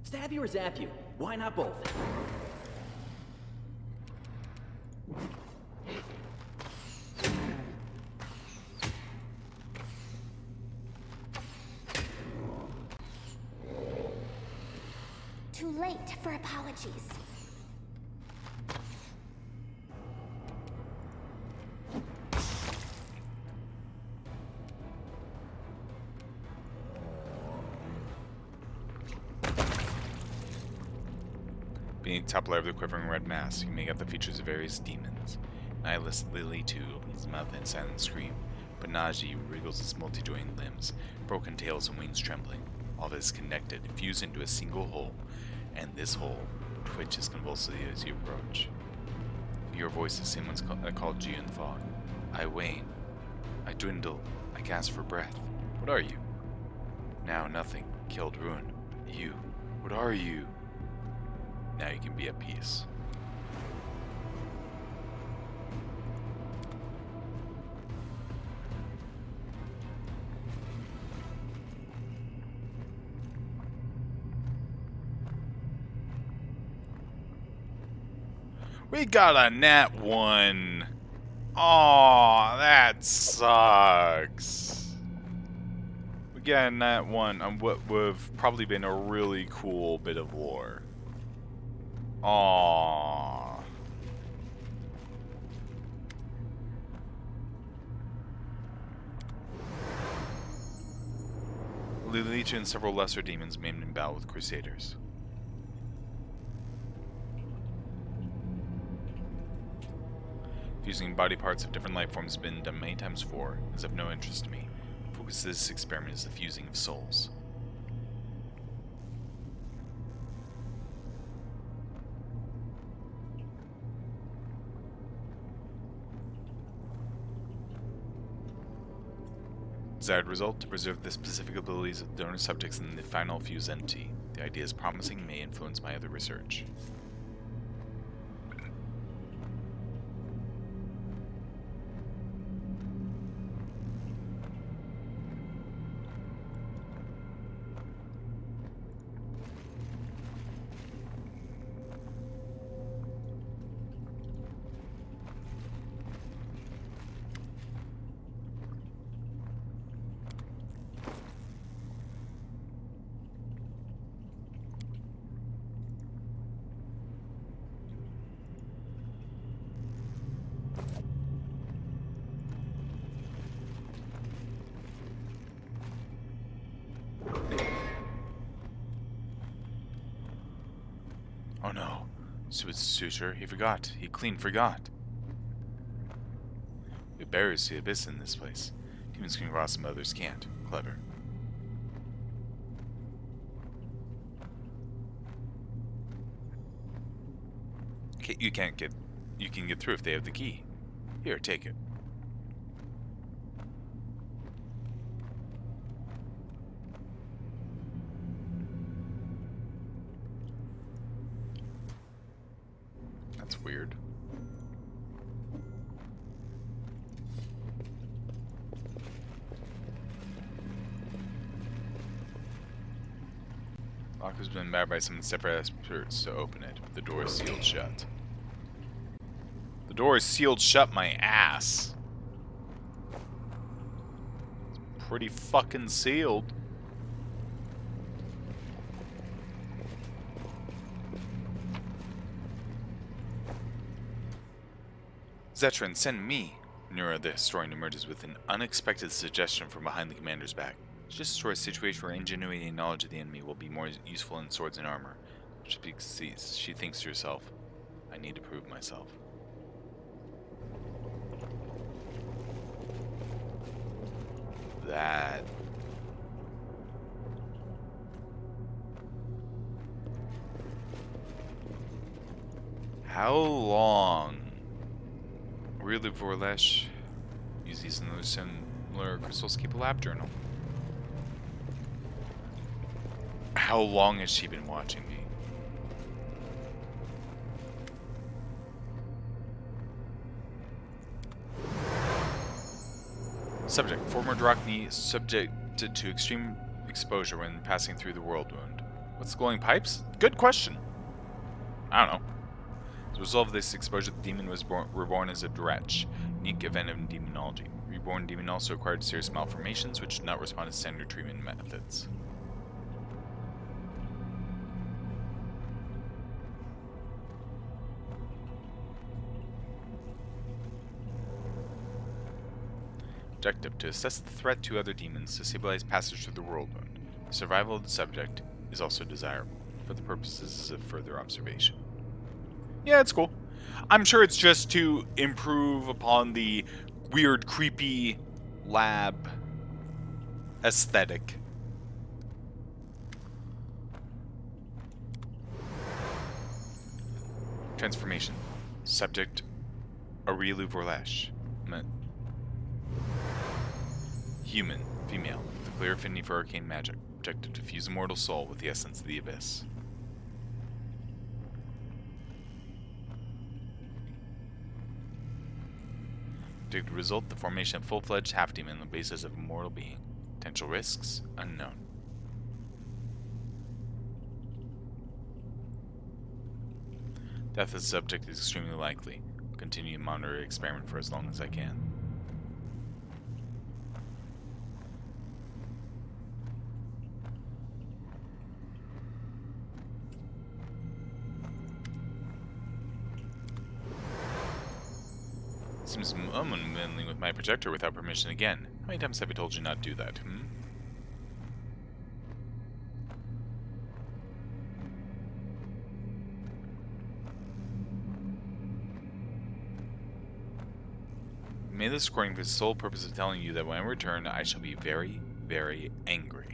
Stab you or zap you? Why not both? Too late for apologies. Beneath the top layer of the quivering red mass, you make out the features of various demons. Eyeless Lily, too, opens his mouth in a silent scream, but Najee wriggles its multi-jointed limbs, broken tails and wings trembling. All of it is connected, fused into a single whole, and this whole twitches convulsively as you approach. Your voice is someone's called you in the fog. I wane. I dwindle. I gasp for breath. What are you? Now nothing. Killed ruin. But you. What are you? Now you can be at peace. We got a nat 1. Aw, that sucks. We got a nat 1 on what would have probably been a really cool bit of lore. Aww. The Leech and several lesser demons maimed in battle with Crusaders. Fusing body parts of different life forms has been done many times before, is of no interest to me. The focus of this experiment is the fusing of souls. Desired result, to preserve the specific abilities of the donor subjects in the final fused entity. The idea is promising, may influence my other research. Oh no. Suitor, he forgot. He clean forgot. We buries the abyss in this place. Demons can cross them, others can't. Clever. You can't get... You can get through if they have the key. Here, take it. That's weird. Lock has been battered by some separate efforts to open it, but the door is sealed shut. The door is sealed shut, my ass. It's pretty fucking sealed. Zetran, send me. Nura, the historian, emerges with an unexpected suggestion from behind the commander's back. Just destroy a situation where ingenuity and knowledge of the enemy will be more useful than swords and armor. She thinks to herself, I need to prove myself. That... How long? Really, Vorlesh? Use these in the similar crystals. Keep a lab journal. How long has she been watching me? Subject. Former Drachni subjected to extreme exposure when passing through the world wound. What's the glowing pipes? Good question. I don't know. As a result of this exposure, the demon was reborn as a Dretch, unique event in demonology. Reborn demon also acquired serious malformations, which did not respond to standard treatment methods. Objective: to assess the threat to other demons to stabilize passage through the world wound. The survival of the subject is also desirable, for the purposes of further observation. Yeah, it's cool. I'm sure it's just to improve upon the weird, creepy lab aesthetic. Transformation. Subject: Aurilu Vorlesh. Human, female, with a clear affinity for arcane magic. Objective: to fuse a mortal soul with the essence of the abyss. Objective result: the formation of full-fledged half-demon on the basis of a mortal being. Potential risks: unknown. Death of the subject is extremely likely. I'll continue to monitor the experiment for as long as I can. Seems I'm unwilling with my projector without permission again. How many times have I told you not to do that, I made this recording for the sole purpose of telling you that when I return, I shall be very, very angry.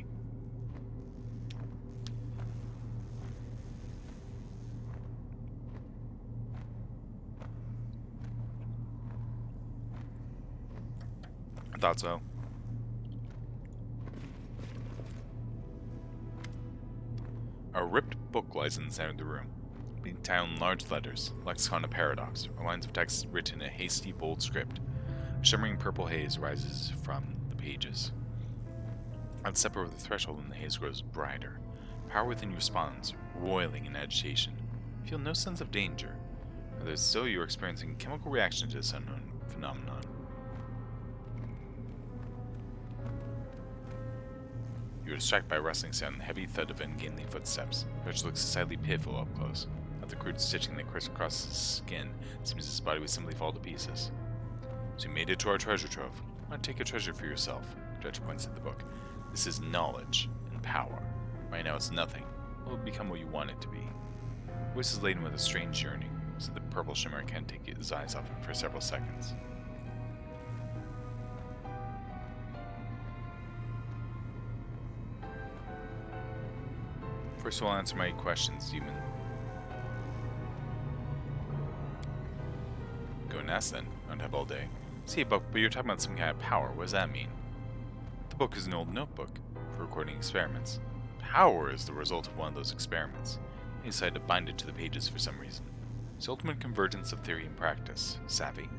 I thought so. A ripped book lies in the center of the room. Being titled in large letters, Lexicon of Paradox, or lines of text written in a hasty, bold script. A shimmering purple haze rises from the pages. I'd step over the threshold and the haze grows brighter. Power within you responds, roiling in agitation. Feel no sense of danger, although as though you are experiencing a chemical reaction to this unknown phenomenon. You are distracted by a rustling sound and the heavy thud of ungainly footsteps, which looks decidedly pitiful up close. At the crude stitching that crisscrosses his skin, it seems his body would simply fall to pieces. So you made it to our treasure trove. Why not take a treasure for yourself? The judge points at the book. This is knowledge and power. Right now it's nothing. It will become what you want it to be. The voice is laden with a strange yearning, so the purple shimmer can't take his eyes off it for several seconds. First we'll answer my questions, demon. Go and ask then. I don't have all day. See a book, but you're talking about some kind of power. What does that mean? The book is an old notebook for recording experiments. Power is the result of one of those experiments. He decided to bind it to the pages for some reason. It's the ultimate convergence of theory and practice. Savvy.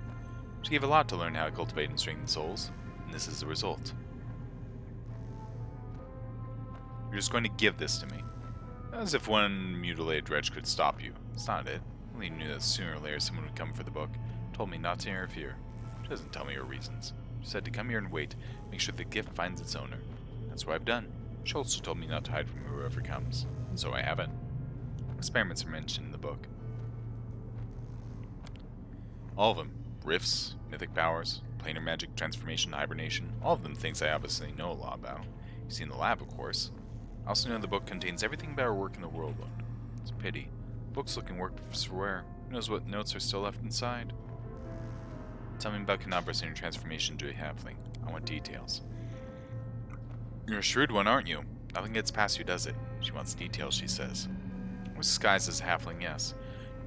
She gave a lot to learn how to cultivate and strengthen souls, and this is the result. You're just going to give this to me. As if one mutilated wretch could stop you. It's not it. I only knew that sooner or later someone would come for the book. Told me not to interfere. She doesn't tell me her reasons. She said to come here and wait, make sure the gift finds its owner. That's what I've done. She also told me not to hide from whoever comes, and so I haven't. Experiments are mentioned in the book. All of them. Rifts, mythic powers, planar magic, transformation, hibernation, all of them things I obviously know a lot about. You've seen the lab, of course. I also know the book contains everything about our work in the world. It's a pity. The book's looking worse for wear. Who knows what notes are still left inside? Tell me about Canabras and your transformation into a halfling. I want details. You're a shrewd one, aren't you? Nothing gets past you, does it? She wants details, she says. I was disguised as a halfling, yes.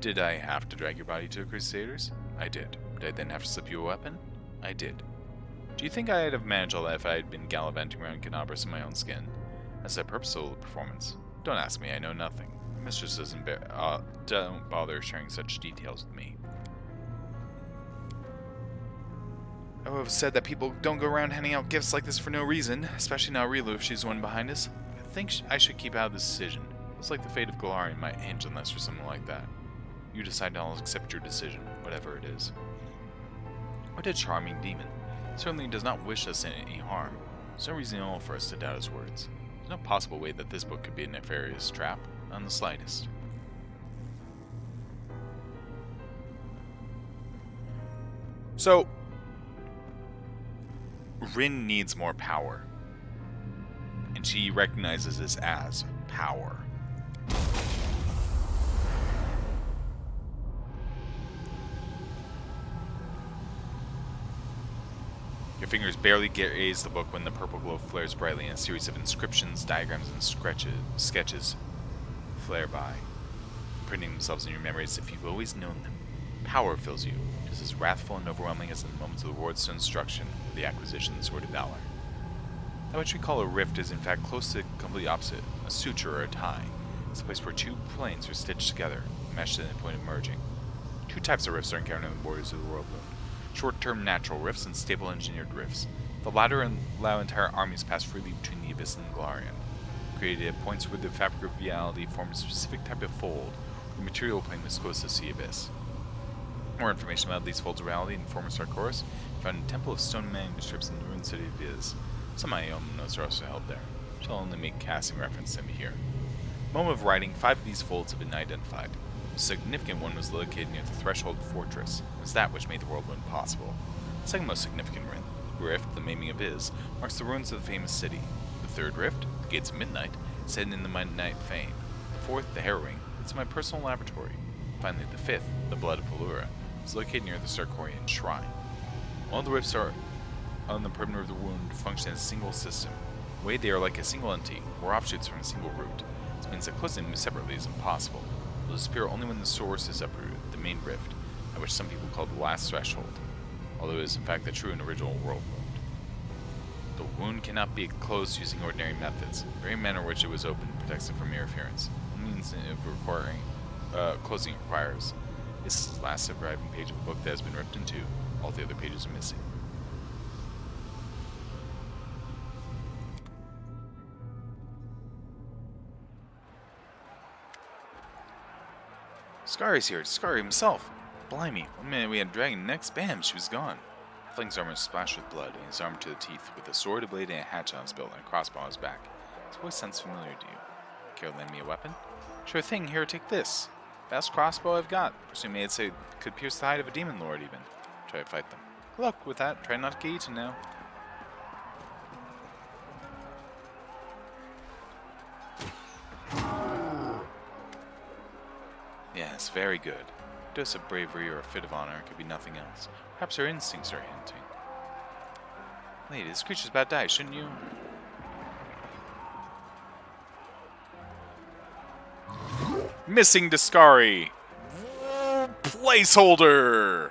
Did I have to drag your body to the Crusaders? I did. Did I then have to slip you a weapon? I did. Do you think I'd have managed all that if I had been gallivanting around Canabras in my own skin? That's the purpose of the performance. Don't ask me, I know nothing. My mistress don't bother sharing such details with me. I would have said that people don't go around handing out gifts like this for no reason, especially not Rilu if she's the one behind us. I think I should keep out of this decision. Looks like the fate of Galarian might hinge on this or something like that. You decide and I'll accept your decision, whatever it is. What a charming demon. Certainly does not wish us any harm. There's no reason at all for us to doubt his words. There's no possible way that this book could be a nefarious trap, none the slightest. So, Rin needs more power, and she recognizes this as power. Your fingers barely graze the book when the purple glow flares brightly and a series of inscriptions, diagrams, and sketches flare by, printing themselves in your memory as if you've always known them. Power fills you, just as wrathful and overwhelming as in the moments of the Lord's instruction or the acquisition of the Sword of Valor. That which we call a rift is in fact close to the complete opposite, a suture or a tie. It's a place where two planes are stitched together, meshed at the point of merging. Two types of rifts are encountered on the borders of the world moon. Short-term natural rifts and stable engineered rifts. The latter allow entire armies to pass freely between the Abyss and Galarian. Created at points where the fabric of reality forms a specific type of fold, the material plane is closest to the Abyss. More information about these folds of reality in former Sarkoris found in a temple of stone manuscripts in the ruined city of Iz. Some Ioma notes are also held there. Shall only make casting reference to them here. Moment of writing, 5 of these folds have been identified. The significant one was located near the Threshold Fortress. It was that which made the world moon possible. The second most significant rift, the Maiming of Iz, marks the ruins of the famous city. The third rift, the Gates of Midnight, is hidden in the Midnight Fane. The fourth, the Harrowing, is my personal laboratory. Finally, the fifth, the Blood of Pelura, is located near the Sarkorian Shrine. All the rifts are on the perimeter of the wound function as a single system. In a way, they are like a single entity, or offshoots from a single root. This means that closing them separately is impossible. They'll disappear only when the source is uprooted, the main rift, at which some people call the last threshold, although it is in fact the true and original world wound. The wound cannot be closed using ordinary methods. The very manner in which it was opened protects it from interference. Only instant closing requires. This is the last surviving page of a book that has been ripped in two. All the other pages are missing. Scari's here. Scary himself. Blimey, one minute we had a dragon, next, bam, she was gone. Halfling's armor is splashed with blood, and his armor to the teeth, with a sword, a blade, and a hatchet on his belt, and a crossbow on his back. His voice sounds familiar to you. Care to lend me a weapon? Sure thing, here, take this. Best crossbow I've got. Presuming it could pierce the hide of a demon lord, even. Try to fight them. Good luck with that. Try not to get eaten now. Yes, very good. A dose of bravery or a fit of honor could be nothing else. Perhaps her instincts are hinting. Lady, this creature's about to die, shouldn't you? Missing Discari! Placeholder!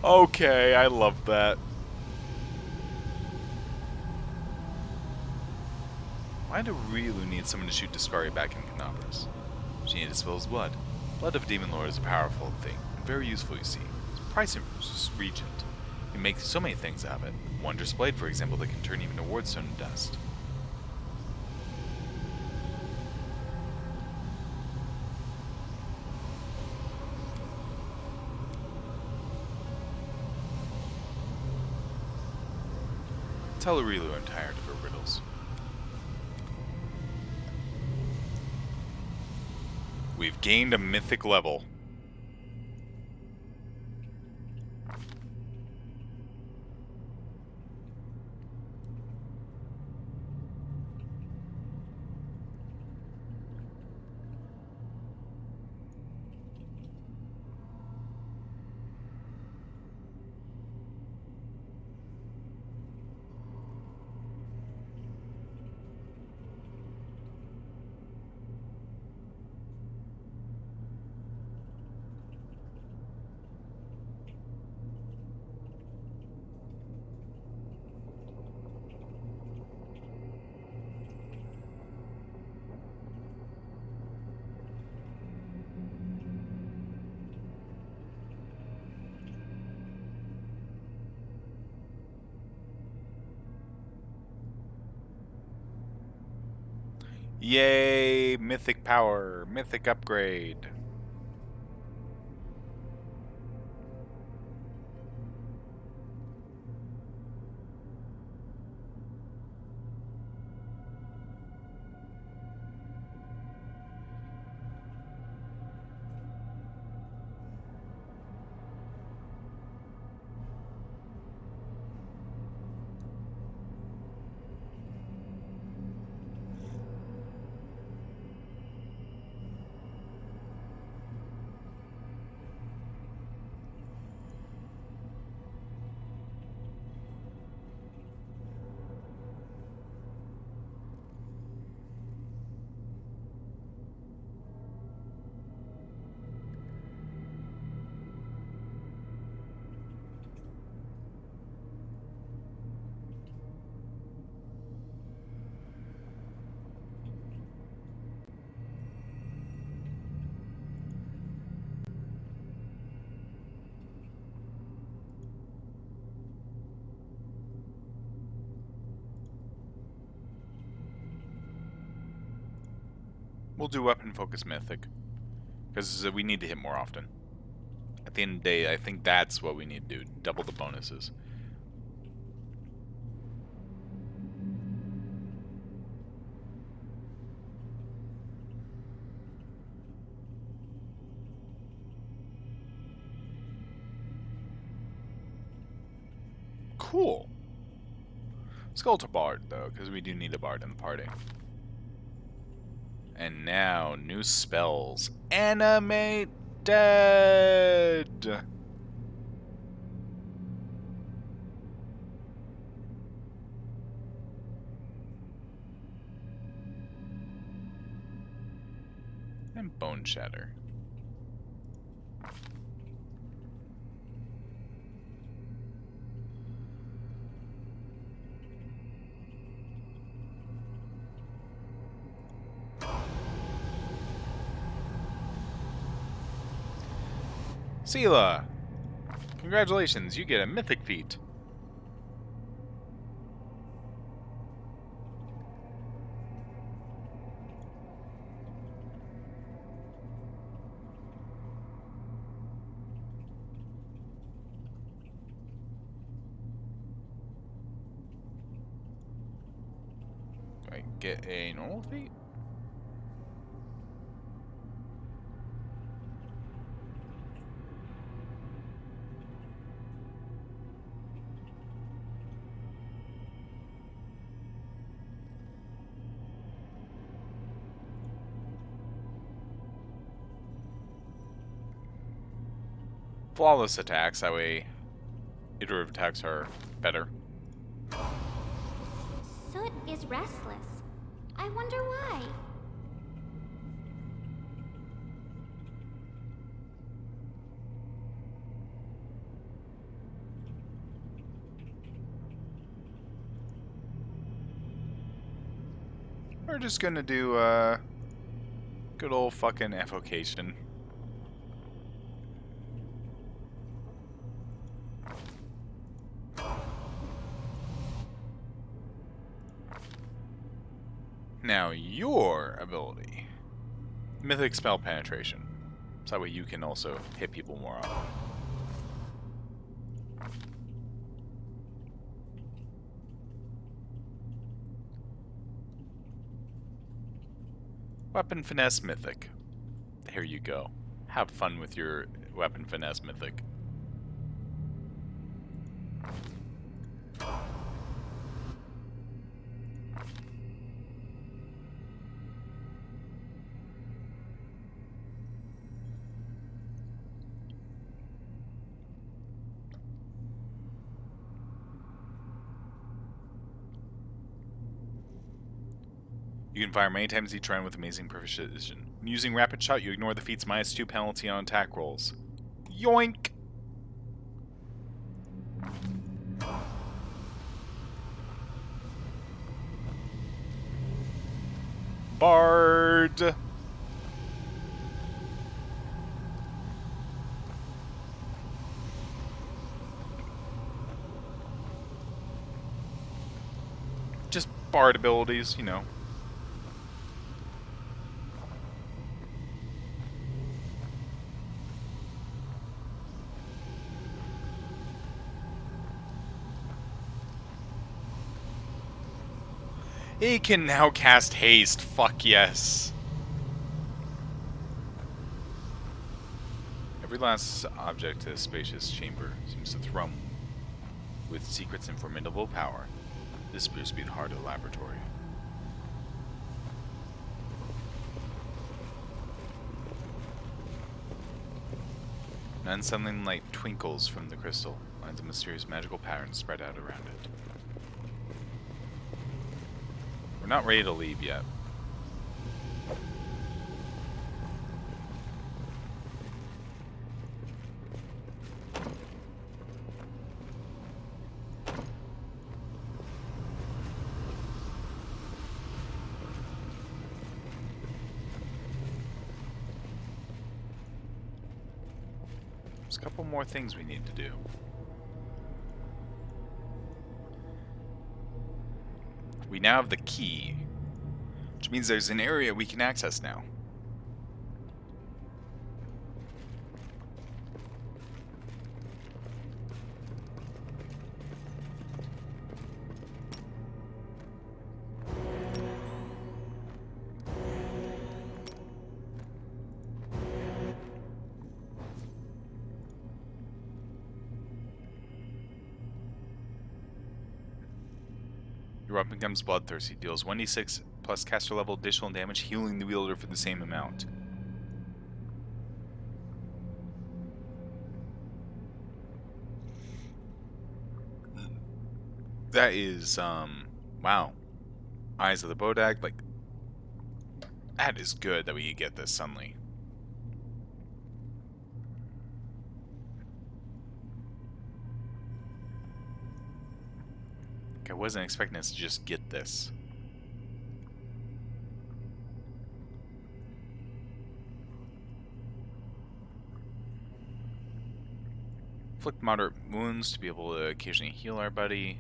Okay, I love that. Why do Rilu need someone to shoot Discari back in Canopus? She needed to spill his blood. Blood of a demon lord is a powerful thing, and very useful, you see. It's a pricing regent. You can make so many things out of it. Wondrous blade, for example, that can turn even a wardstone to dust. Tell Rilu I'm tired of her riddles. We've gained a mythic level. Yay! Mythic power! Mythic upgrade! We'll do weapon focus mythic. Because we need to hit more often. At the end of the day, I think that's what we need to do. Double the bonuses. Cool. Let's go to Bard, though, because we do need a Bard in the party. And now, new spells. Animate Dead! And Bone Shatter. Sela! Congratulations, you get a Mythic feat. Do I get a normal feat? Flawless attacks, that way iterative attacks are better. Soot is restless. I wonder why. We're just gonna do good old fucking evocation. Now your ability. Mythic spell penetration. So that way you can also hit people more often. Weapon finesse mythic. Here you go. Have fun with your weapon finesse mythic. You can fire many times each round with amazing precision. When using Rapid Shot, you ignore the feat's -2 penalty on attack rolls. Yoink! Bard! Just Bard abilities, you know. He can now cast haste. Fuck yes. Every last object in this spacious chamber seems to thrum with secrets and formidable power. This appears to be the heart of the laboratory. An unsettling light twinkles from the crystal, lines of mysterious magical patterns spread out around it. We're not ready to leave yet. There's a couple more things we need to do. We now have the key, which means there's an area we can access now. Your weapon becomes bloodthirsty, deals 1d6 plus caster level additional damage, healing the wielder for the same amount. That is, wow. Eyes of the Bodak, like, that is good that we get this suddenly. I wasn't expecting us to just get this. Inflict moderate wounds to be able to occasionally heal our buddy.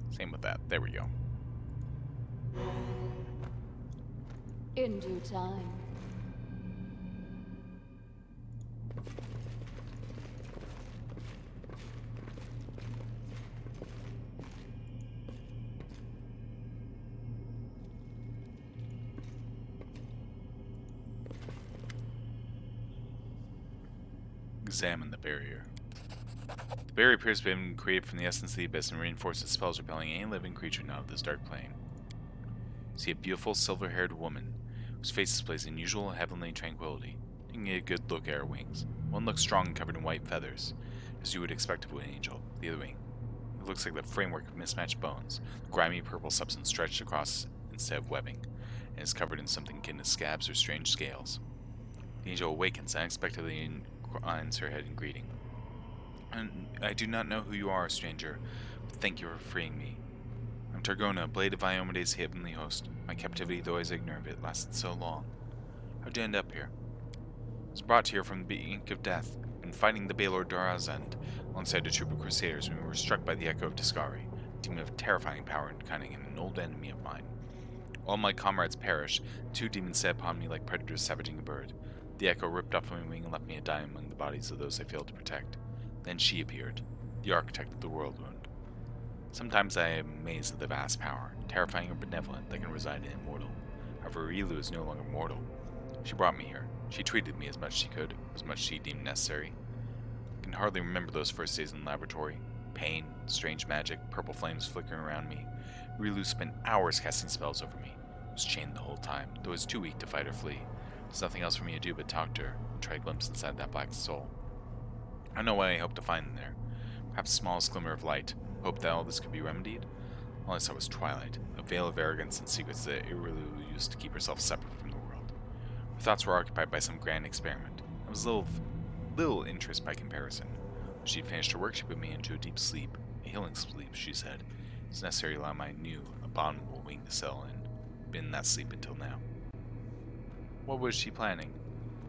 Same with that. There we go. In due time. Examine the barrier. The barrier appears to have been created from the essence of the abyss and reinforces spells repelling any living creature not of this dark plane. See a beautiful silver-haired woman whose face displays unusual heavenly tranquility. You can get a good look at her wings. One looks strong and covered in white feathers, as you would expect of an angel. The other wing, it looks like the framework of mismatched bones, grimy purple substance stretched across instead of webbing, and is covered in something akin to scabs or strange scales. The angel awakens unexpectedly and inclines her head in greeting. I do not know who you are, stranger, but thank you for freeing me. I'm Targona, blade of Iomedes' heavenly host. My captivity, though I was ignorant of it, lasted so long. How'd you end up here? I was brought here from the brink of death, and fighting the Baelor Darazend alongside a troop of crusaders when we were struck by the Echo of Discari, a demon of terrifying power and cunning and an old enemy of mine. All my comrades perished, 2 demons set upon me like predators savaging a bird. The Echo ripped off my wing and left me to die among the bodies of those I failed to protect. Then she appeared, the architect of the world wound. Sometimes I am amazed at the vast power, terrifying or benevolent, that can reside in a mortal. However, Rilu is no longer mortal. She brought me here. She treated me as much as she could, as much as she deemed necessary. I can hardly remember those first days in the laboratory. Pain, strange magic, purple flames flickering around me. Rilu spent hours casting spells over me. I was chained the whole time, though I was too weak to fight or flee. There's nothing else for me to do but talk to her and try to glimpse inside that black soul. I don't know what I hope to find in there. Perhaps the smallest glimmer of light. Hope that all this could be remedied? All I saw was twilight, a veil of arrogance and secrets that Irilu used to keep herself separate from the world. Her thoughts were occupied by some grand experiment. I was little interest by comparison. When she'd finished her work, she put me into a deep sleep. A healing sleep, she said. It's necessary to allow my new, abominable wing to settle in. I've been in that sleep until now. What was she planning?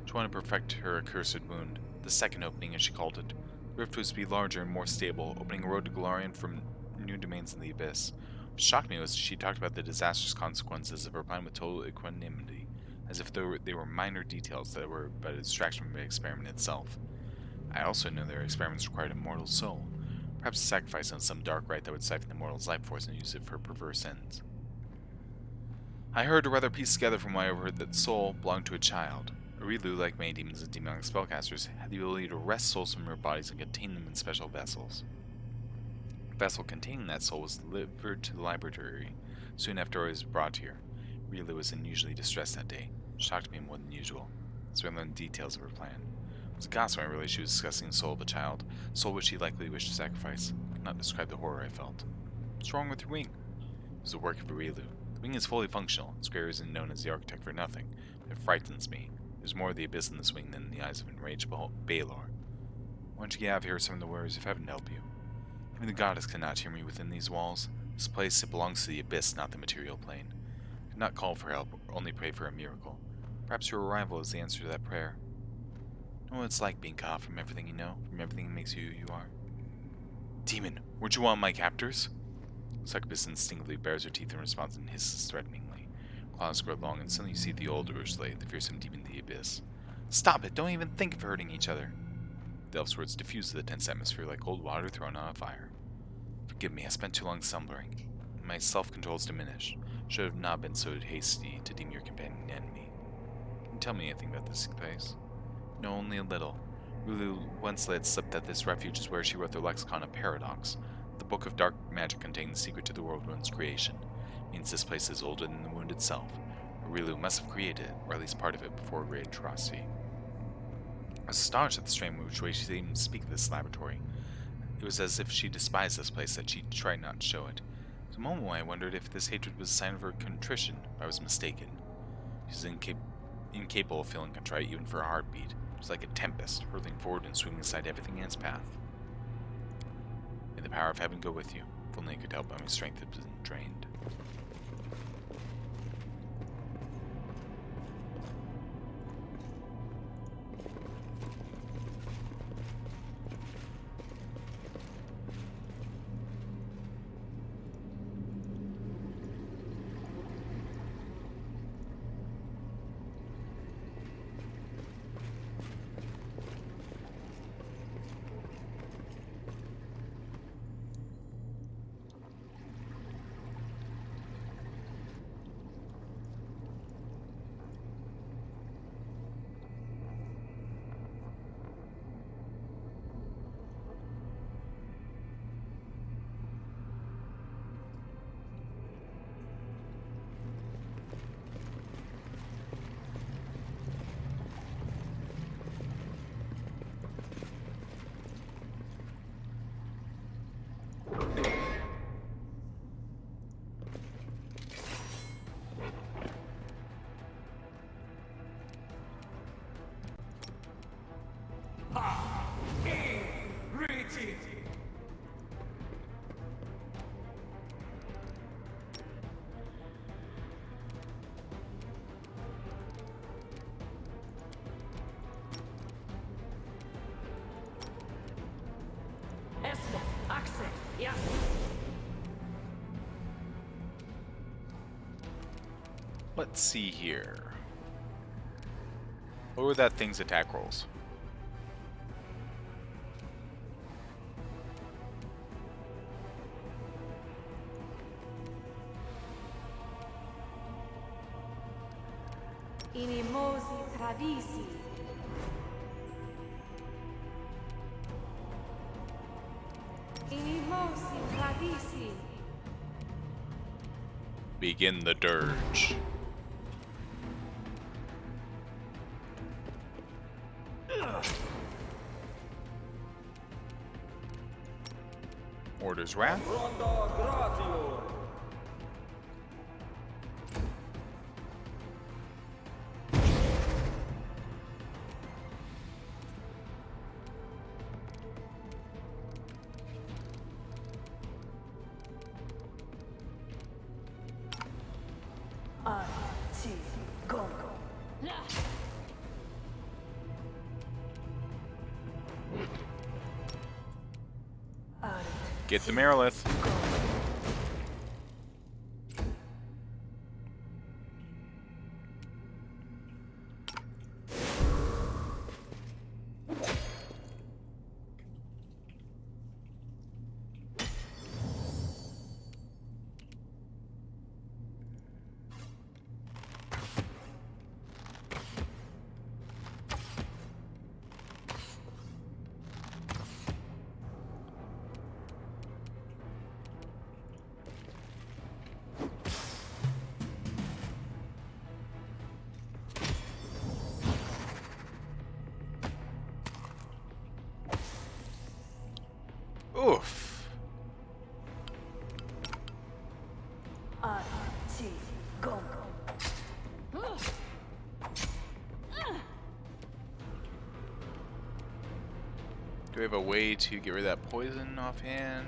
She wanted to perfect her accursed wound, the second opening as she called it. The rift was to be larger and more stable, opening a road to Galarian from new domains in the abyss. What shocked me was she talked about the disastrous consequences of her plan with total equanimity, as if they were minor details that were but a distraction from the experiment itself. I also knew their experiments required a mortal soul, perhaps a sacrifice on some dark rite that would siphon the mortal's life force and use it for perverse ends. I heard, or rather pieced together from what I overheard, that the soul belonged to a child. Rilu, like many demons and demonic spellcasters, had the ability to wrest souls from their bodies and contain them in special vessels. The vessel containing that soul was delivered to the laboratory soon after I was brought here. Rilu was unusually distressed that day. It shocked me more than usual. So I learned the details of her plan. It was a gossip when I realized she was discussing the soul of a child, a soul which she likely wished to sacrifice. I could not describe the horror I felt. What's wrong with your wing? It was the work of Rilu. The wing is fully functional. Square isn't known as the architect for nothing. It frightens me. There's more of the abyss in this wing than in the eyes of enraged Baelor. Why don't you get out of here with some of the warriors of heaven to help you? Even the goddess cannot hear me within these walls. This place, it belongs to the abyss, not the material plane. I could not call for help, or only pray for a miracle. Perhaps your arrival is the answer to that prayer. Know what it's like being cut off from everything you know, from everything that makes you who you are. Demon, where'd you want my captors? Succubus instinctively bares her teeth in response and hisses threateningly. Claws grow long, and suddenly you see the old Urslay, the fearsome demon of the abyss. Stop it! Don't even think of hurting each other! The elf's words diffuse the tense atmosphere like cold water thrown on a fire. Forgive me, I spent too long slumbering. My self-control is diminished. Should have not been so hasty to deem your companion an enemy. Can you tell me anything about this place? No, only a little. Rilu once let slip that this refuge is where she wrote the lexicon of paradox. The book of dark magic contained the secret to the world wound's creation. It means this place is older than the wound itself. Rilu must have created it, or at least part of it, before a great atrocity. I was astonished at the strange way she seemed to speak of this laboratory. It was as if she despised this place, that she tried not to show it. There was a moment when I wondered if this hatred was a sign of her contrition, but I was mistaken. She was incapable of feeling contrite even for a heartbeat. It was like a tempest, hurtling forward and sweeping aside everything in its path. May the power of heaven go with you. If only I could help, but my strength has been drained. let's see here. What were that thing's attack rolls? Inimosi travisi. Inimosi travisi. Begin the dirge. Order's Wrath. Ronda Gratior. Arti gongo. Get the Merilith. Oof. Arti gongo. Do we have a way to get rid of that poison offhand?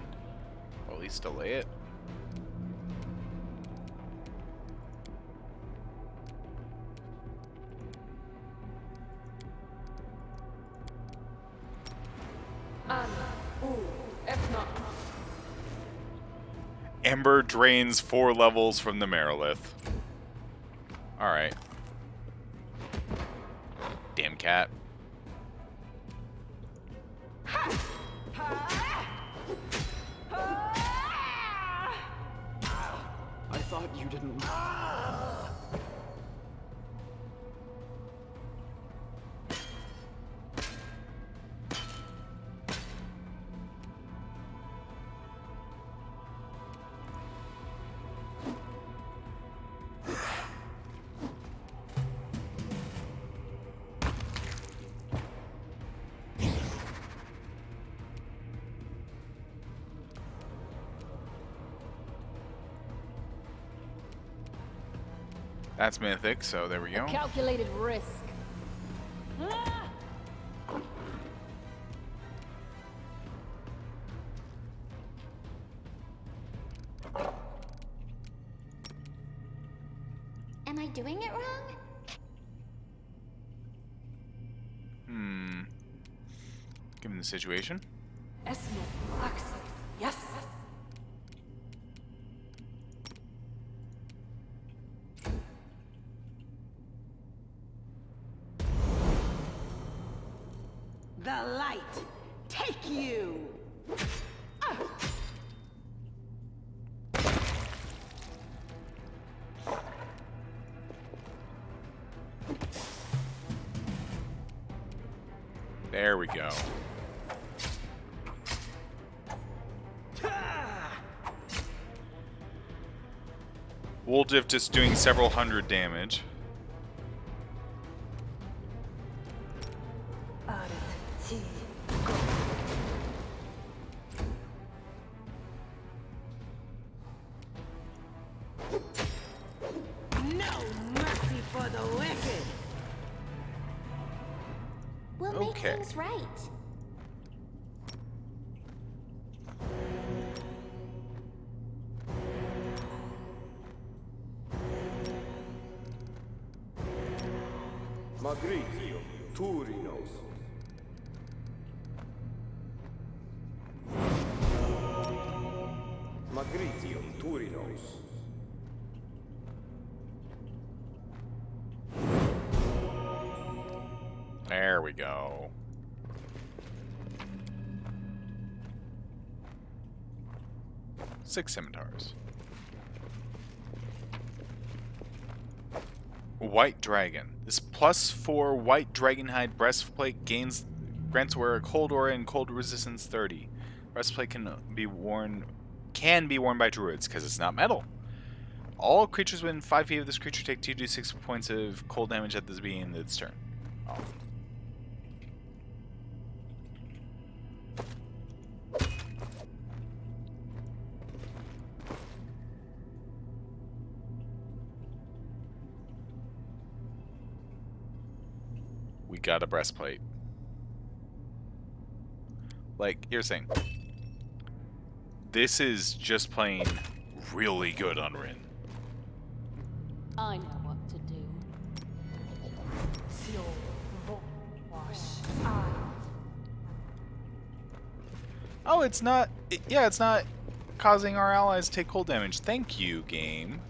Or at least delay it? Ember drains 4 levels from the Merilith. Alright. Damn cat. I thought you didn't. That's Mythic, so there we go. Calculated risk. Am I doing it wrong? Given the situation. Esme Axi. Yes. The light, take you! There we go. Woldiff just doing several hundred damage. Arti No mercy for the wicked! We'll make Okay. things right. Magritio, Turinos. Magritio, Turinos. There we go. Six scimitars. White Dragon. This +4 white dragonhide breastplate grants wearer cold aura and cold resistance 30. Breastplate can be worn by druids because it's not metal. All creatures within 5 feet of this creature take 2d6 points of cold damage at the beginning of its turn. Oh. We got a breastplate. Like, here's the thing. This is just plain really good on Rin. I know what to do. Oh, it's not... yeah, it's not causing our allies to take cold damage. Thank you, game.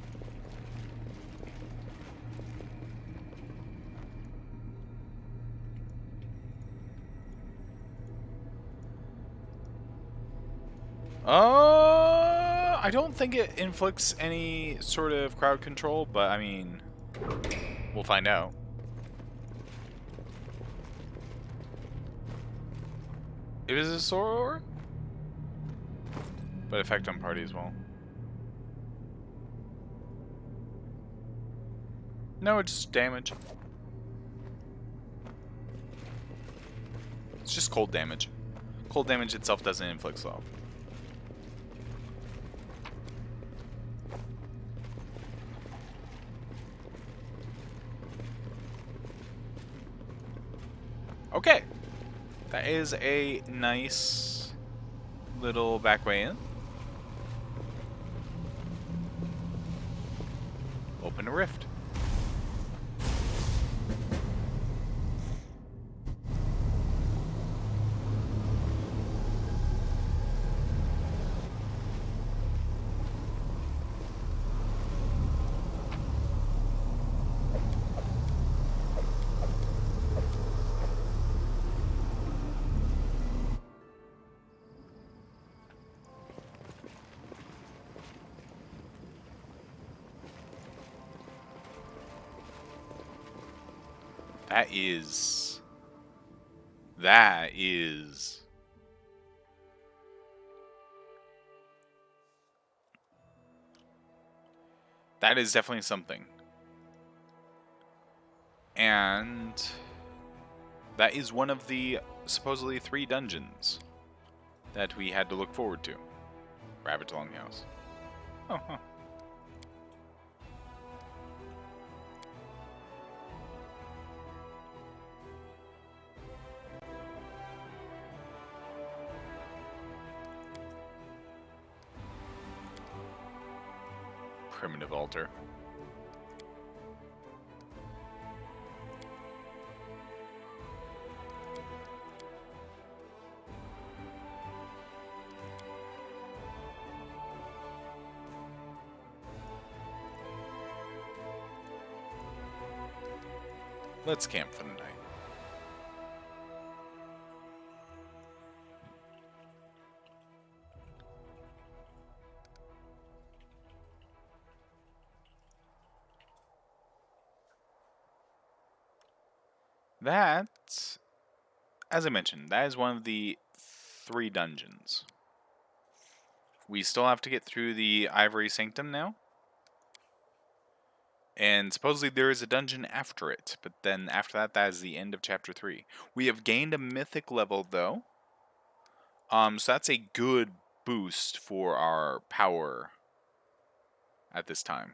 I don't think it inflicts any sort of crowd control, but I mean, we'll find out. It is a soror, but effect on party as well. No, it's just damage. It's just cold damage. Cold damage itself doesn't inflict slow. Okay, that is a nice little back way in. Open a rift. That is definitely something. And that is one of the supposedly 3 dungeons that we had to look forward to. Rabbit's Longhouse. Oh, huh. Primitive altar. Let's camp for the night. That, as I mentioned, that is one of the 3 dungeons. We still have to get through the Ivory Sanctum now. And supposedly there is a dungeon after it, but then after that, that is the end of Chapter 3. We have gained a Mythic level, though. So that's a good boost for our power at this time.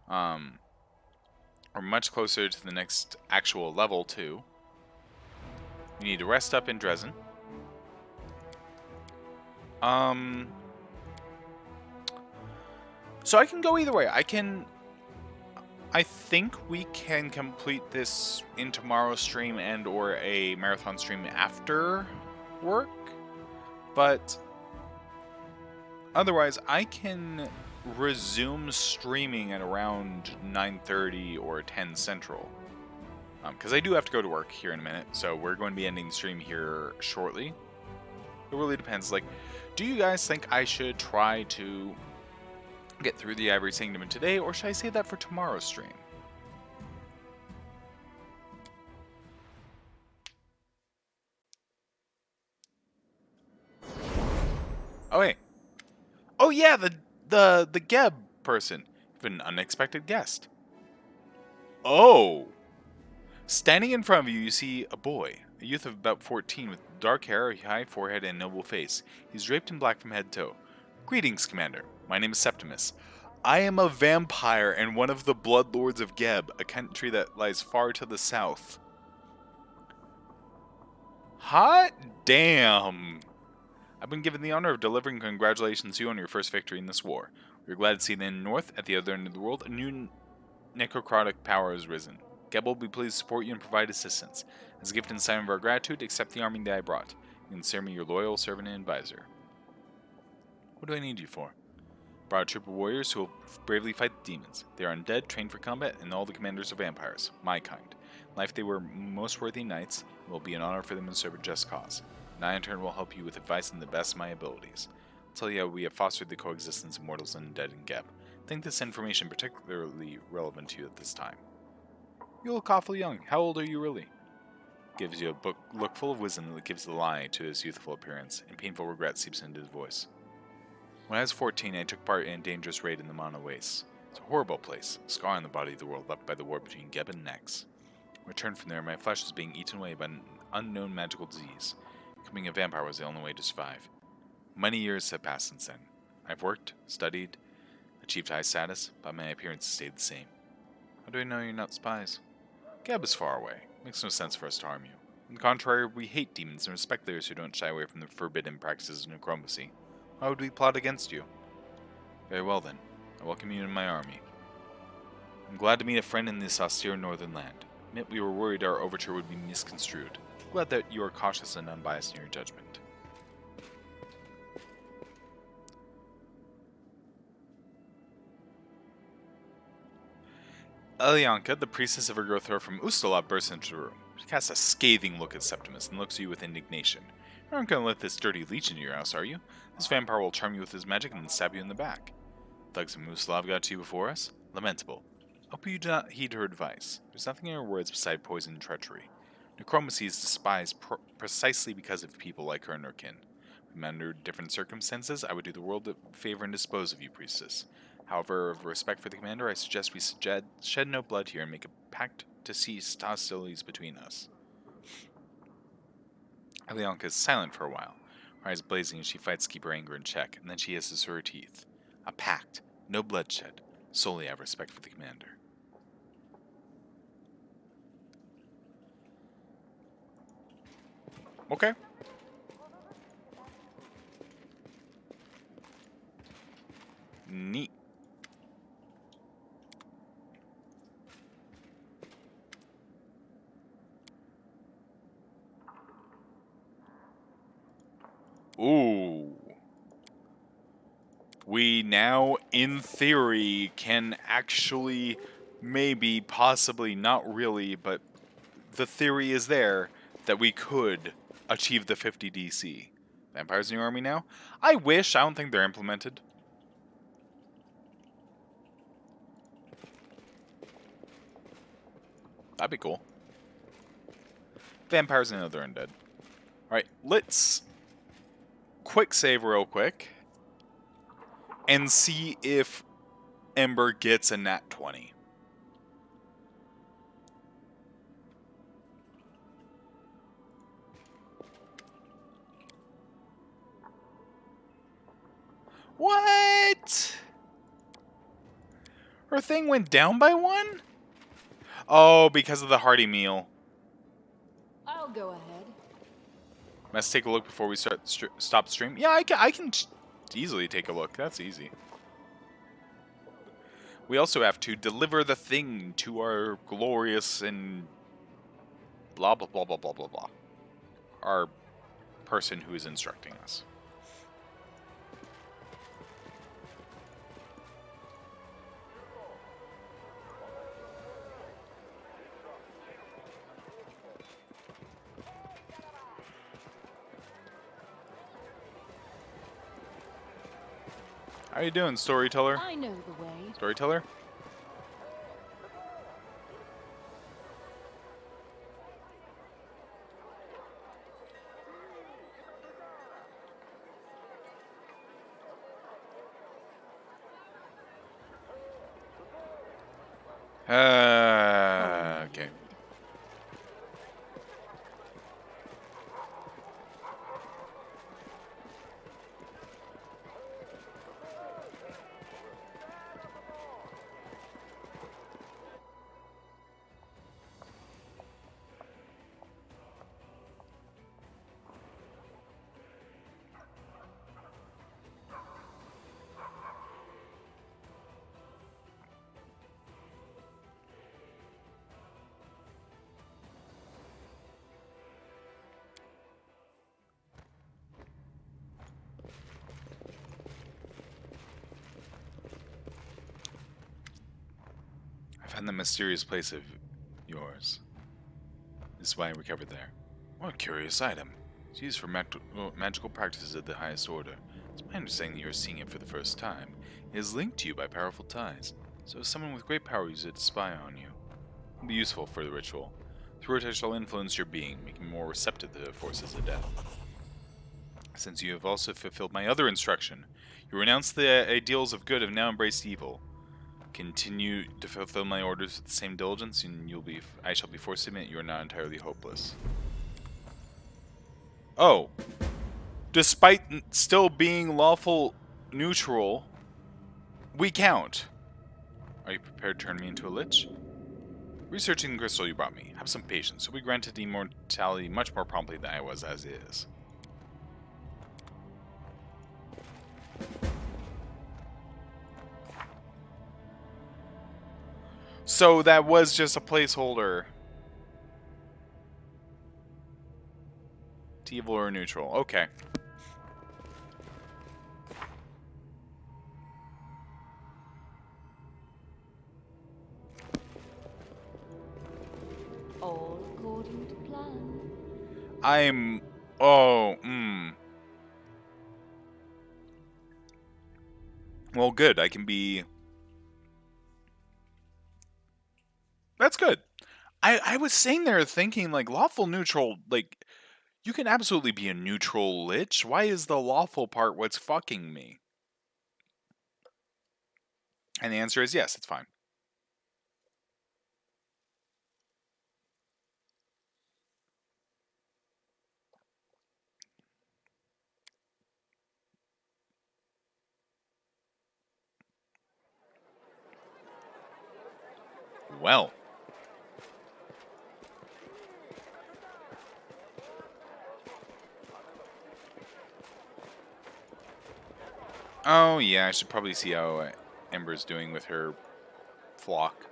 We're much closer to the next actual level, too. We need to rest up in Dresden. So I can go either way. I think we can complete this in tomorrow's stream and or a marathon stream after work. But otherwise, I can resume streaming at around 9:30 or 10 Central. Because I do have to go to work here in a minute, so we're going to be ending the stream here shortly. It really depends. Like, do you guys think I should try to get through the Ivory Kingdom today, or should I save that for tomorrow's stream? Oh wait. Oh yeah, the Geb person. An unexpected guest. Oh. Standing in front of you, you see a boy, a youth of about 14 with dark hair, a high forehead, and noble face. He's draped in black from head to toe. Greetings, Commander. My name is Septimus. I am a vampire and one of the Blood Lords of Geb, a country that lies far to the south. Hot damn. I've been given the honor of delivering congratulations to you on your first victory in this war. We're glad to see that in the north, at the other end of the world, a new necrotic power has risen. Geb will be pleased to support you and provide assistance. As a gift and sign of our gratitude, accept the army that I brought. You consider me your loyal servant and advisor. What do I need you for? Brought a troop of warriors who will bravely fight the demons. They are undead, trained for combat, and all the commanders are vampires. My kind. In life they were most worthy knights. It will be an honor for them to serve a just cause. And I in turn will help you with advice and the best of my abilities. I'll tell you how we have fostered the coexistence of mortals and undead in Geb. I think this information particularly relevant to you at this time. You look awfully young. How old are you really? Gives you a look full of wisdom that gives the lie to his youthful appearance, and painful regret seeps into his voice. When I was 14, I took part in a dangerous raid in the Mono Wastes. It's a horrible place, a scar on the body of the world left by the war between Geb and Nex. Returned from there, my flesh was being eaten away by an unknown magical disease. Becoming a vampire was the only way to survive. Many years have passed since then. I've worked, studied, achieved high status, but my appearance has stayed the same. How do I know you're not spies? Geb is far away. Makes no sense for us to harm you. On the contrary, we hate demons and respect those who don't shy away from the forbidden practices of necromancy. Why would we plot against you? Very well then. I welcome you in my army. I'm glad to meet a friend in this austere northern land. Admit we were worried our overture would be misconstrued. Glad that you are cautious and unbiased in your judgment. Elianka, the priestess of Ergothor from Ustalav, bursts into the room. She casts a scathing look at Septimus and looks at you with indignation. You aren't going to let this dirty leech into your house, are you? This vampire will charm you with his magic and then stab you in the back. Thugs of Ustalav got to you before us? Lamentable. Hope you do not heed her advice. There's nothing in her words beside poison and treachery. Necromancy is despised precisely because of people like her and her kin. Under different circumstances, I would do the world a favor and dispose of you, priestess. However, of respect for the commander, I suggest we shed no blood here and make a pact to cease hostilities between us. Elianka is silent for a while, her eyes blazing as she fights to keep her anger in check, and then she hisses through her teeth. A pact, no bloodshed, solely out of respect for the commander. Okay. Neat. Ooh. We now, in theory, can actually, maybe, possibly, not really, but the theory is there that we could achieve the 50 DC. Vampires in your army now? I wish. I don't think they're implemented. That'd be cool. Vampires and other undead. Alright, let's quick save real quick and see if Ember gets a nat 20. What? Her thing went down by 1? Oh, because of the hearty meal. I'll go ahead. Let's take a look before we stop the stream. Yeah, I can easily take a look. That's easy. We also have to deliver the thing to our glorious and blah, blah, blah, blah, blah, blah, blah. Our person who is instructing us. How you doing, storyteller? I know the way. Storyteller? Okay. I found the mysterious place of yours. This is why I recovered there. What a curious item. It's used for magical practices of the highest order. It's my understanding that you are seeing it for the first time. It is linked to you by powerful ties, so if someone with great power uses it to spy on you, it will be useful for the ritual. Through it I shall influence your being, making you more receptive to the forces of death. Since you have also fulfilled my other instruction, you renounce the ideals of good and now embraced evil. Continue to fulfill my orders with the same diligence, and I shall be forced to admit you are not entirely hopeless. Oh. Despite still being lawful neutral, we count. Are you prepared to turn me into a lich? Researching the crystal you brought me. Have some patience. You'll be granted immortality much more promptly than I was as is. So that was just a placeholder. To evil or neutral. Okay. All according to plan. I'm... Oh, Well, good. I can be... That's good. I was sitting there thinking, like, lawful neutral, like, you can absolutely be a neutral lich. Why is the lawful part what's fucking me? And the answer is yes, it's fine. Well. Oh, yeah, I should probably see how Ember's doing with her flock.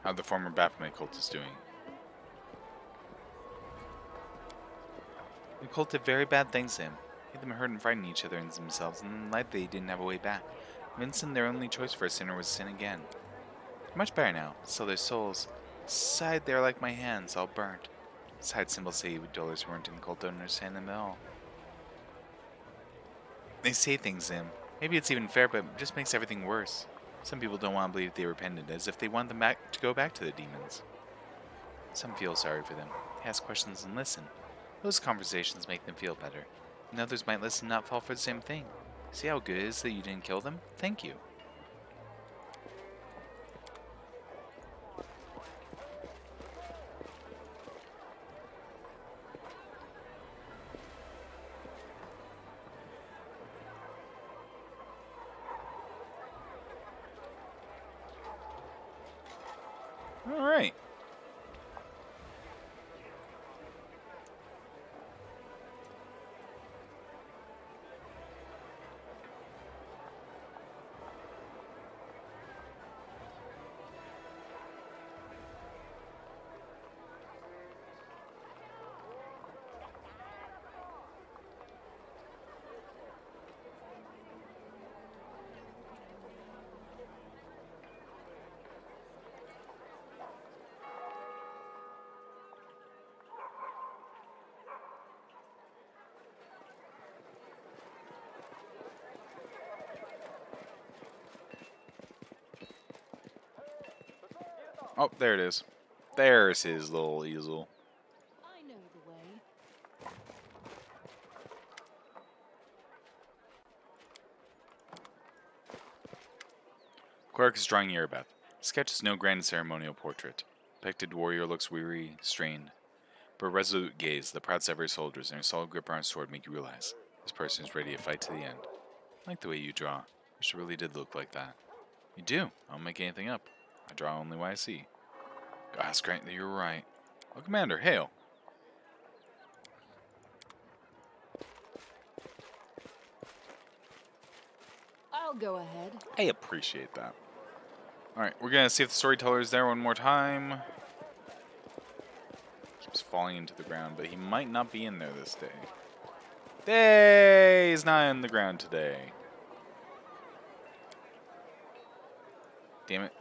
How the former Baphomet cult is doing. The cult did very bad things to him. Made them hurt and frighten each other and themselves, and in life they didn't have a way back. Vincent, their only choice for a sinner was sin again. They're much better now, but still their souls. Inside they're like my hands, all burnt. Side symbols say dwellers who weren't in the cult don't understand them at all. They say things to him. Maybe it's even fair, but it just makes everything worse. Some people don't want to believe they repented, as if they want them to go back to the demons. Some feel sorry for them. They ask questions and listen. Those conversations make them feel better. And others might listen and not fall for the same thing. See how good it is that you didn't kill them? Thank you. Alright. Oh, there it is. There's his little easel. I know the way. Clark is drawing Erebeth. Sketch is no grand ceremonial portrait. Depicted warrior looks weary, strained. But a resolute gaze, the proud Severed soldiers, and a solid grip on his sword make you realize this person is ready to fight to the end. I like the way you draw. Wish it really did look like that. You do. I don't make anything up. I draw only what I see. Gosh, great that you were right. Oh, Commander, hail. I'll go ahead. I appreciate that. Alright, we're going to see if the storyteller is there one more time. Keeps falling into the ground, but he might not be in there this day. He's not in the ground today. Damn it.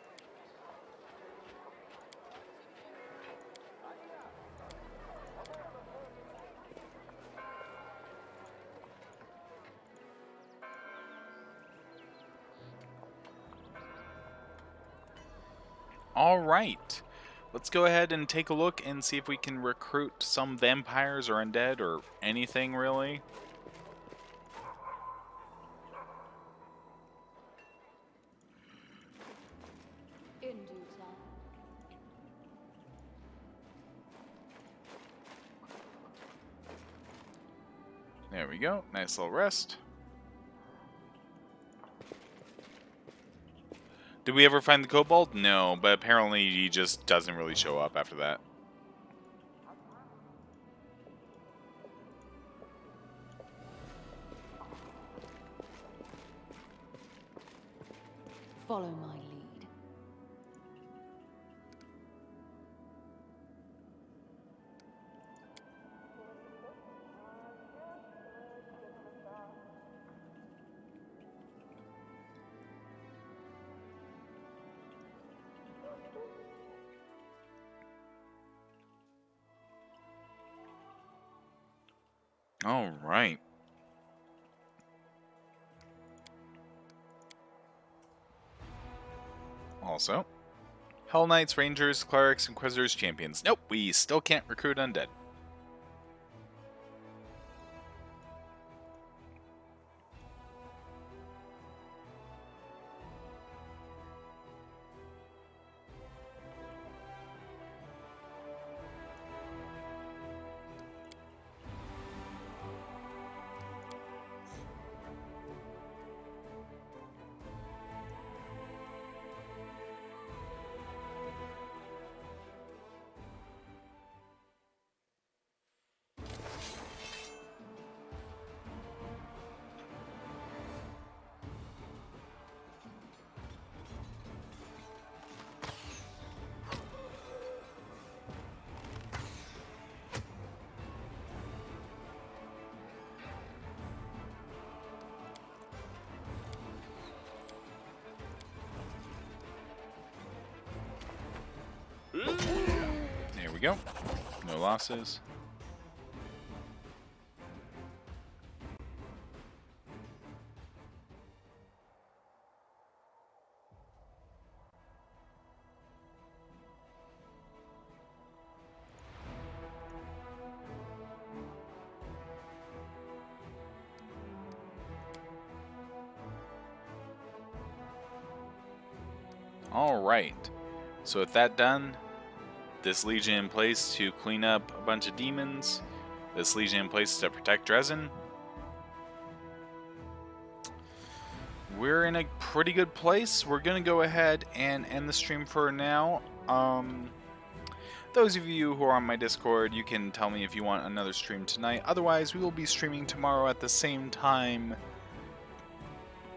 Alright. Let's go ahead and take a look and see if we can recruit some vampires or undead or anything really. In due time. There we go. Nice little rest. Did we ever find the kobold? No, but apparently he just doesn't really show up after that. Follow my lead. All right. Also, Hell Knights, Rangers, Clerics, Inquisitors, Champions. Nope, we still can't recruit undead. There we go. No losses. Alright. So with that done, this Legion in place to clean up a bunch of demons. This Legion in place to protect Dresden. We're in a pretty good place. We're going to go ahead and end the stream for now. Those of you who are on my Discord, you can tell me if you want another stream tonight. Otherwise, we will be streaming tomorrow at the same time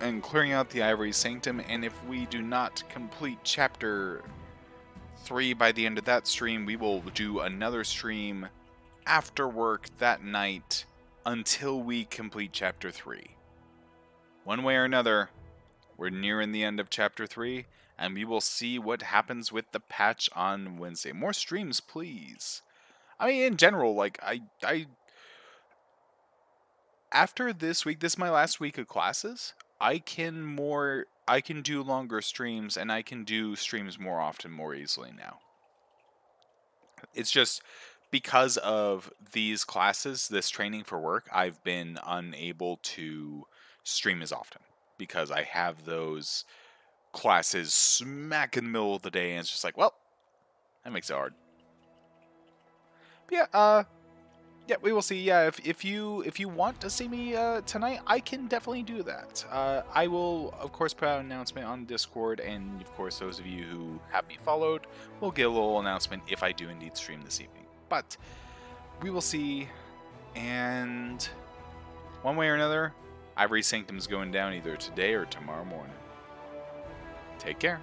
and clearing out the Ivory Sanctum. And if we do not complete Chapter 3 by the end of that stream, we will do another stream after work that night until we complete Chapter 3. One way or another, we're nearing the end of Chapter 3, and we will see what happens with the patch on Wednesday. More streams, please. I mean, in general, like, I after this week, this is my last week of classes, I can more I can do longer streams, and I can do streams more often, more easily now. It's just because of these classes, this training for work, I've been unable to stream as often because I have those classes smack in the middle of the day, and it's just like, well, that makes it hard. But yeah, we will see. Yeah, if you want to see me tonight, I can definitely do that. I will, of course, put out an announcement on Discord, and of course, those of you who have me followed will get a little announcement if I do indeed stream this evening. But we will see, and one way or another, Ivory Sanctum's going down either today or tomorrow morning. Take care.